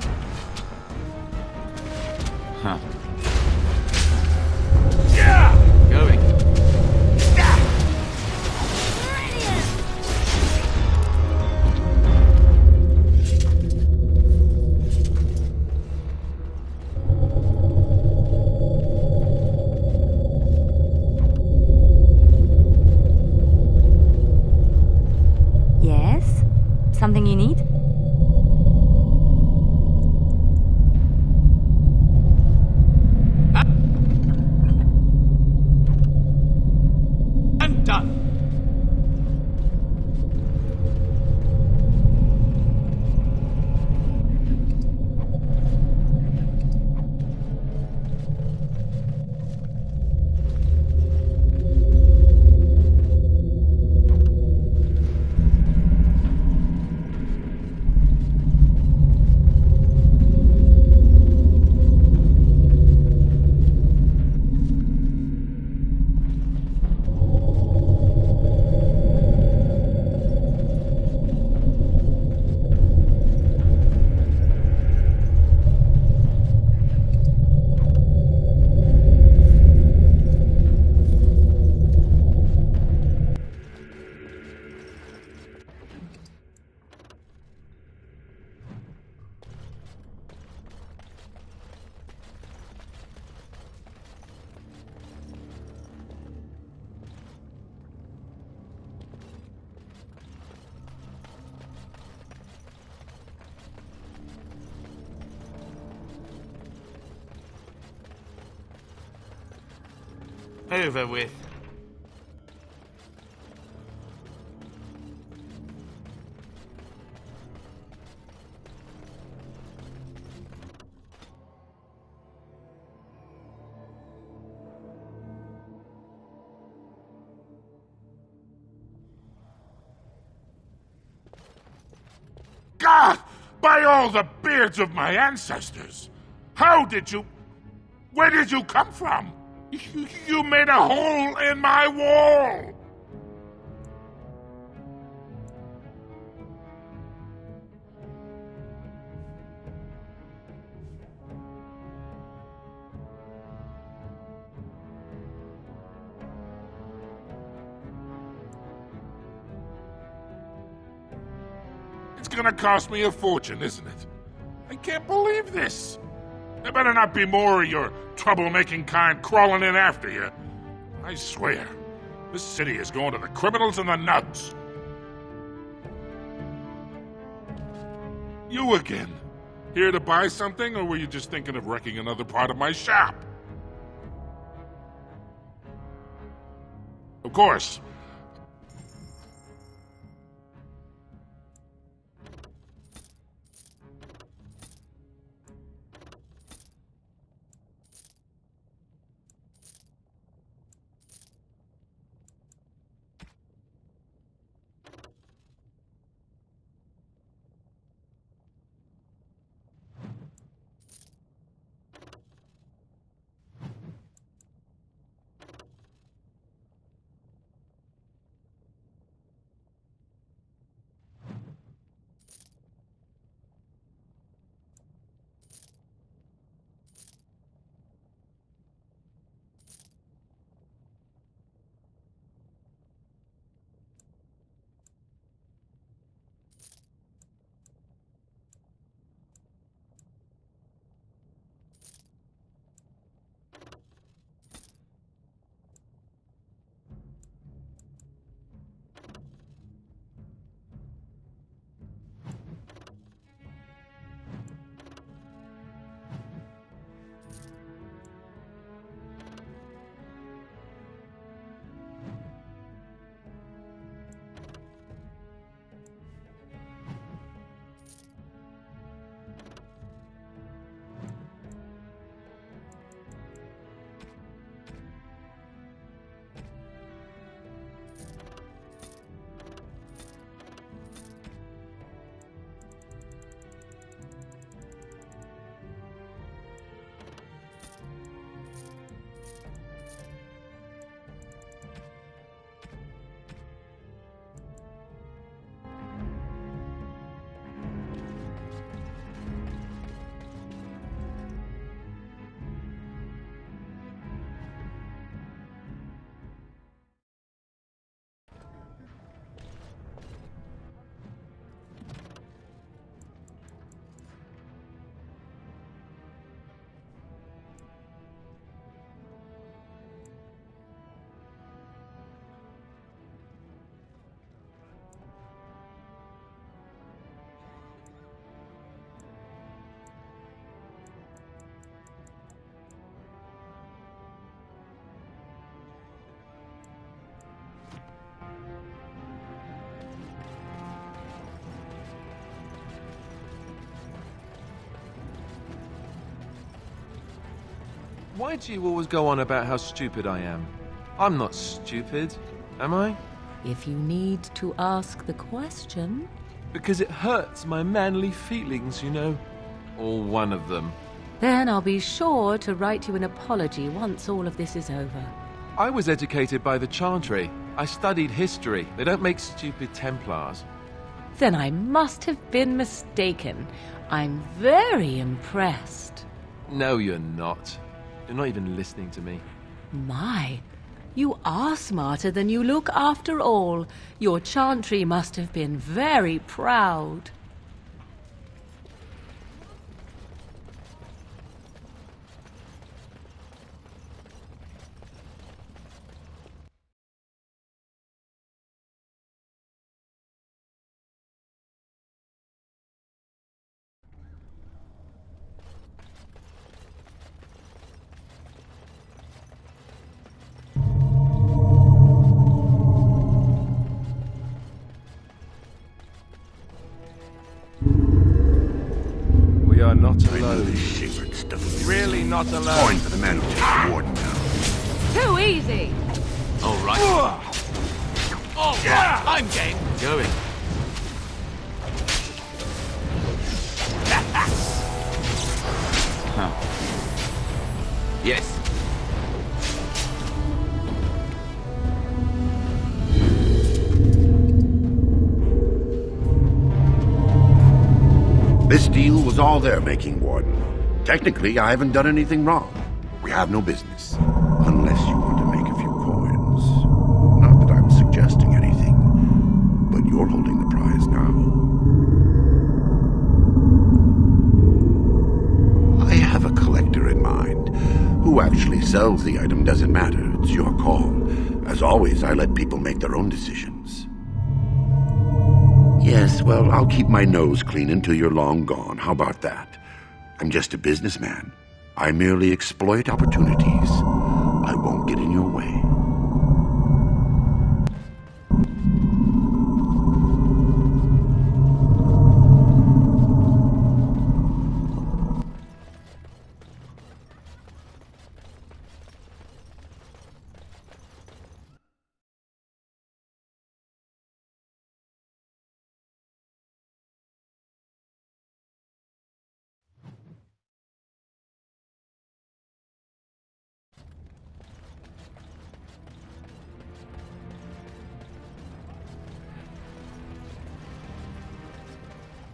U: Huh. Going.
C: Yes? Something you need?
U: Over with.
J: God! By all the beards of my ancestors! How did you... Where did you come from? You made a hole in my wall! It's gonna cost me a fortune, isn't it? I can't believe this! There better not be more of your troublemaking kind crawling in after you. I swear, this city is going to the criminals and the nuts. You again. Here to buy something, or were you just thinking of wrecking another part of my shop? Of course.
A: Why do you always go on about how stupid I am? I'm not stupid, am I?
F: If you need to ask the question...
A: Because it hurts my manly feelings, you know. Or one of them.
F: Then I'll be sure to write you an apology once all of this is over.
A: I was educated by the Chantry. I studied history. They don't make stupid Templars.
F: Then I must have been mistaken. I'm very impressed.
A: No, you're not. You're not even listening to me.
F: My, you are smarter than you look after all. Your Chantry must have been very proud.
A: We are not alone.
N: Really not alone.
K: Coin for the man who takes the warden down.
H: Too easy!
U: All right. Oh, yeah. I'm game.
A: Going.
U: Yes.
K: This deal was all their making, Warden. Technically, I haven't done anything wrong. We have no business. Unless you want to make a few coins. Not that I'm suggesting anything, but you're holding the prize now. I have a collector in mind. Who actually sells the item doesn't matter. It's your call. As always, I let people make their own decisions. Yes, well, I'll keep my nose clean until you're long gone. How about that? I'm just a businessman. I merely exploit opportunities. I won't get in your way.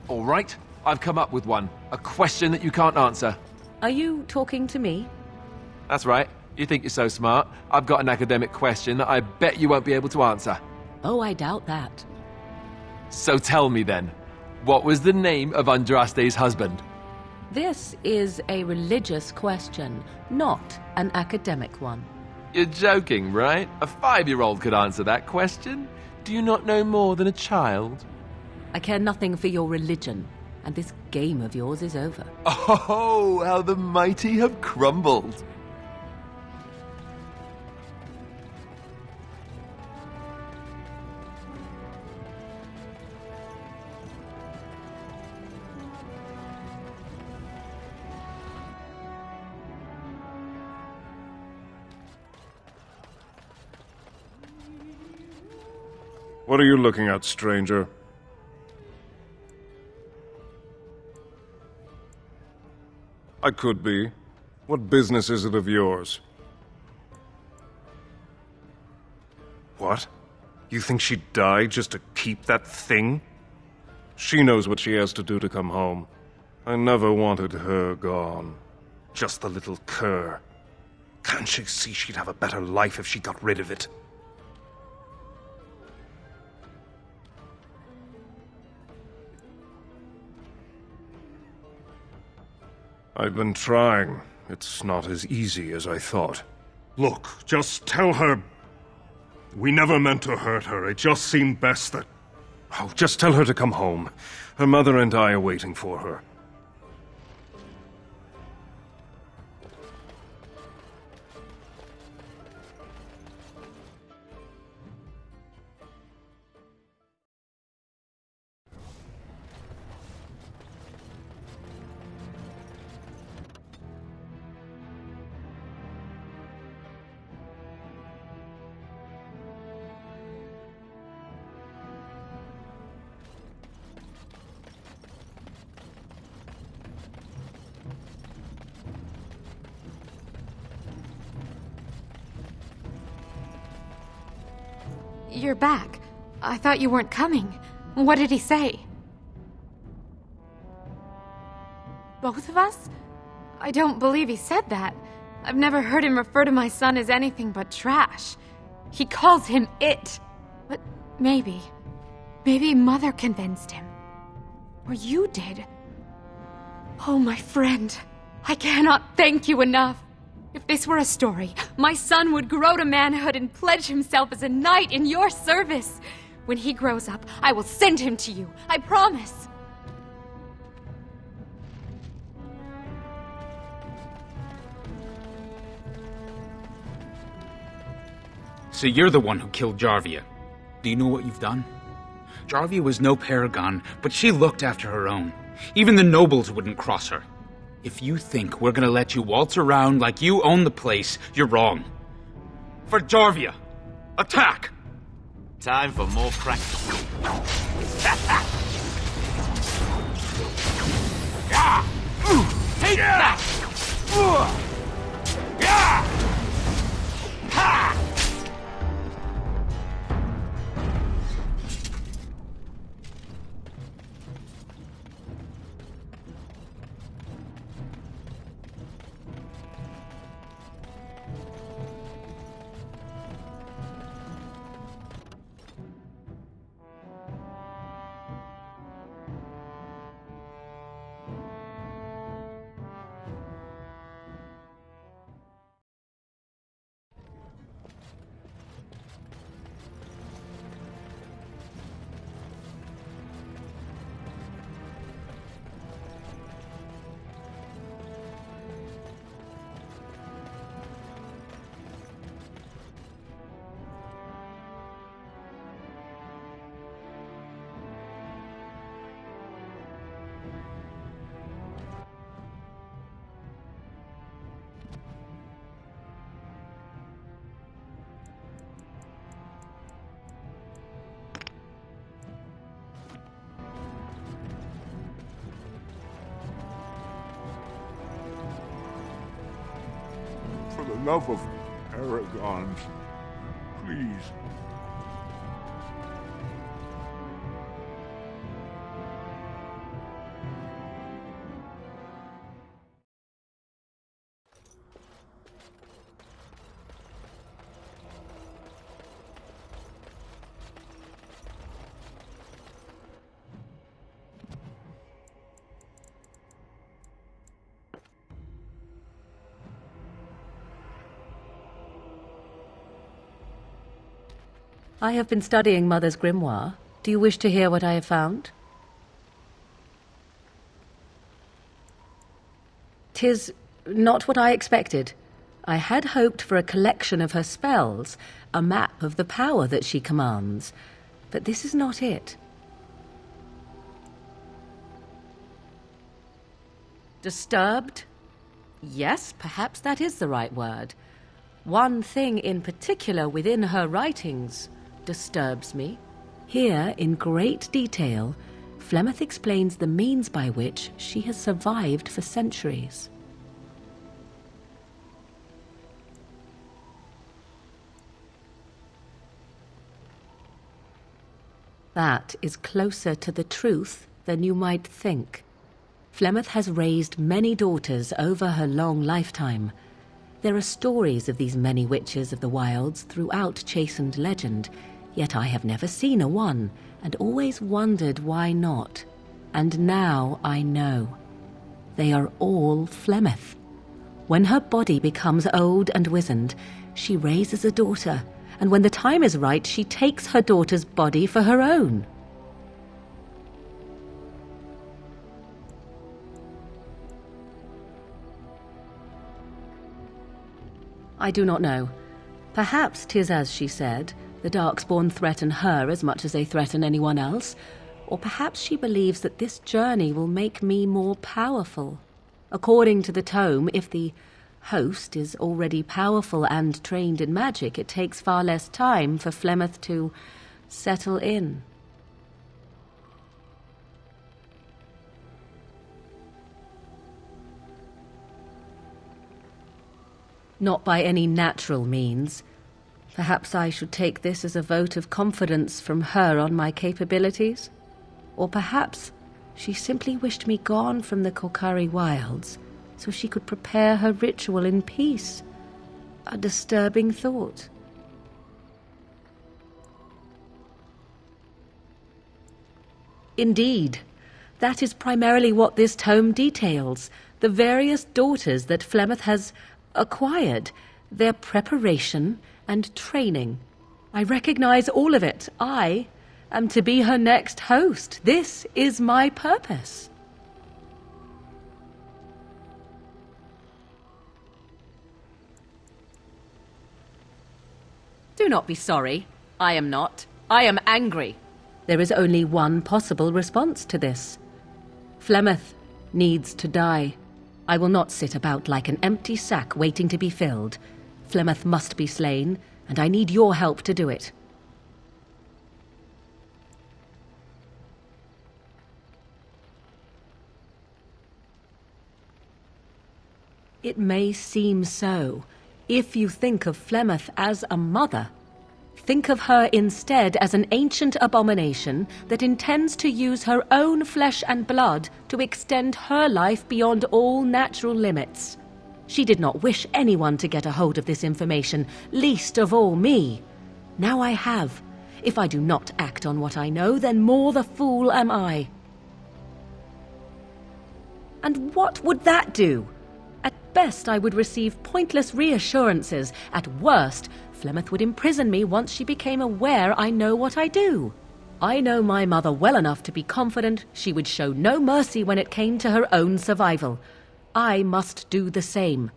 A: All right, I've come up with one. A question that you can't answer.
F: Are you talking to me?
A: That's right. You think you're so smart. I've got an academic question that I bet you won't be able to answer.
F: Oh, I doubt that.
A: So tell me then, what was the name of Andraste's husband?
F: This is a religious question, not an academic one.
A: You're joking, right? A 5-year-old could answer that question. Do you not know more than a child?
F: I care nothing for your religion, and this game of yours is over.
A: Oh, how the mighty have crumbled.
P: What are you looking at, stranger? I could be. What business is it of yours? What? You think she'd die just to keep that thing? She knows what she has to do to come home. I never wanted her gone. Just the little cur. Can't she see she'd have a better life if she got rid of it? I've been trying. It's not as easy as I thought. Look, just tell her... We never meant to hurt her. It just seemed best that... Oh, just tell her to come home. Her mother and I are waiting for her.
R: You're back. I thought you weren't coming. What did he say? Both of us? I don't believe he said that. I've never heard him refer to my son as anything but trash. He calls him it. But maybe Mother convinced him. Or you did. Oh, my friend. I cannot thank you enough. If this were a story, my son would grow to manhood and pledge himself as a knight in your service. When he grows up, I will send him to you. I promise.
L: So you're the one who killed Jarvia. Do you know what you've done? Jarvia was no paragon, but she looked after her own. Even the nobles wouldn't cross her. If you think we're gonna let you waltz around like you own the place, you're wrong. For Jarvia, attack!
U: Time for more practice. Take that!
J: For the love of Aragons, please.
F: I have been studying Mother's grimoire. Do you wish to hear what I have found? 'Tis not what I expected. I had hoped for a collection of her spells, a map of the power that she commands. But this is not it. Disturbed? Yes, perhaps that is the right word. One thing in particular within her writings disturbs me. Here, in great detail, Flemeth explains the means by which she has survived for centuries. That is closer to the truth than you might think. Flemeth has raised many daughters over her long lifetime. There are stories of these many witches of the wilds throughout chastened legend, yet I have never seen a one, and always wondered why not. And now I know. They are all Flemeth. When her body becomes old and wizened, she raises a daughter, and when the time is right, she takes her daughter's body for her own. I do not know. Perhaps 'tis as she said, the Darkspawn threaten her as much as they threaten anyone else, or perhaps she believes that this journey will make me more powerful. According to the tome, if the host is already powerful and trained in magic, it takes far less time for Flemeth to settle in. Not by any natural means. Perhaps I should take this as a vote of confidence from her on my capabilities? Or perhaps she simply wished me gone from the Korcari wilds so she could prepare her ritual in peace. A disturbing thought. Indeed, that is primarily what this tome details, the various daughters that Flemeth has acquired, their preparation and training. I recognize all of it. I am to be her next host. This is my purpose. Do not be sorry. I am not. I am angry. There is only one possible response to this. Flemeth needs to die. I will not sit about like an empty sack waiting to be filled. Flemeth must be slain, and I need your help to do it. It may seem so. If you think of Flemeth as a mother, think of her instead as an ancient abomination that intends to use her own flesh and blood to extend her life beyond all natural limits. She did not wish anyone to get a hold of this information, least of all me. Now I have. If I do not act on what I know, then more the fool am I. And what would that do? At best, I would receive pointless reassurances. At worst, Flemeth would imprison me once she became aware I know what I do. I know my mother well enough to be confident she would show no mercy when it came to her own survival. I must do the same.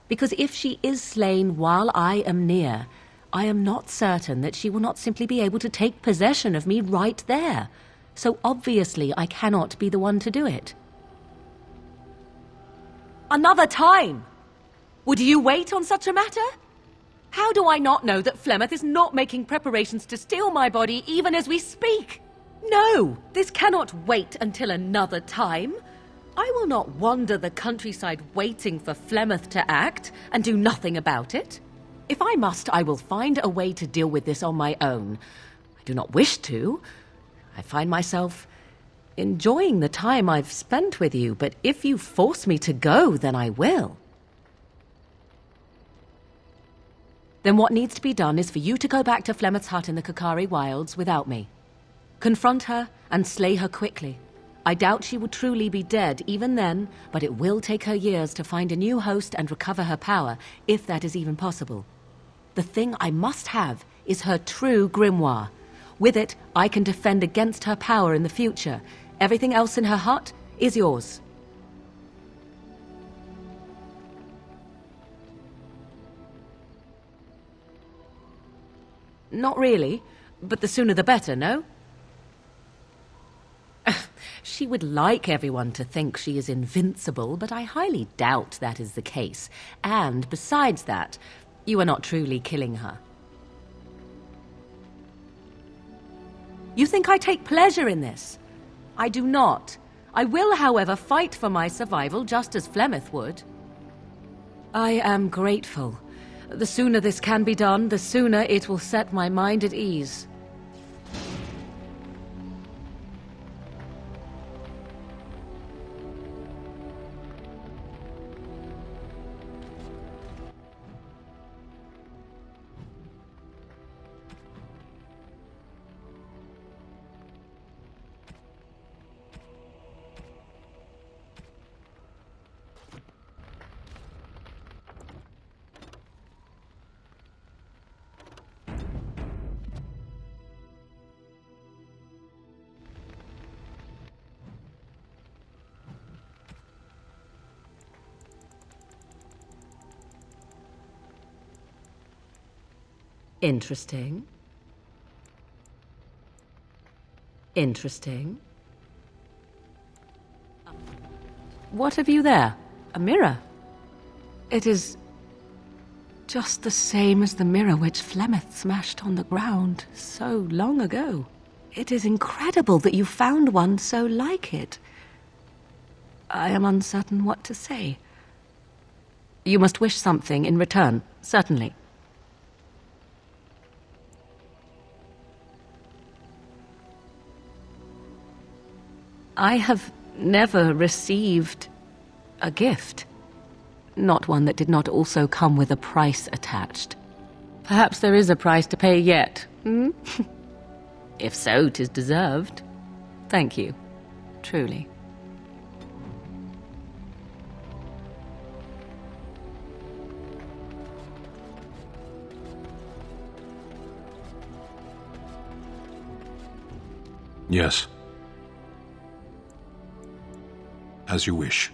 F: Because if she is slain while I am near, I am not certain that she will not simply be able to take possession of me right there. So obviously I cannot be the one to do it. Another time! Would you wait on such a matter? How do I not know that Flemeth is not making preparations to steal my body even as we speak? No, this cannot wait until another time. I will not wander the countryside waiting for Flemeth to act and do nothing about it. If I must, I will find a way to deal with this on my own. I do not wish to. I find myself enjoying the time I've spent with you, but if you force me to go, then I will. Then what needs to be done is for you to go back to Flemeth's hut in the Kakari Wilds without me. Confront her and slay her quickly. I doubt she will truly be dead even then, but it will take her years to find a new host and recover her power, if that is even possible. The thing I must have is her true grimoire. With it, I can defend against her power in the future. Everything else in her hut is yours. Not really, but the sooner the better, no? She would like everyone to think she is invincible, but I highly doubt that is the case. And besides that, you are not truly killing her. You think I take pleasure in this? I do not. I will, however, fight for my survival just as Flemeth would. I am grateful. The sooner this can be done, the sooner it will set my mind at ease. Interesting. Interesting. What have you there? A mirror? It is just the same as the mirror which Flemeth smashed on the ground so long ago. It is incredible that you found one so like it. I am uncertain what to say. You must wish something in return, certainly. I have never received a gift. Not one that did not also come with a price attached. Perhaps there is a price to pay yet, hmm? If so, 'tis deserved. Thank you. Truly.
W: Yes. As you wish.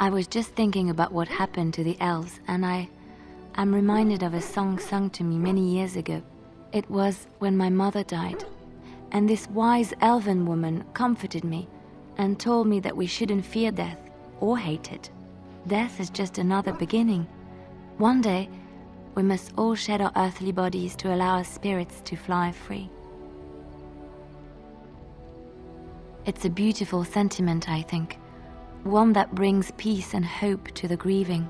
C: I was just thinking about what happened to the elves, and I'm reminded of a song sung to me many years ago. It was when my mother died, and this wise elven woman comforted me and told me that we shouldn't fear death or hate it. Death is just another beginning. One day, we must all shed our earthly bodies to allow our spirits to fly free. It's a beautiful sentiment, I think, one that brings peace and hope to the grieving.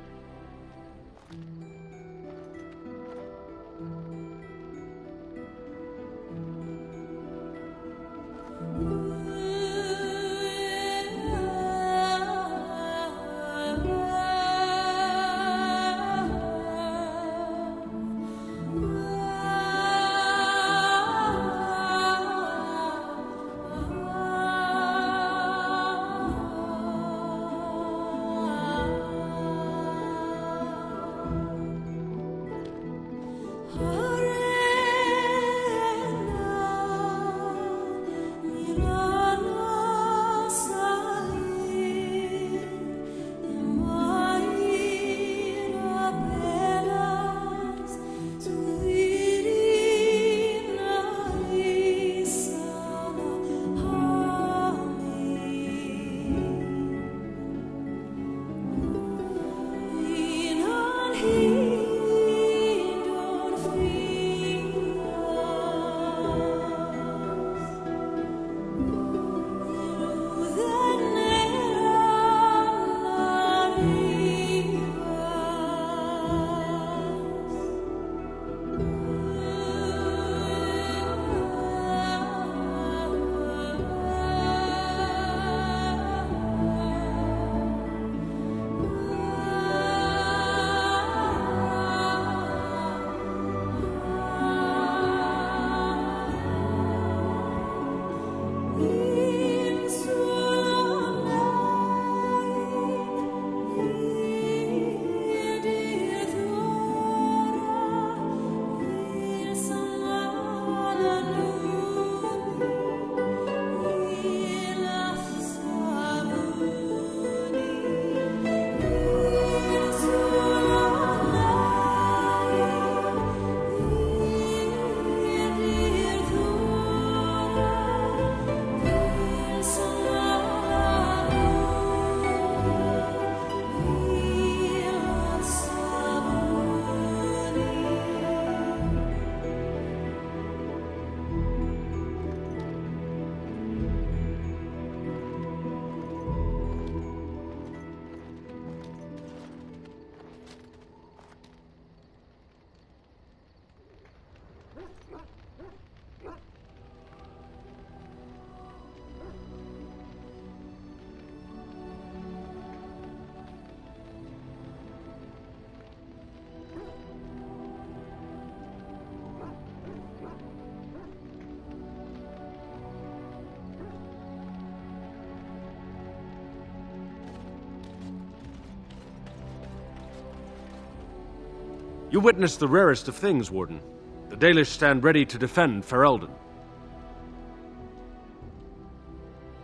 G: You witnessed the rarest of things, Warden. The Dalish stand ready to defend Ferelden.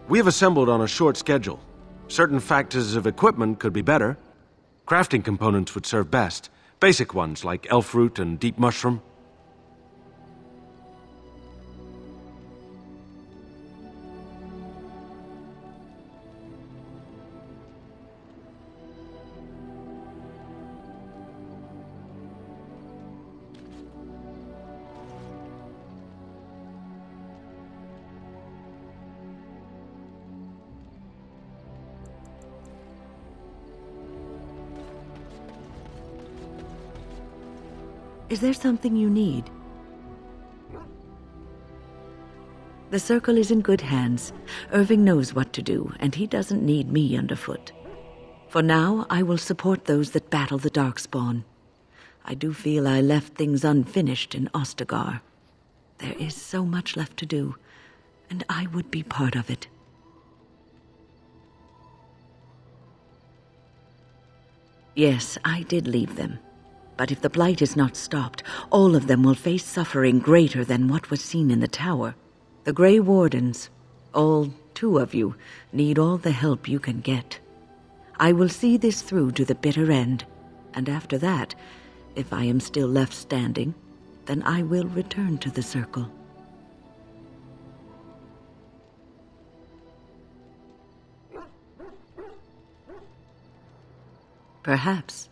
G: We have assembled on a short schedule. Certain factors of equipment could be better. Crafting components would serve best. Basic ones like elf root and deep mushroom.
O: Is there something you need? The Circle is in good hands. Irving knows what to do, and he doesn't need me underfoot. For now, I will support those that battle the Darkspawn. I do feel I left things unfinished in Ostagar. There is so much left to do, and I would be part of it. Yes, I did leave them. But if the Blight is not stopped, all of them will face suffering greater than what was seen in the tower. The Grey Wardens, all 2 of you, need all the help you can get. I will see this through to the bitter end, and after that, if I am still left standing, then I will return to the circle. Perhaps.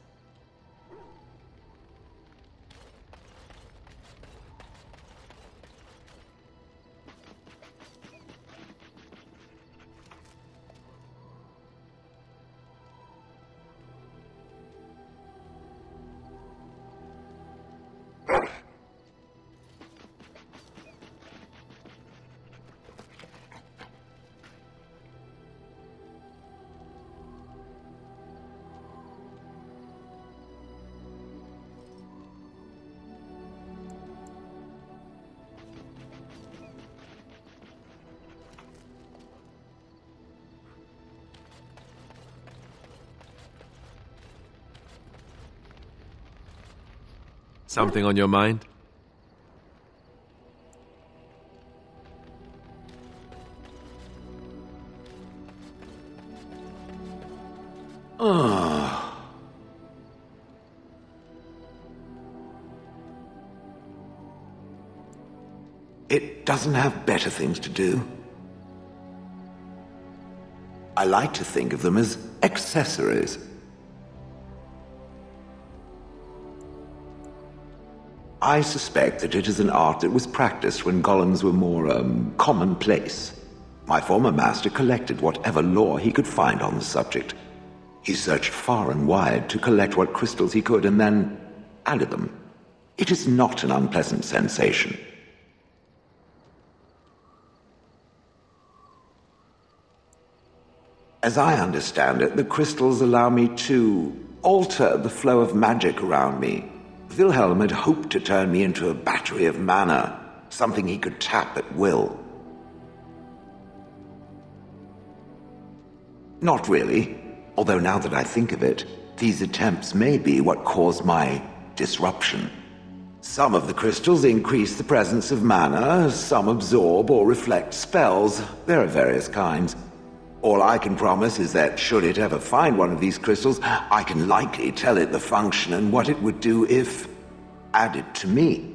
A: Something on your mind?
M: It doesn't have better things to do. I like to think of them as accessories. I suspect that it is an art that was practiced when golems were more, commonplace. My former master collected whatever lore he could find on the subject. He searched far and wide to collect what crystals he could and then added them. It is not an unpleasant sensation. As I understand it, the crystals allow me to alter the flow of magic around me. Wilhelm had hoped to turn me into a battery of mana, something he could tap at will. Not really, although now that I think of it, these attempts may be what caused my disruption. Some of the crystals increase the presence of mana, some absorb or reflect spells. There are various kinds. All I can promise is that should it ever find one of these crystals, I can likely tell it the function and what it would do if added to me.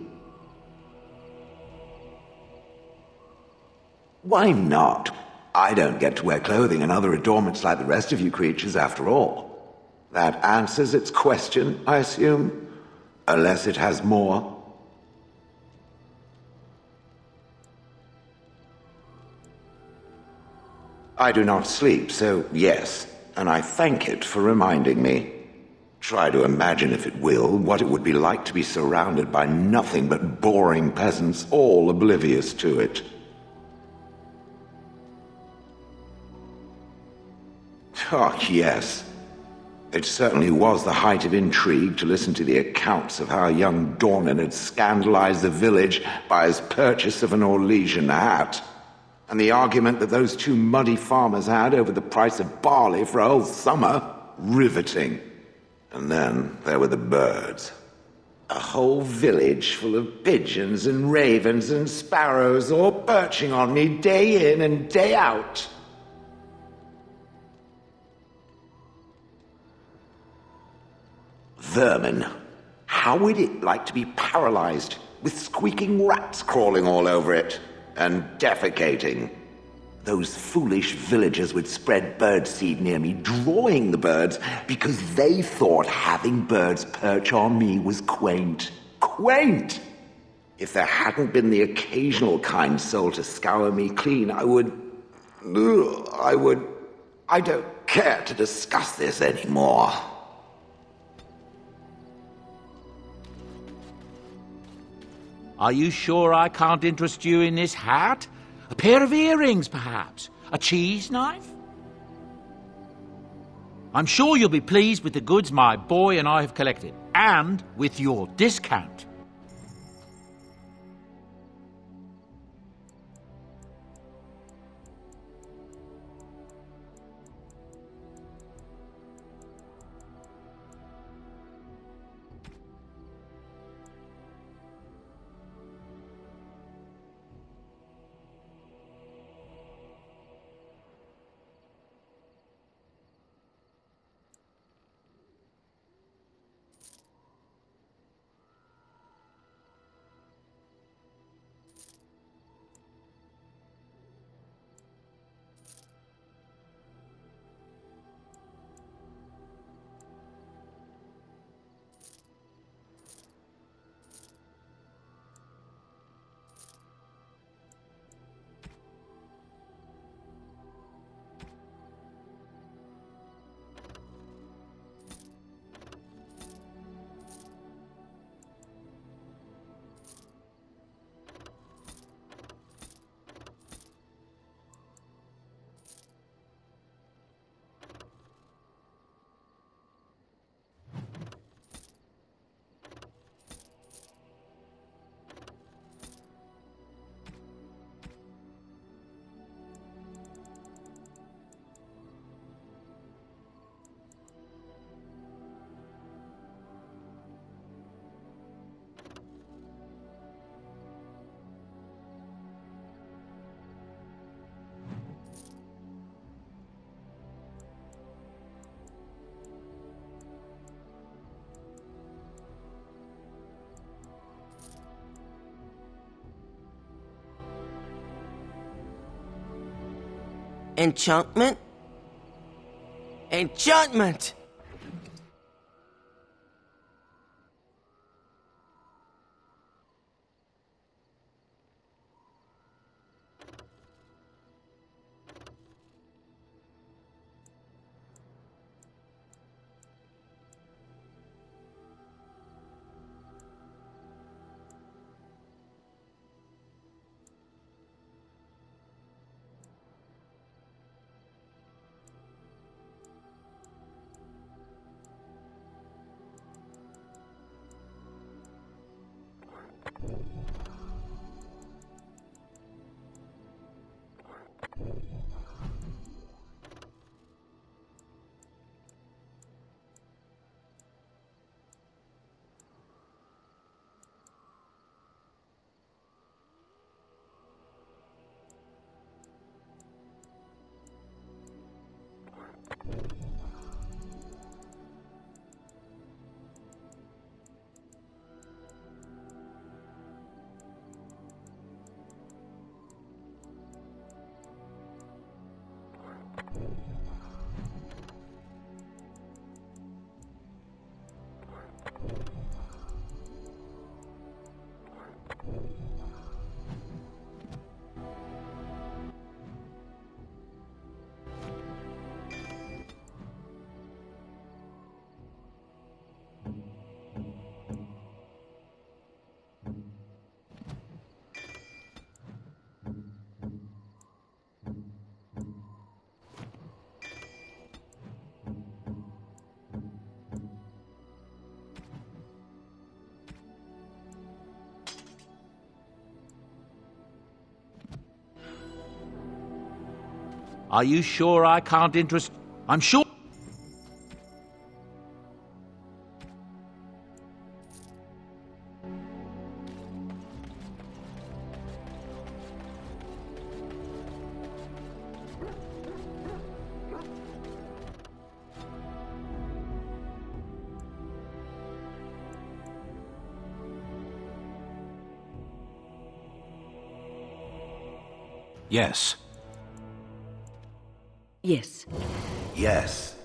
M: Why not? I don't get to wear clothing and other adornments like the rest of you creatures after all. That answers its question, I assume? Unless it has more. I do not sleep, so yes, and I thank it for reminding me. Try to imagine, if it will, what it would be like to be surrounded by nothing but boring peasants, all oblivious to it. Oh, yes. It certainly was the height of intrigue to listen to the accounts of how young Dornan had scandalized the village by his purchase of an Orlesian hat. And the argument that those two muddy farmers had over the price of barley for a whole summer. Riveting. And then there were the birds. A whole village full of pigeons and ravens and sparrows all perching on me day in and day out. Vermin. How would it like to be paralyzed with squeaking rats crawling all over it? And defecating. Those foolish villagers would spread birdseed near me, drawing the birds, because they thought having birds perch on me was quaint. Quaint! If there hadn't been the occasional kind soul to scour me clean, I don't care to discuss this anymore.
U: Are you sure I can't interest you in this hat? A pair of earrings, perhaps? A cheese knife? I'm sure you'll be pleased with the goods my boy and I have collected, and with your discount.
D: Enchantment? Enchantment!
U: Are you sure I can't interest... I'm sure...
W: Yes.
O: Yes.
M: Yes.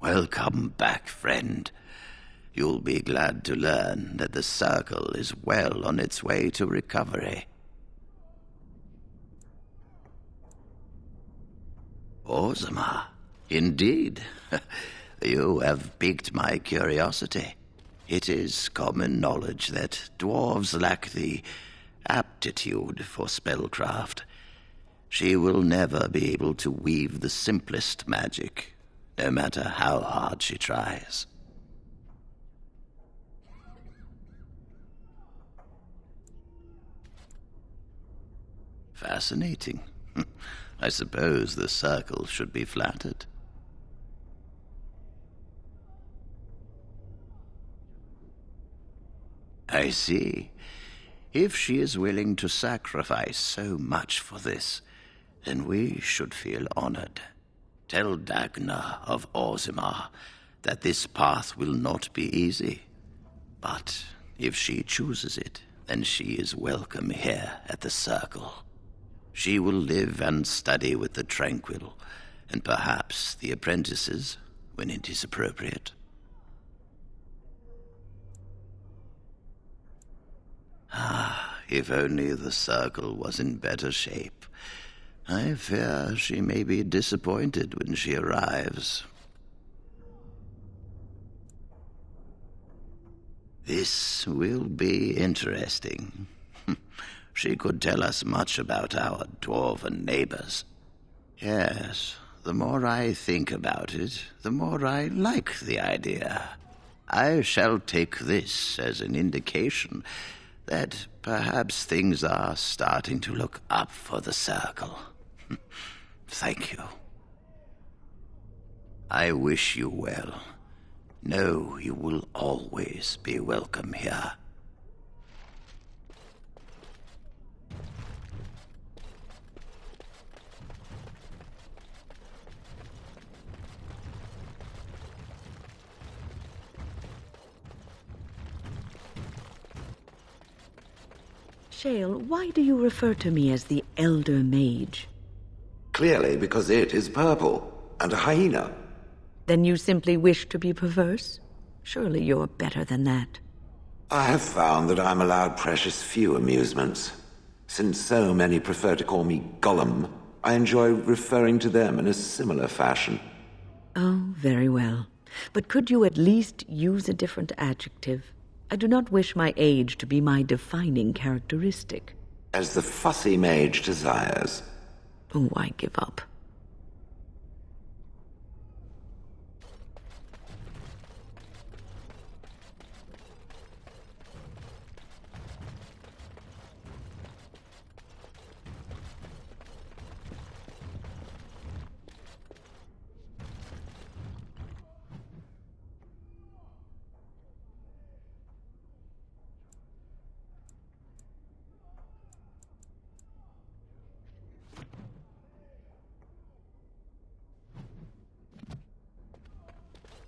K: Welcome back, friend. You'll be glad to learn that the Circle is well on its way to recovery. Ozarmar, indeed. You have piqued my curiosity. It is common knowledge that dwarves lack the aptitude for spellcraft. She will never be able to weave the simplest magic, no matter how hard she tries. Fascinating. I suppose the Circle should be flattered. I see. If she is willing to sacrifice so much for this, then we should feel honored. Tell Dagna of Ozarmar that this path will not be easy. But if she chooses it, then she is welcome here at the Circle. She will live and study with the Tranquil, and perhaps the apprentices, when it is appropriate. Ah, if only the circle was in better shape. I fear she may be disappointed when she arrives. This will be interesting. She could tell us much about our dwarven neighbors. Yes, the more I think about it, the more I like the idea. I shall take this as an indication that perhaps things are starting to look up for the circle. Thank you. I wish you well. Know you will always be welcome here.
O: Shale, why do you refer to me as the Elder Mage?
M: Clearly because it is purple, and a hyena.
O: Then you simply wish to be perverse? Surely you're better than that.
M: I have found that I'm allowed precious few amusements. Since so many prefer to call me Gollum, I enjoy referring to them in a similar fashion.
O: Oh, very well. But could you at least use a different adjective? I do not wish my age to be my defining characteristic.
M: As the fussy mage desires.
O: Oh, I give up.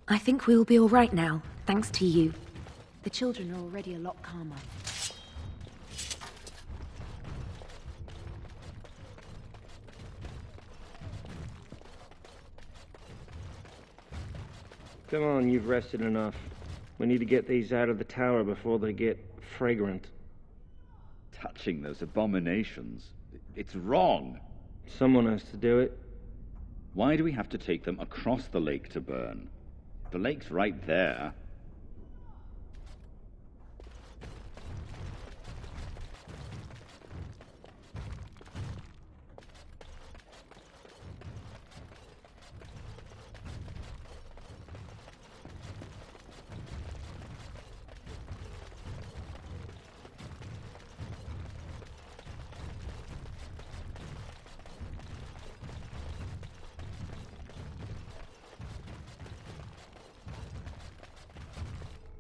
C: I think we'll be all right now, thanks to you. The children are already a lot calmer.
D: Come on, you've rested enough. We need to get these out of the tower before they get fragrant.
S: Touching those abominations. It's wrong.
D: Someone has to do it.
S: Why do we have to take them across the lake to burn? The lake's right there.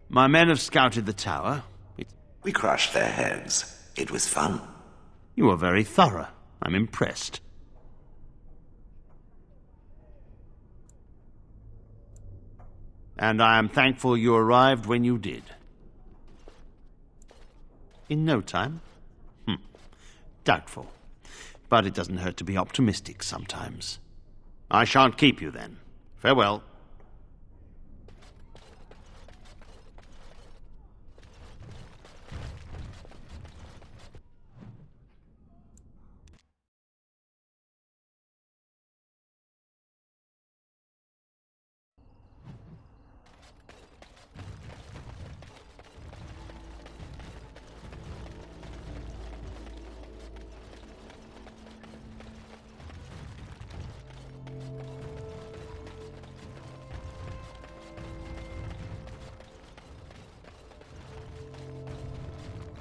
K: My men have scouted the tower.
M: We crushed their heads. It was fun.
K: You are very thorough. I'm impressed. And I am thankful you arrived when you did. In no time? Doubtful. But it doesn't hurt to be optimistic sometimes. I shan't keep you then. Farewell.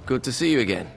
T: Good to see you again.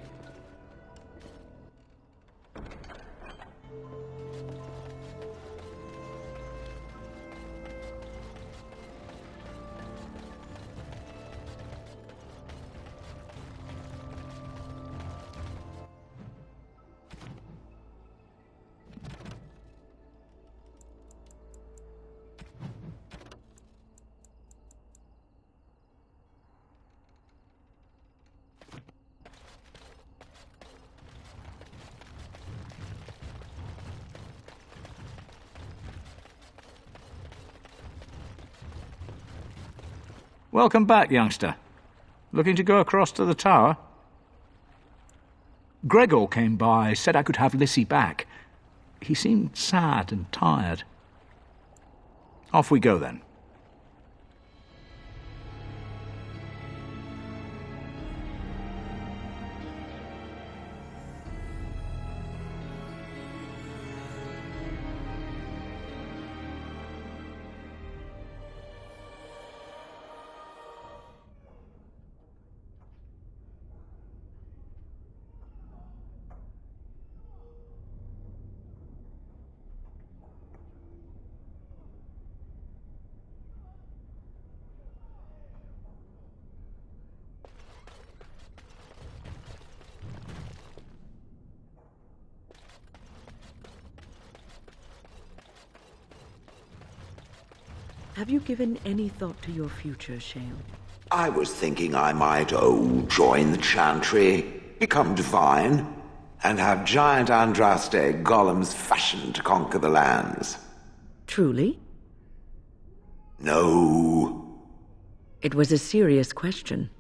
V: Welcome back, youngster. Looking to go across to the tower?
E: Gregor came by, said I could have Lissy back. He seemed sad and tired. Off we go, then.
O: Have you given any thought to your future, Shale?
M: I was thinking I might, join the chantry, become divine, and have giant Andraste golems fashioned to conquer the lands.
O: Truly?
M: No.
O: It was a serious question.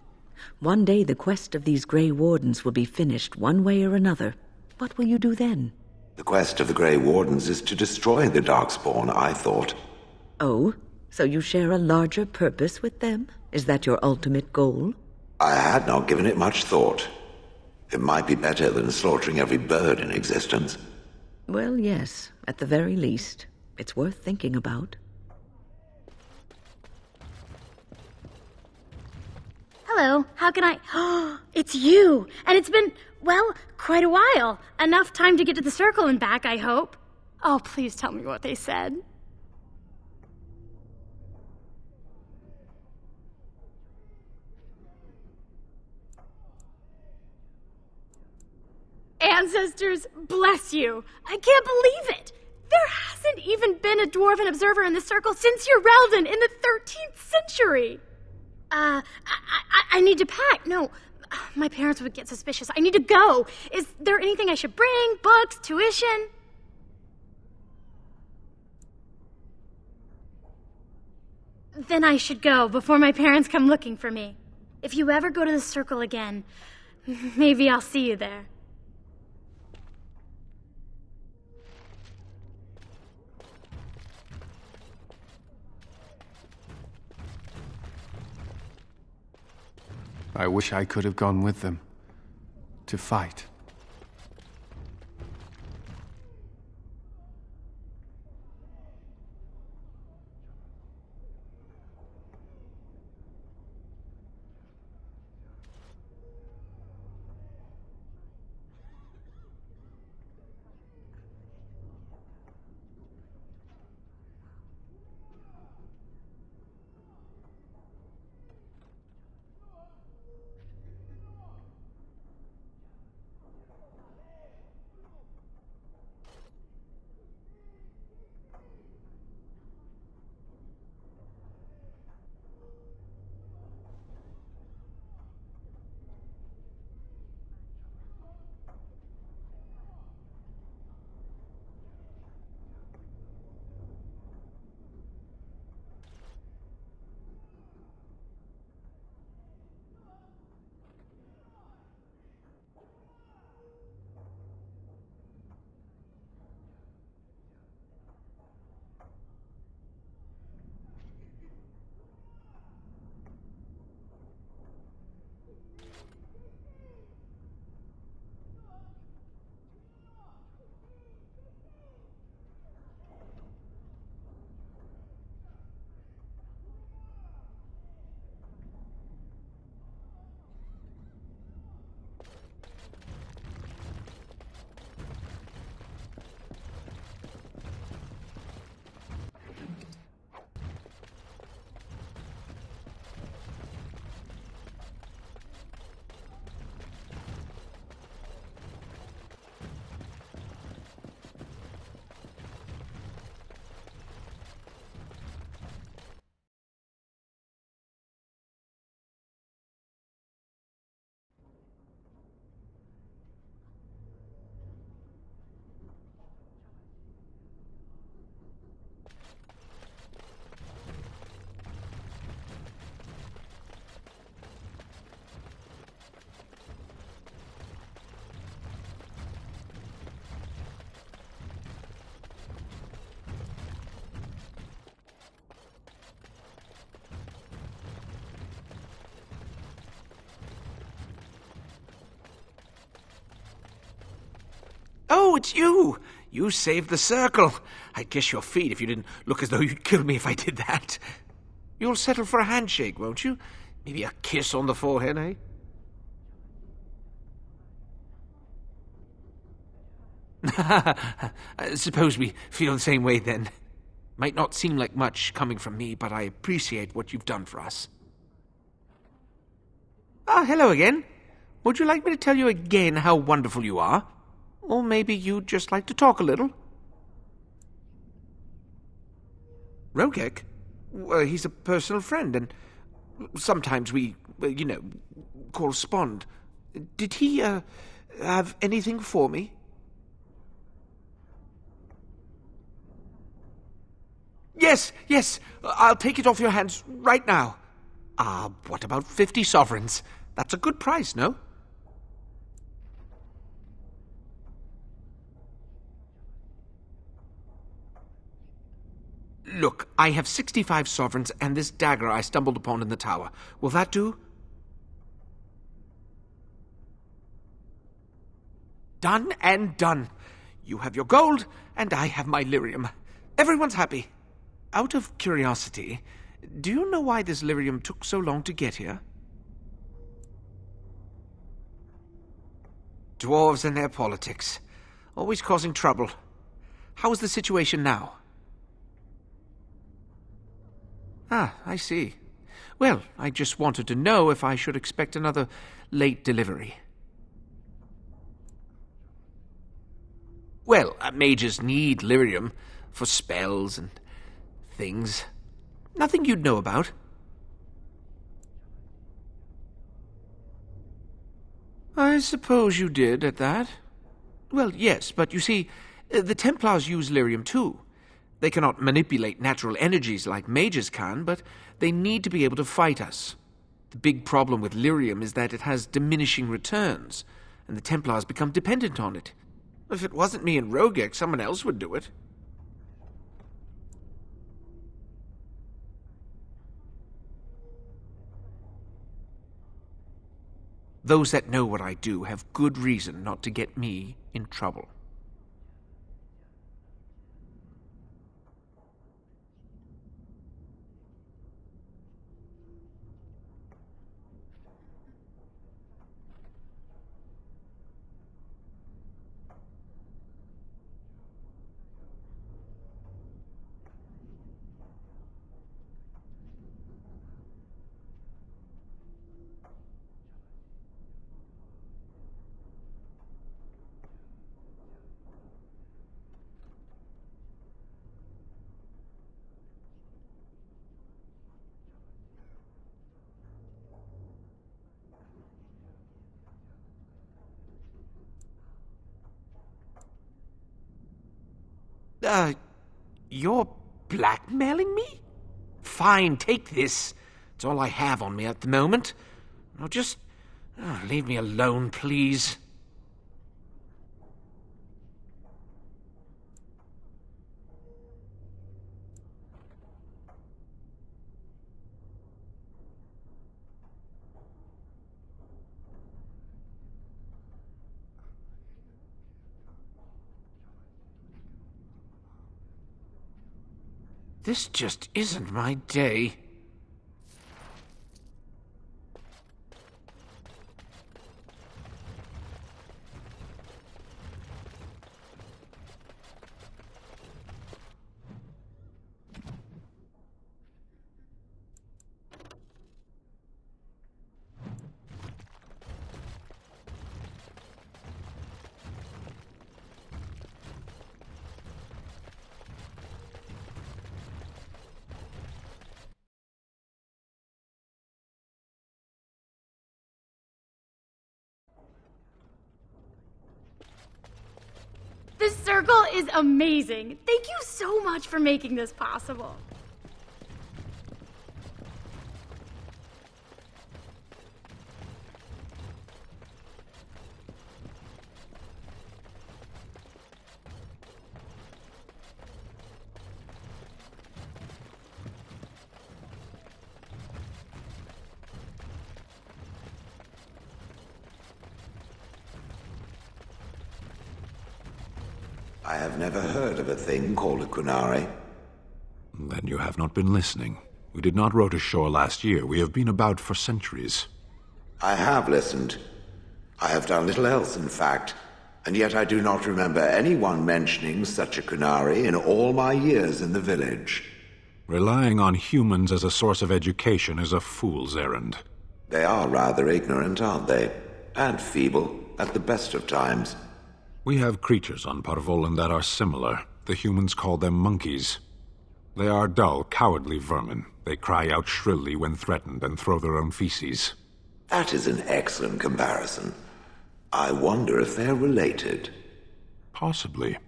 O: One day the quest of these Grey Wardens will be finished one way or another. What will you do then?
M: The quest of the Grey Wardens is to destroy the Darkspawn, I thought.
O: Oh? So you share a larger purpose with them? Is that your ultimate goal?
M: I had not given it much thought. It might be better than slaughtering every bird in existence.
O: Well, yes. At the very least. It's worth thinking about.
Q: Hello, how can I... Oh, it's you! And it's been, well, quite a while. Enough time to get to the circle and back, I hope. Oh, please tell me what they said. Ancestors, bless you. I can't believe it. There hasn't even been a dwarven observer in the circle since your Relden in the 13th century. I need to pack. No, my parents would get suspicious. I need to go. Is there anything I should bring? Books? Tuition? Then I should go before my parents come looking for me. If you ever go to the circle again, maybe I'll see you there.
A: I wish I could have gone with them. To fight.
B: Oh, it's you! You saved the circle. I'd kiss your feet if you didn't look as though you'd kill me if I did that. You'll settle for a handshake, won't you? Maybe a kiss on the forehead, eh? Suppose we feel the same way, then. Might not seem like much coming from me, but I appreciate what you've done for us. Ah, hello again. Would you like me to tell you again how wonderful you are? Or maybe you'd just like to talk a little? Rogek? Well, he's a personal friend, and sometimes we, correspond. Did he, have anything for me? Yes, I'll take it off your hands right now. What about 50 sovereigns? That's a good price, no? Look, I have 65 sovereigns and this dagger I stumbled upon in the tower. Will that do? Done and done. You have your gold, and I have my lyrium. Everyone's happy. Out of curiosity, do you know why this lyrium took so long to get here? Dwarves and their politics. Always causing trouble. How is the situation now? Ah, I see. Well, I just wanted to know if I should expect another late delivery. Well, mages need lyrium for spells and things. Nothing you'd know about. I suppose you did at that. Well, yes, but you see, the Templars use lyrium too. They cannot manipulate natural energies like mages can, but they need to be able to fight us. The big problem with lyrium is that it has diminishing returns, and the Templars become dependent on it. If it wasn't me and Rogek, someone else would do it. Those that know what I do have good reason not to get me in trouble. You're blackmailing me? Fine, take this. It's all I have on me at the moment. Now just leave me alone, please. This just isn't my day.
Q: This circle is amazing. Thank you so much for making this possible.
M: I have never heard of a thing called a kunari.
W: Then you have not been listening. We did not row to shore last year. We have been about for centuries.
M: I have listened. I have done little else, in fact, and yet I do not remember anyone mentioning such a kunari in all my years in the village.
W: Relying on humans as a source of education is a fool's errand.
M: They are rather ignorant, aren't they? And feeble, at the best of times.
W: We have creatures on Parvolan that are similar. The humans call them monkeys. They are dull, cowardly vermin. They cry out shrilly when threatened and throw their own feces.
M: That is an excellent comparison. I wonder if they're related.
W: Possibly.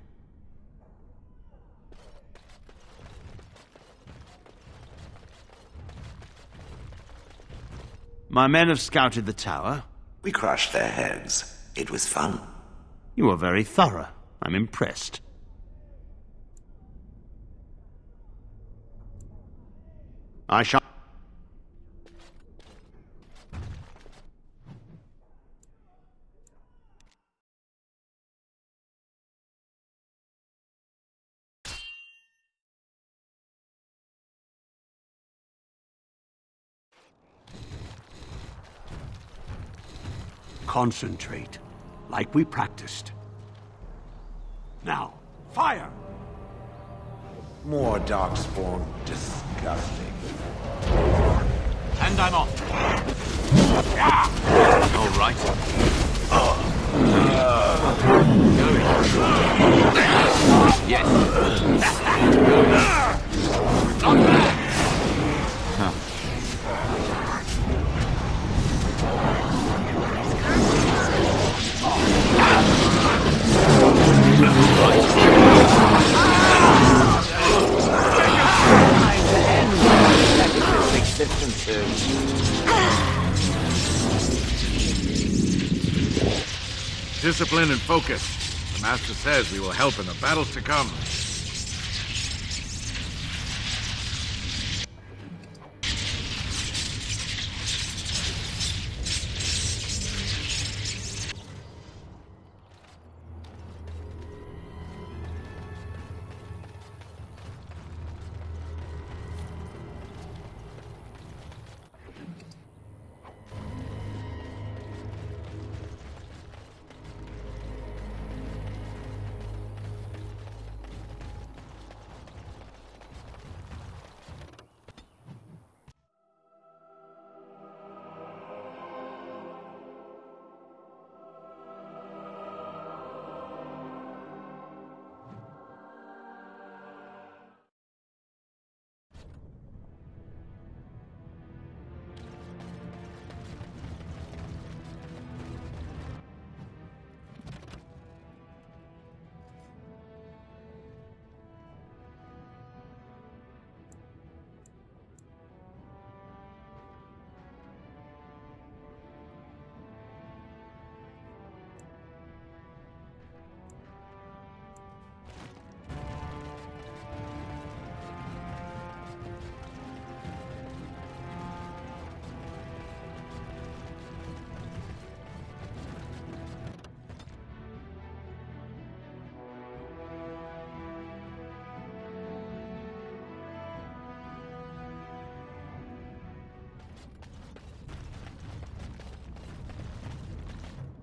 I: My men have scouted the tower.
M: We crushed their heads. It was fun.
I: You were very thorough. I'm impressed. I shall...
E: Concentrate, like we practiced. Now, fire!
M: More darkspawn. Disgusting.
E: And I'm off.
L: All right. Yes. Not bad.
N: Discipline and focus. The Master says we will help in the battles to come.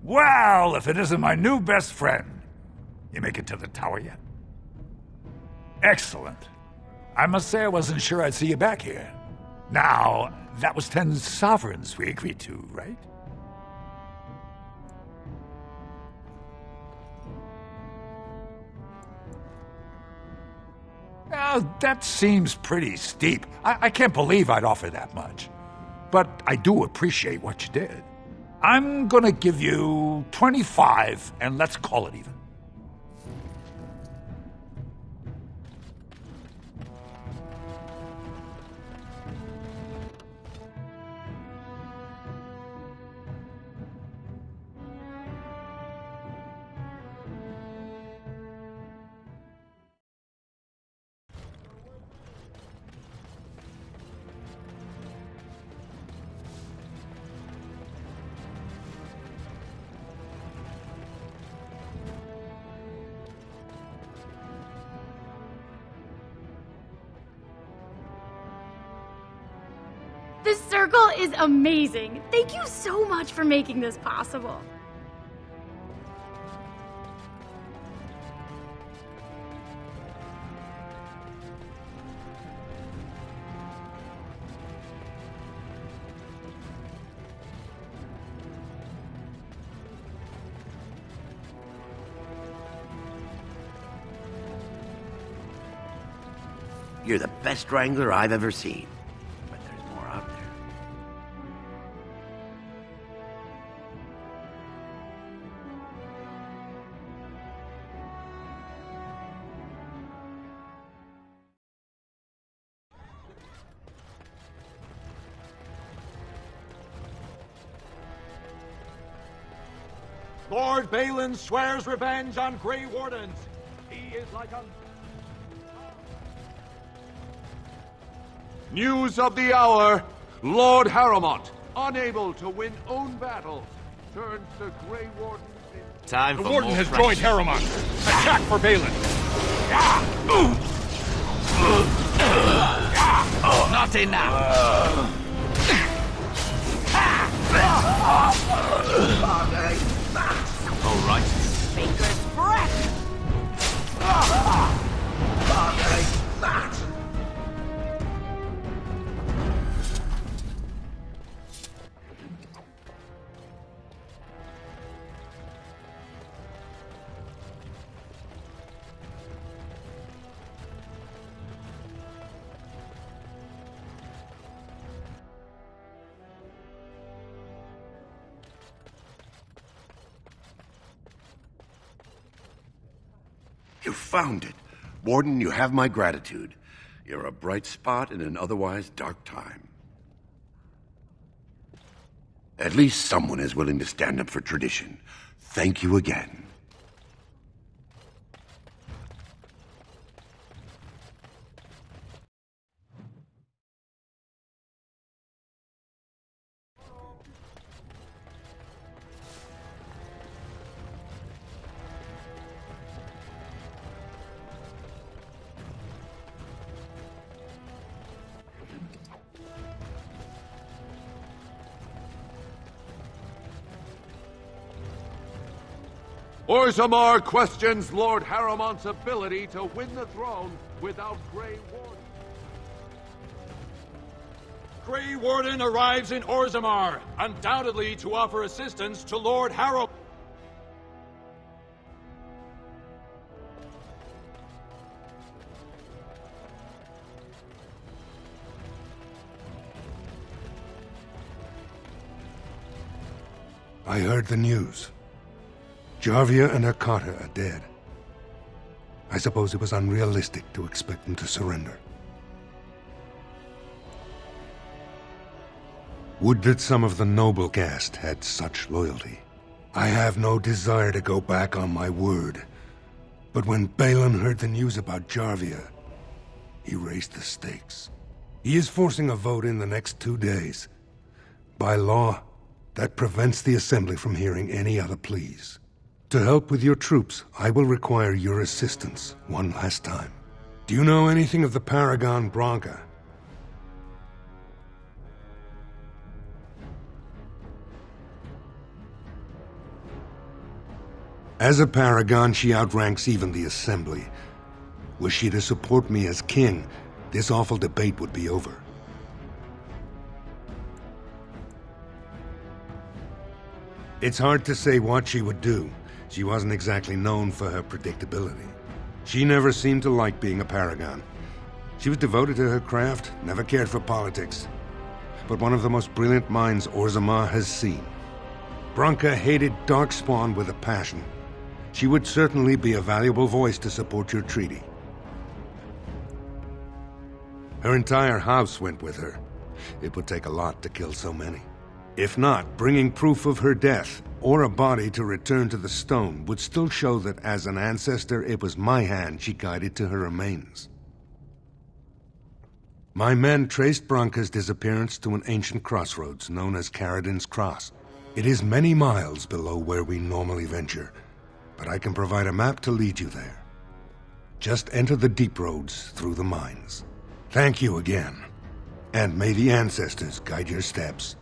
T: Well, if it isn't my new best friend. You make it to the tower yet? Excellent. I must say I wasn't sure I'd see you back here. Now, that was 10 sovereigns we agreed to, right? That seems pretty steep. I can't believe I'd offer that much. But I do appreciate what you did. I'm gonna give you 25, and let's call it even.
Q: This circle is amazing. Thank you so much for making this possible.
K: You're the best wrangler I've ever seen. But there's more out there.
H: Lord Balin swears revenge on Grey Wardens. He is like a...
N: News of the hour. Lord Harrowmont, unable to win own battles, turns to Grey Warden.
H: Time for the Warden has joined Harrowmont. Attack for Balin.
K: Not enough.
H: All right.
K: Baker's breath.
M: You found it. Warden, you have my gratitude. You're a bright spot in an otherwise dark time. At least someone is willing to stand up for tradition. Thank you again.
N: Ozarmar questions Lord Harrowmont's ability to win the throne without Grey Warden.
H: Grey Warden arrives in Ozarmar, undoubtedly to offer assistance to Lord Harrow.
P: I heard the news. Jarvia and Akata are dead. I suppose it was unrealistic to expect them to surrender. Would that some of the noble caste had such loyalty. I have no desire to go back on my word. But when Balin heard the news about Jarvia, he raised the stakes. He is forcing a vote in the next 2 days. By law, that prevents the Assembly from hearing any other pleas. To help with your troops, I will require your assistance one last time. Do you know anything of the Paragon Branca? As a Paragon, she outranks even the Assembly. Were she to support me as king, this awful debate would be over. It's hard to say what she would do. She wasn't exactly known for her predictability. She never seemed to like being a Paragon. She was devoted to her craft, never cared for politics. But one of the most brilliant minds Ozarmar has seen. Branca hated Darkspawn with a passion. She would certainly be a valuable voice to support your treaty. Her entire house went with her. It would take a lot to kill so many. If not, bringing proof of her death, or a body to return to the stone, would still show that as an ancestor, it was my hand she guided to her remains. My men traced Branca's disappearance to an ancient crossroads known as Caradin's Cross. It is many miles below where we normally venture, but I can provide a map to lead you there. Just enter the deep roads through the mines. Thank you again. And may the ancestors guide your steps.